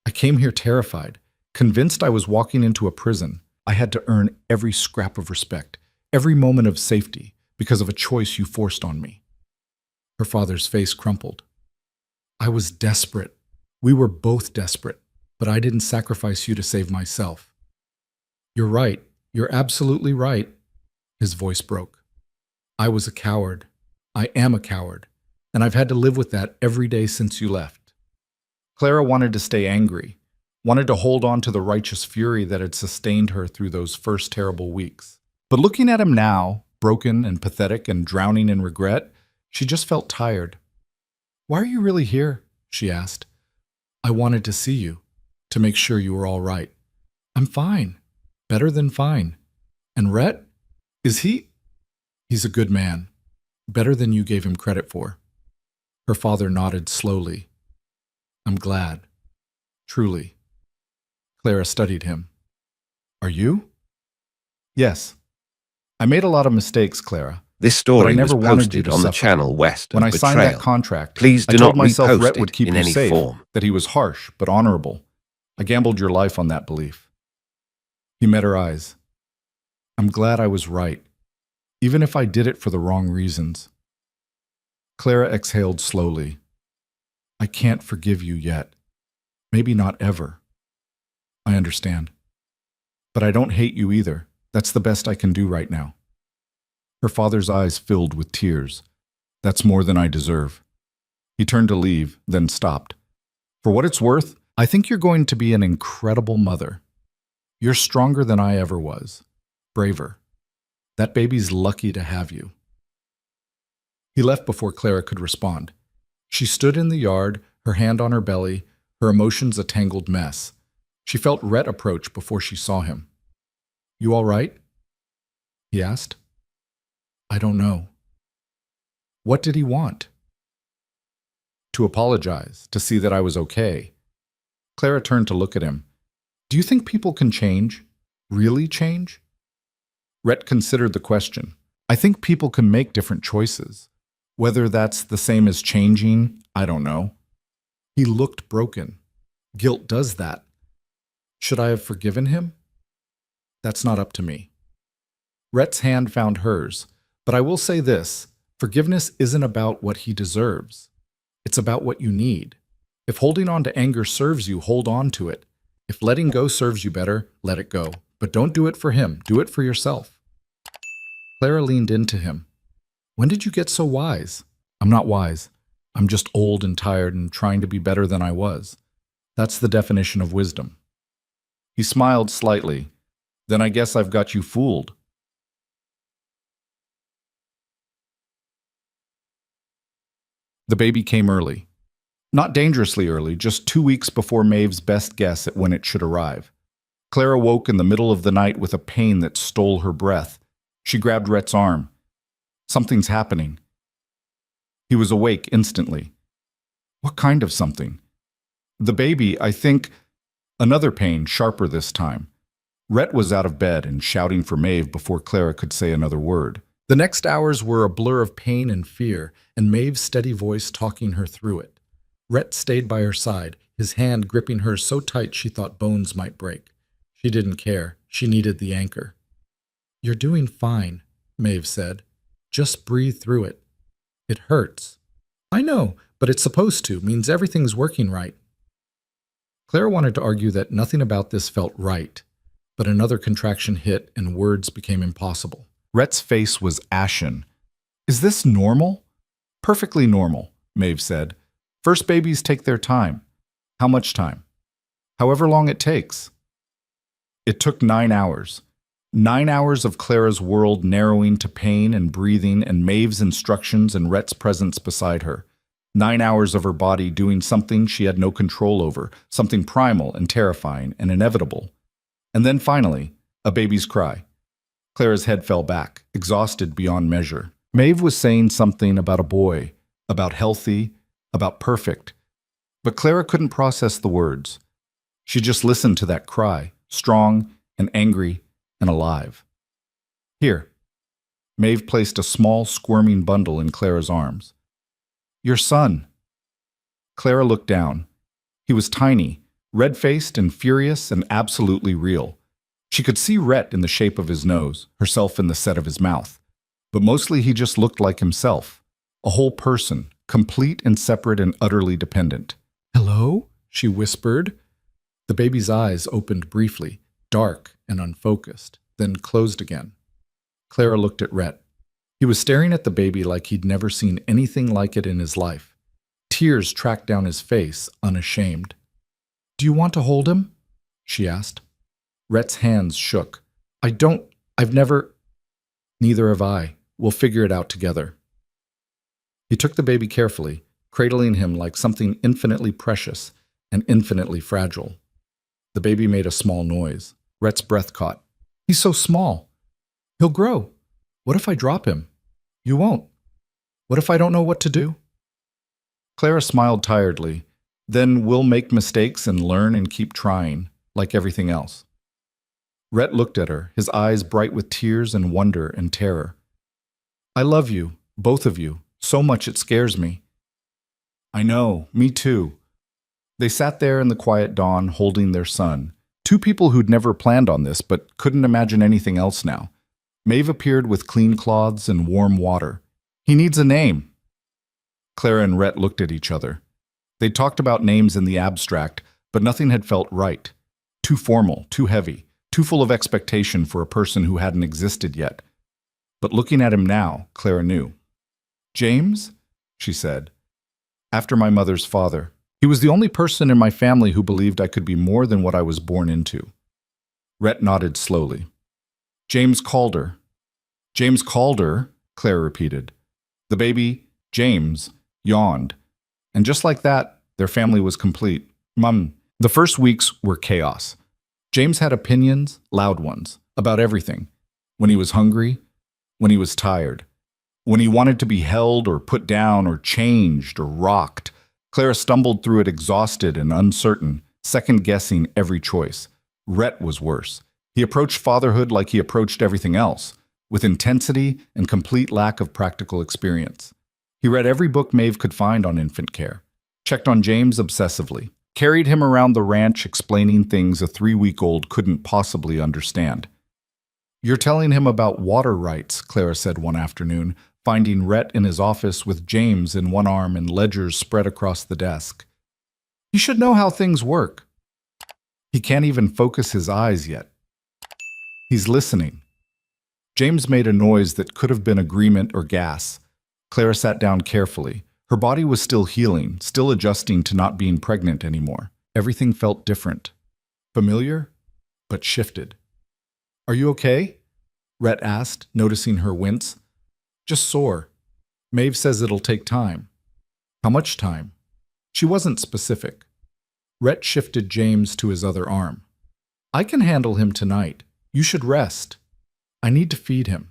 S1: I came here terrified, convinced I was walking into a prison. I had to earn every scrap of respect, every moment of safety, because of a choice you forced on me. Her father's face crumpled. I was desperate. We were both desperate, but I didn't sacrifice you to save myself. You're right. You're absolutely right. His voice broke. I was a coward. I am a coward, and I've had to live with that every day since you left. Clara wanted to stay angry, wanted to hold on to the righteous fury that had sustained her through those first terrible weeks. But looking at him now, broken and pathetic and drowning in regret, she just felt tired. Why are you really here? She asked. I wanted to see you, to make sure you were all right. I'm fine. Better than fine. And Rhett? Is he? He's a good man. Better than you gave him credit for. Her father nodded slowly. I'm glad. Truly. Clara studied him. Are you? Yes. I made a lot of mistakes, Clara.
S2: This story
S1: never
S2: was
S1: wanted you
S2: posted
S1: to
S2: on the
S1: suffer.
S2: channel West
S1: When
S2: of
S1: I signed that
S2: Betrayal.
S1: contract,
S2: Please
S1: I
S2: do
S1: told
S2: not
S1: myself
S2: repost
S1: Rhett
S2: it
S1: would keep
S2: in
S1: you
S2: any
S1: safe,
S2: form.
S1: that he was harsh but honorable. I gambled your life on that belief. He met her eyes. I'm glad I was right, even if I did it for the wrong reasons. Clara exhaled slowly. I can't forgive you yet. Maybe not ever. I understand. But I don't hate you either. That's the best I can do right now. Her father's eyes filled with tears. That's more than I deserve. He turned to leave, then stopped. For what it's worth, I think you're going to be an incredible mother. You're stronger than I ever was. Braver. That baby's lucky to have you. He left before Clara could respond. She stood in the yard, her hand on her belly, her emotions a tangled mess. She felt Rhett approach before she saw him. You all right? He asked. I don't know. What did he want? To apologize, to see that I was okay. Clara turned to look at him. Do you think people can change? Really change? Rhett considered the question. I think people can make different choices. Whether that's the same as changing, I don't know. He looked broken. Guilt does that. Should I have forgiven him? That's not up to me. Rhett's hand found hers, but I will say this, forgiveness isn't about what he deserves. It's about what you need. If holding on to anger serves you, hold on to it. If letting go serves you better, let it go. But don't do it for him, do it for yourself. Clara leaned into him. When did you get so wise? I'm not wise. I'm just old and tired and trying to be better than I was. That's the definition of wisdom. He smiled slightly. Then I guess I've got you fooled. The baby came early. Not dangerously early, just 2 weeks before Maeve's best guess at when it should arrive. Clara woke in the middle of the night with a pain that stole her breath. She grabbed Rhett's arm. Something's happening. He was awake instantly. What kind of something? The baby, I think. Another pain, sharper this time. Rhett was out of bed and shouting for Maeve before Clara could say another word. The next hours were a blur of pain and fear, and Maeve's steady voice talking her through it. Rhett stayed by her side, his hand gripping hers so tight she thought bones might break. She didn't care. She needed the anchor. You're doing fine, Maeve said. Just breathe through it. It hurts. I know, but it's supposed to, means everything's working right. Clara wanted to argue that nothing about this felt right, but another contraction hit and words became impossible. Rhett's face was ashen. Is this normal? Perfectly normal, Maeve said. First babies take their time. How much time? However long it takes. It took 9 hours. 9 hours of Clara's world narrowing to pain and breathing and Maeve's instructions and Rhett's presence beside her. 9 hours of her body doing something she had no control over, something primal and terrifying and inevitable. And then finally, a baby's cry. Clara's head fell back, exhausted beyond measure. Maeve was saying something about a boy, about healthy, about perfect. But Clara couldn't process the words. She just listened to that cry, strong and angry and alive. Here. Maeve placed a small, squirming bundle in Clara's arms. Your son. Clara looked down. He was tiny, red-faced and furious and absolutely real. She could see Rhett in the shape of his nose, herself in the set of his mouth. But mostly he just looked like himself. A whole person, complete and separate and utterly dependent. Hello? She whispered. The baby's eyes opened briefly, dark and unfocused, then closed again. Clara looked at Rhett. He was staring at the baby like he'd never seen anything like it in his life. Tears tracked down his face, unashamed. Do you want to hold him? She asked. Rhett's hands shook. I've never... Neither have I. We'll figure it out together. He took the baby carefully, cradling him like something infinitely precious and infinitely fragile. The baby made a small noise. Rhett's breath caught. He's so small. He'll grow. What if I drop him? You won't. What if I don't know what to do? Clara smiled tiredly. Then we'll make mistakes and learn and keep trying, like everything else. Rhett looked at her, his eyes bright with tears and wonder and terror. I love you, both of you, so much it scares me. I know, me too. They sat there in the quiet dawn holding their son, two people who'd never planned on this but couldn't imagine anything else now. Maeve appeared with clean cloths and warm water. He needs a name. Clara and Rhett looked at each other. They'd talked about names in the abstract, but nothing had felt right. Too formal, too heavy, too full of expectation for a person who hadn't existed yet. But looking at him now, Clara knew. James? She said. After my mother's father. He was the only person in my family who believed I could be more than what I was born into. Rhett nodded slowly. James Calder. James Calder, Claire repeated. The baby, James, yawned. And just like that, their family was complete. The first weeks were chaos. James had opinions, loud ones, about everything. When he was hungry, when he was tired, When he wanted to be held or put down or changed or rocked, Clara stumbled through it exhausted and uncertain, second-guessing every choice. Rhett was worse. He approached fatherhood like he approached everything else, with intensity and complete lack of practical experience. He read every book Maeve could find on infant care, checked on James obsessively, carried him around the ranch explaining things a 3-week-old couldn't possibly understand. "You're telling him about water rights," Clara said one afternoon, finding Rhett in his office with James in one arm and ledgers spread across the desk. "He should know how things work." "He can't even focus his eyes yet." "He's listening." James made a noise that could have been agreement or gas. Clara sat down carefully. Her body was still healing, still adjusting to not being pregnant anymore. Everything felt different. Familiar, but shifted. "Are you okay?" Rhett asked, noticing her wince. "Just sore. Maeve says it'll take time." "How much time?" She wasn't specific. Rhett shifted James to his other arm. "I can handle him tonight. You should rest." "I need to feed him."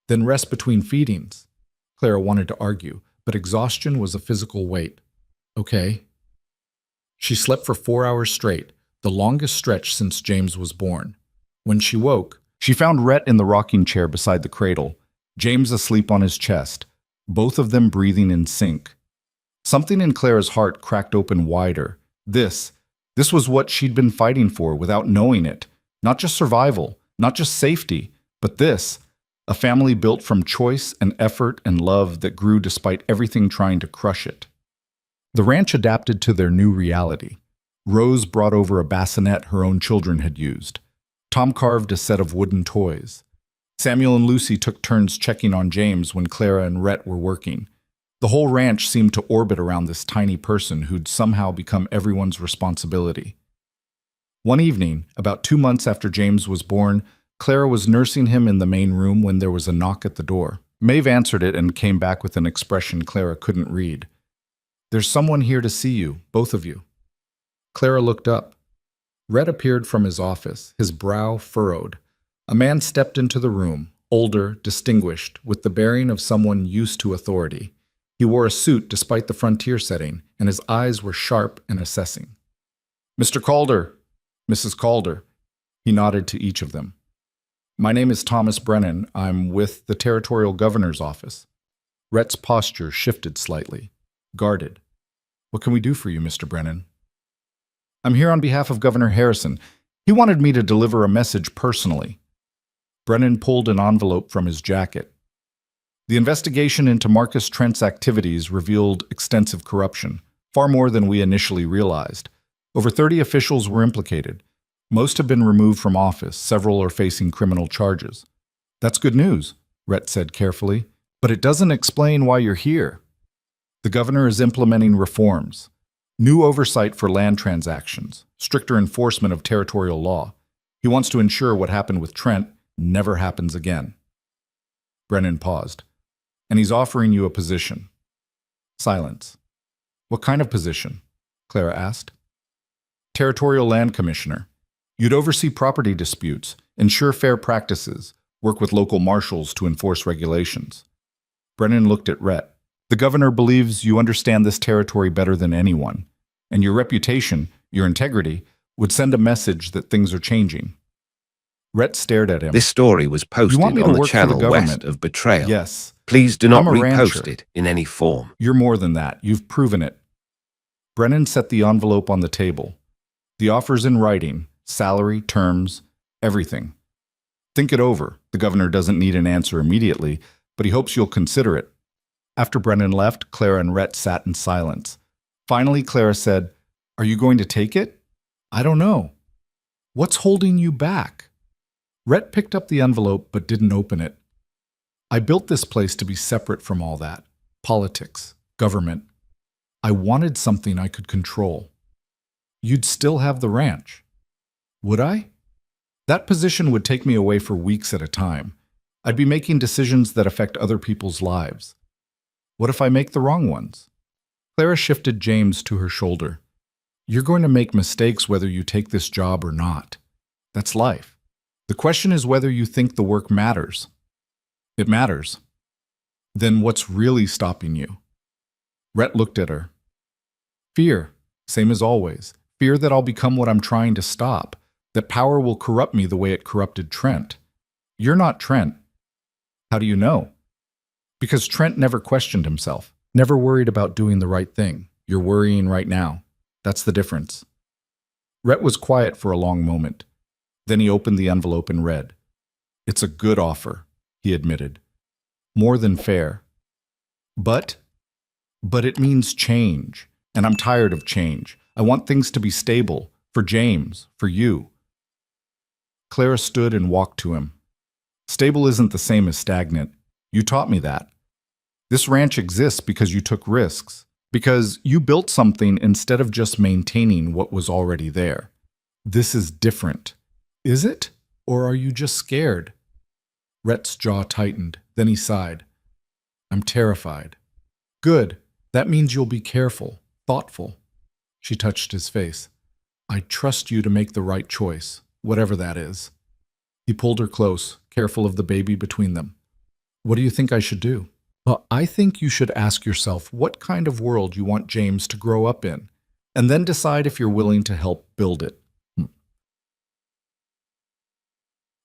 S1: "Then rest between feedings." Clara wanted to argue, but exhaustion was a physical weight. "Okay." She slept for 4 hours straight, the longest stretch since James was born. When she woke, she found Rhett in the rocking chair beside the cradle, James asleep on his chest, both of them breathing in sync. Something in Clara's heart cracked open wider. This was what she'd been fighting for without knowing it. Not just survival, not just safety, but this, a family built from choice and effort and love that grew despite everything trying to crush it. The ranch adapted to their new reality. Rose brought over a bassinet her own children had used. Tom carved a set of wooden toys. Samuel and Lucy took turns checking on James when Clara and Rhett were working. The whole ranch seemed to orbit around this tiny person who'd somehow become everyone's responsibility. One evening, about 2 months after James was born, Clara was nursing him in the main room when there was a knock at the door. Maeve answered it and came back with an expression Clara couldn't read. "There's someone here to see you, both of you." Clara looked up. Rhett appeared from his office, his brow furrowed. A man stepped into the room, older, distinguished, with the bearing of someone used to authority. He wore a suit despite the frontier setting, and his eyes were sharp and assessing. "Mr. Calder, Mrs. Calder," he nodded to each of them. "My name is Thomas Brennan. I'm with the Territorial Governor's office." Rhett's posture shifted slightly, guarded. "What can we do for you, Mr. Brennan?" "I'm here on behalf of Governor Harrison. He wanted me to deliver a message personally." Brennan pulled an envelope from his jacket. "The investigation into Marcus Trent's activities revealed extensive corruption, far more than we initially realized. Over 30 officials were implicated. Most have been removed from office, several are facing criminal charges." "That's good news," Rhett said carefully, "but it doesn't explain why you're here." "The governor is implementing reforms. New oversight for land transactions, stricter enforcement of territorial law. He wants to ensure what happened with Trent never happens again." Brennan paused. "And he's offering you a position." Silence. "What kind of position?" Clara asked. "Territorial Land Commissioner. You'd oversee property disputes, ensure fair practices, work with local marshals to enforce regulations." Brennan looked at Rhett. "The governor believes you understand this territory better than anyone, and your reputation, your integrity, would send a message that things are changing." Rhett stared at him.
S2: This story was posted
S1: want me to
S2: on the
S1: work for the
S2: channel
S1: government?
S2: west of Betrayal.
S1: "Yes.
S2: Please do not
S1: I'm a
S2: repost
S1: rancher.
S2: it in any form.
S1: You're more than that. You've proven it." Brennan set the envelope on the table. "The offer's in writing, salary, terms, everything. Think it over. The governor doesn't need an answer immediately, but he hopes you'll consider it." After Brennan left, Clara and Rhett sat in silence. Finally, Clara said, "Are you going to take it?" "I don't know." "What's holding you back?" Rhett picked up the envelope but didn't open it. "I built this place to be separate from all that. Politics, government. I wanted something I could control." "You'd still have the ranch." "Would I?" "That position would take me away for weeks at a time. I'd be making decisions that affect other people's lives. What if I make the wrong ones?" Clara shifted James to her shoulder. "You're going to make mistakes whether you take this job or not. That's life. The question is whether you think the work matters." "It matters." Then what's really stopping you? Rhett looked at her. Fear, same as always. Fear that I'll become what I'm trying to stop, that power will corrupt me the way it corrupted Trent. You're not Trent. How do you know? Because Trent never questioned himself, never worried about doing the right thing. You're worrying right now. That's the difference. Rhett was quiet for a long moment. Then he opened the envelope and read. It's a good offer, he admitted. More than fair. But it means change, and I'm tired of change. I want things to be stable, for James, for you. Clara stood and walked to him. Stable isn't the same as stagnant. You taught me that. This ranch exists because you took risks, because you built something instead of just maintaining what was already there. This is different. Is it? Or are you just scared? Rhett's jaw tightened. Then he sighed. I'm terrified. Good. That means you'll be careful, thoughtful. She touched his face. I trust you to make the right choice, whatever that is. He pulled her close, careful of the baby between them. What do you think I should do? Well, I think you should ask yourself what kind of world you want James to grow up in, and then decide if you're willing to help build it.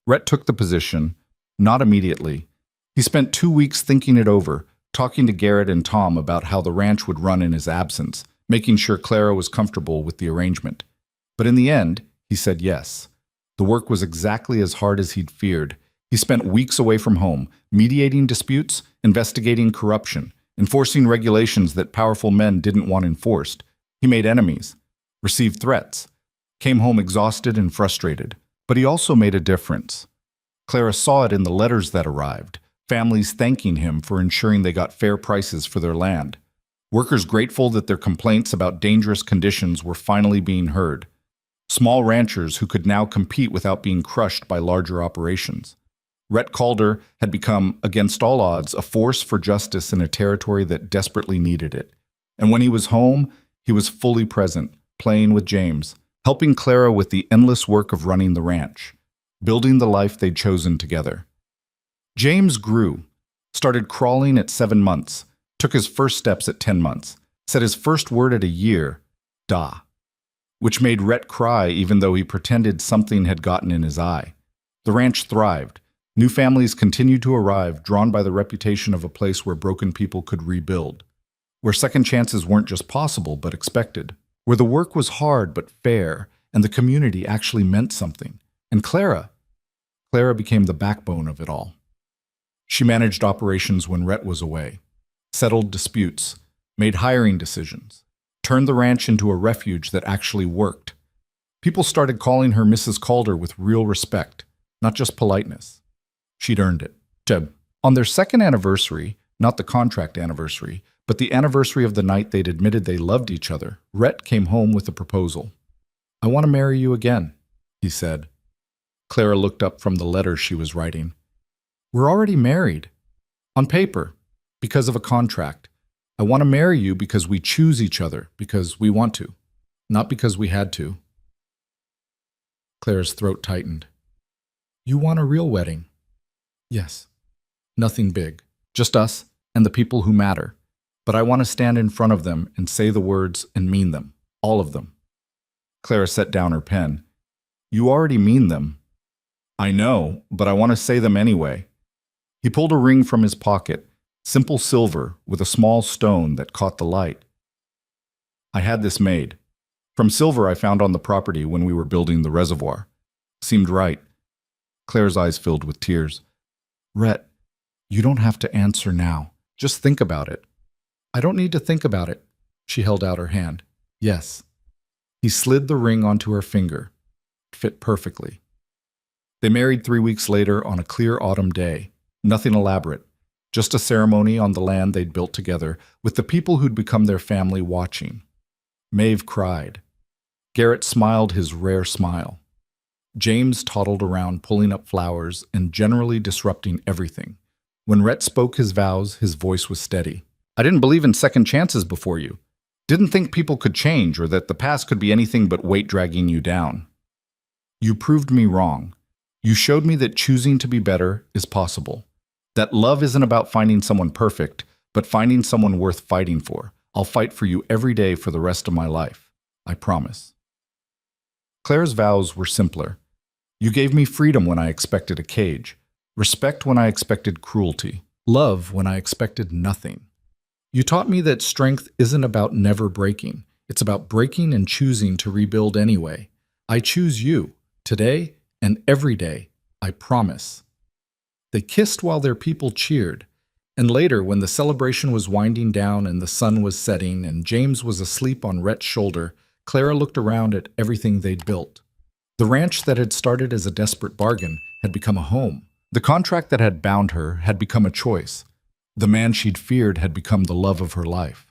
S1: Rhett took the position, not immediately. He spent 2 weeks thinking it over, talking to Garrett and Tom about how the ranch would run in his absence, making sure Clara was comfortable with the arrangement. But in the end, he said yes. The work was exactly as hard as he'd feared. He spent weeks away from home, mediating disputes, investigating corruption, enforcing regulations that powerful men didn't want enforced. He made enemies, received threats, came home exhausted and frustrated. But he also made a difference. Clara saw it in the letters that arrived, families thanking him for ensuring they got fair prices for their land, workers grateful that their complaints about dangerous conditions were finally being heard, small ranchers who could now compete without being crushed by larger operations. Rhett Calder had become, against all odds, a force for justice in a territory that desperately needed it. And when he was home, he was fully present, playing with James, helping Clara with the endless work of running the ranch, building the life they'd chosen together. James grew, started crawling at 7 months, took his first steps at 10 months, said his first word at a year, da, which made Rhett cry even though he pretended something had gotten in his eye. The ranch thrived. New families continued to arrive, drawn by the reputation of a place where broken people could rebuild, where second chances weren't just possible but expected, where the work was hard but fair, and the community actually meant something. And Clara became the backbone of it all. She managed operations when Rhett was away, settled disputes, made hiring decisions, turned the ranch into a refuge that actually worked. People started calling her Mrs. Calder with real respect, not just politeness. She'd earned it. On their second anniversary, not the contract anniversary, but the anniversary of the night they'd admitted they loved each other, Rhett came home with a proposal. I want to marry you again, he said. Clara looked up from the letter she was writing. We're already married. On paper, because of a contract. I want to marry you because we choose each other, because we want to, not because we had to. Clara's throat tightened. You want a real wedding? Yes. Nothing big. Just us and the people who matter. But I want to stand in front of them and say the words and mean them. All of them. Clara set down her pen. You already mean them. I know, but I want to say them anyway. He pulled a ring from his pocket, simple silver with a small stone that caught the light. I had this made. From silver I found on the property when we were building the reservoir. Seemed right. Claire's eyes filled with tears. Rhett, you don't have to answer now. Just think about it. I don't need to think about it. She held out her hand. Yes. He slid the ring onto her finger. It fit perfectly. They married 3 weeks later on a clear autumn day. Nothing elaborate. Just a ceremony on the land they'd built together, with the people who'd become their family watching. Maeve cried. Garrett smiled his rare smile. James toddled around pulling up flowers and generally disrupting everything. When Rhett spoke his vows, his voice was steady. I didn't believe in second chances before you. Didn't think people could change or that the past could be anything but weight dragging you down. You proved me wrong. You showed me that choosing to be better is possible. That love isn't about finding someone perfect, but finding someone worth fighting for. I'll fight for you every day for the rest of my life. I promise. Claire's vows were simpler. You gave me freedom when I expected a cage, respect when I expected cruelty, love when I expected nothing. You taught me that strength isn't about never breaking. It's about breaking and choosing to rebuild anyway. I choose you, today and every day. I promise. They kissed while their people cheered. And later, when the celebration was winding down and the sun was setting and James was asleep on Rhett's shoulder, Clara looked around at everything they'd built. The ranch that had started as a desperate bargain had become a home. The contract that had bound her had become a choice. The man she'd feared had become the love of her life.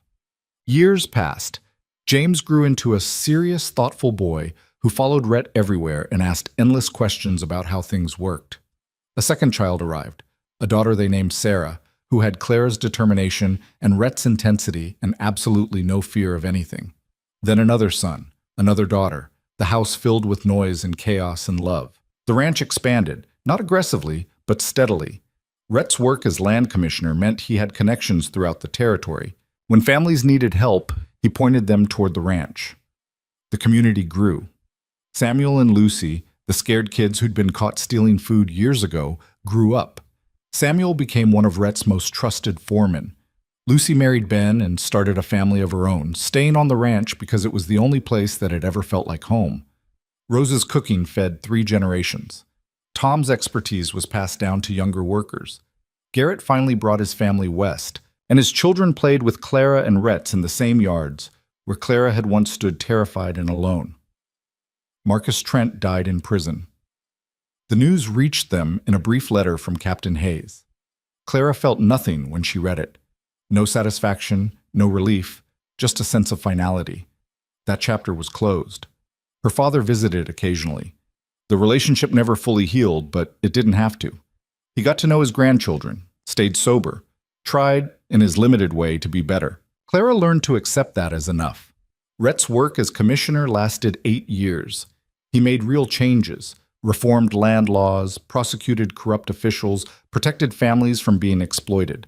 S1: Years passed. James grew into a serious, thoughtful boy who followed Rhett everywhere and asked endless questions about how things worked. A second child arrived, a daughter they named Sarah, who had Clara's determination and Rhett's intensity and absolutely no fear of anything. Then another son, another daughter, the house filled with noise and chaos and love. The ranch expanded, not aggressively, but steadily. Rhett's work as land commissioner meant he had connections throughout the territory. When families needed help, he pointed them toward the ranch. The community grew. Samuel and Lucy, the scared kids who'd been caught stealing food years ago, grew up. Samuel became one of Rhett's most trusted foremen. Lucy married Ben and started a family of her own, staying on the ranch because it was the only place that had ever felt like home. Rose's cooking fed 3 generations. Tom's expertise was passed down to younger workers. Garrett finally brought his family west, and his children played with Clara and Rhett's in the same yards, where Clara had once stood terrified and alone. Marcus Trent died in prison. The news reached them in a brief letter from Captain Hayes. Clara felt nothing when she read it. No satisfaction, no relief, just a sense of finality. That chapter was closed. Her father visited occasionally. The relationship never fully healed, but it didn't have to. He got to know his grandchildren, stayed sober, tried, in his limited way, to be better. Clara learned to accept that as enough. Rhett's work as commissioner lasted 8 years. He made real changes, reformed land laws, prosecuted corrupt officials, protected families from being exploited.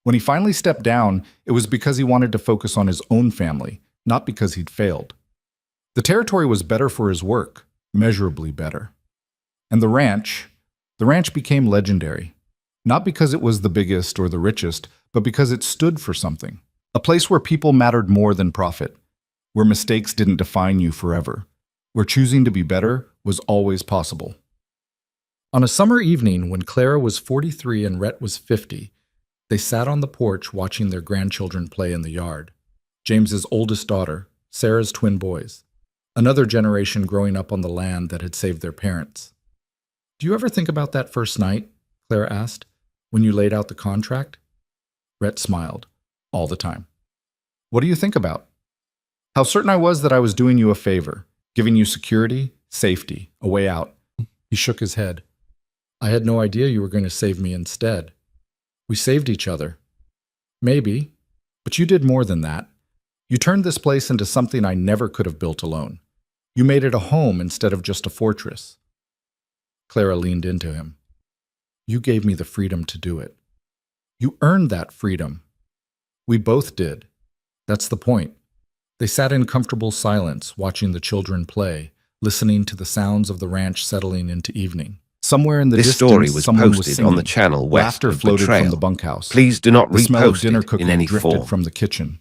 S1: When he finally stepped down, it was because he wanted to focus on his own family, not because he'd failed. The territory was better for his work, measurably better. And the ranch became legendary, not because it was the biggest or the richest, but because it stood for something. A place where people mattered more than profit, where mistakes didn't define you forever, where choosing to be better was always possible. On a summer evening when Clara was 43 and Rhett was 50, they sat on the porch watching their grandchildren play in the yard. James's oldest daughter, Sarah's twin boys, another generation growing up on the land that had saved their parents. "Do you ever think about that first night?" Clara asked, "when you laid out the contract?" Rhett smiled. "All the time." "What do you think about?" "How certain I was that I was doing you a favor, giving you security, safety, a way out." He shook his head. "I had no idea you were going to save me instead. We saved each other." "Maybe, but you did more than that. You turned this place into something I never could have built alone. You made it a home instead of just a fortress." Clara leaned into him. "You gave me the freedom to do it. You earned that freedom." "We both did. That's the point." They sat in comfortable silence, watching the children play, listening to the sounds of the ranch settling into evening. Somewhere in the
S2: This
S1: distance,
S2: story was
S1: someone was
S2: posted
S1: singing.
S2: on the channel west
S1: Laughter
S2: of
S1: floated
S2: Betrayal.
S1: from the bunkhouse.
S2: Please do not
S1: The smell of
S2: repost
S1: dinner
S2: it
S1: cooking
S2: in any
S1: drifted
S2: form.
S1: from the kitchen.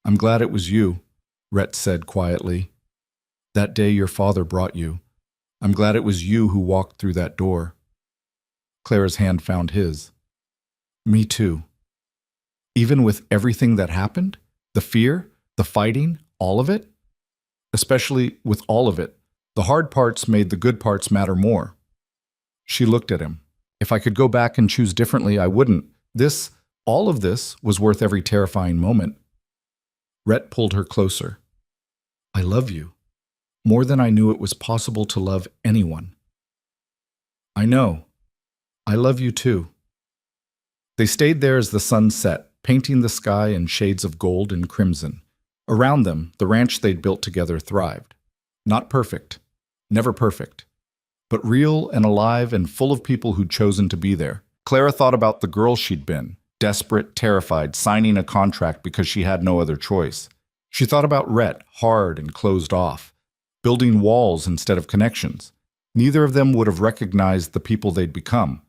S1: "I'm glad it was you," Rhett said quietly. "That day your father brought you. I'm glad it was you who walked through that door." Clara's hand found his. "Me too. Even with everything that happened, the fear, the fighting, all of it? Especially with all of it, the hard parts made the good parts matter more." She looked at him. "If I could go back and choose differently, I wouldn't. All of this was worth every terrifying moment." Rhett pulled her closer. "I love you, more than I knew it was possible to love anyone." "I know. I love you too." They stayed there as the sun set, painting the sky in shades of gold and crimson. Around them, the ranch they'd built together thrived. Not perfect, never perfect, but real and alive and full of people who'd chosen to be there. Clara thought about the girl she'd been, desperate, terrified, signing a contract because she had no other choice. She thought about Rhett, hard and closed off, building walls instead of connections. Neither of them would have recognized the people they'd become.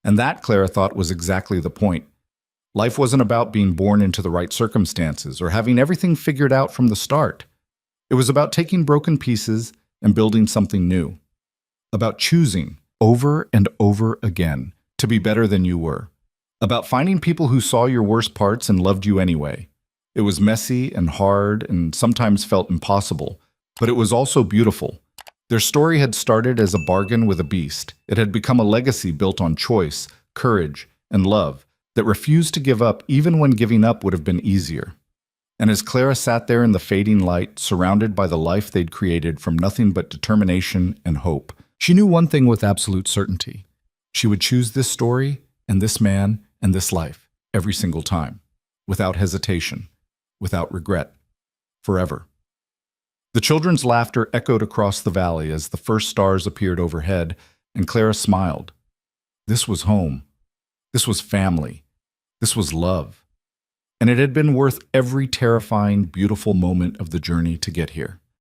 S1: And that, Clara thought, was exactly the point. Life wasn't about being born into the right circumstances or having everything figured out from the start. It was about taking broken pieces and building something new. About choosing, over and over again, to be better than you were. About finding people who saw your worst parts and loved you anyway. It was messy and hard and sometimes felt impossible, but it was also beautiful. Their story had started as a bargain with a beast. It had become a legacy built on choice, courage, and love that refused to give up even when giving up would have been easier. And as Clara sat there in the fading light, surrounded by the life they'd created from nothing but determination and hope, she knew one thing with absolute certainty. She would choose this story and this man and this life every single time, without hesitation, without regret, forever. The children's laughter echoed across the valley as the first stars appeared overhead, and Clara smiled. This was home. This was family. This was love. And it had been worth every terrifying, beautiful moment of the journey to get here.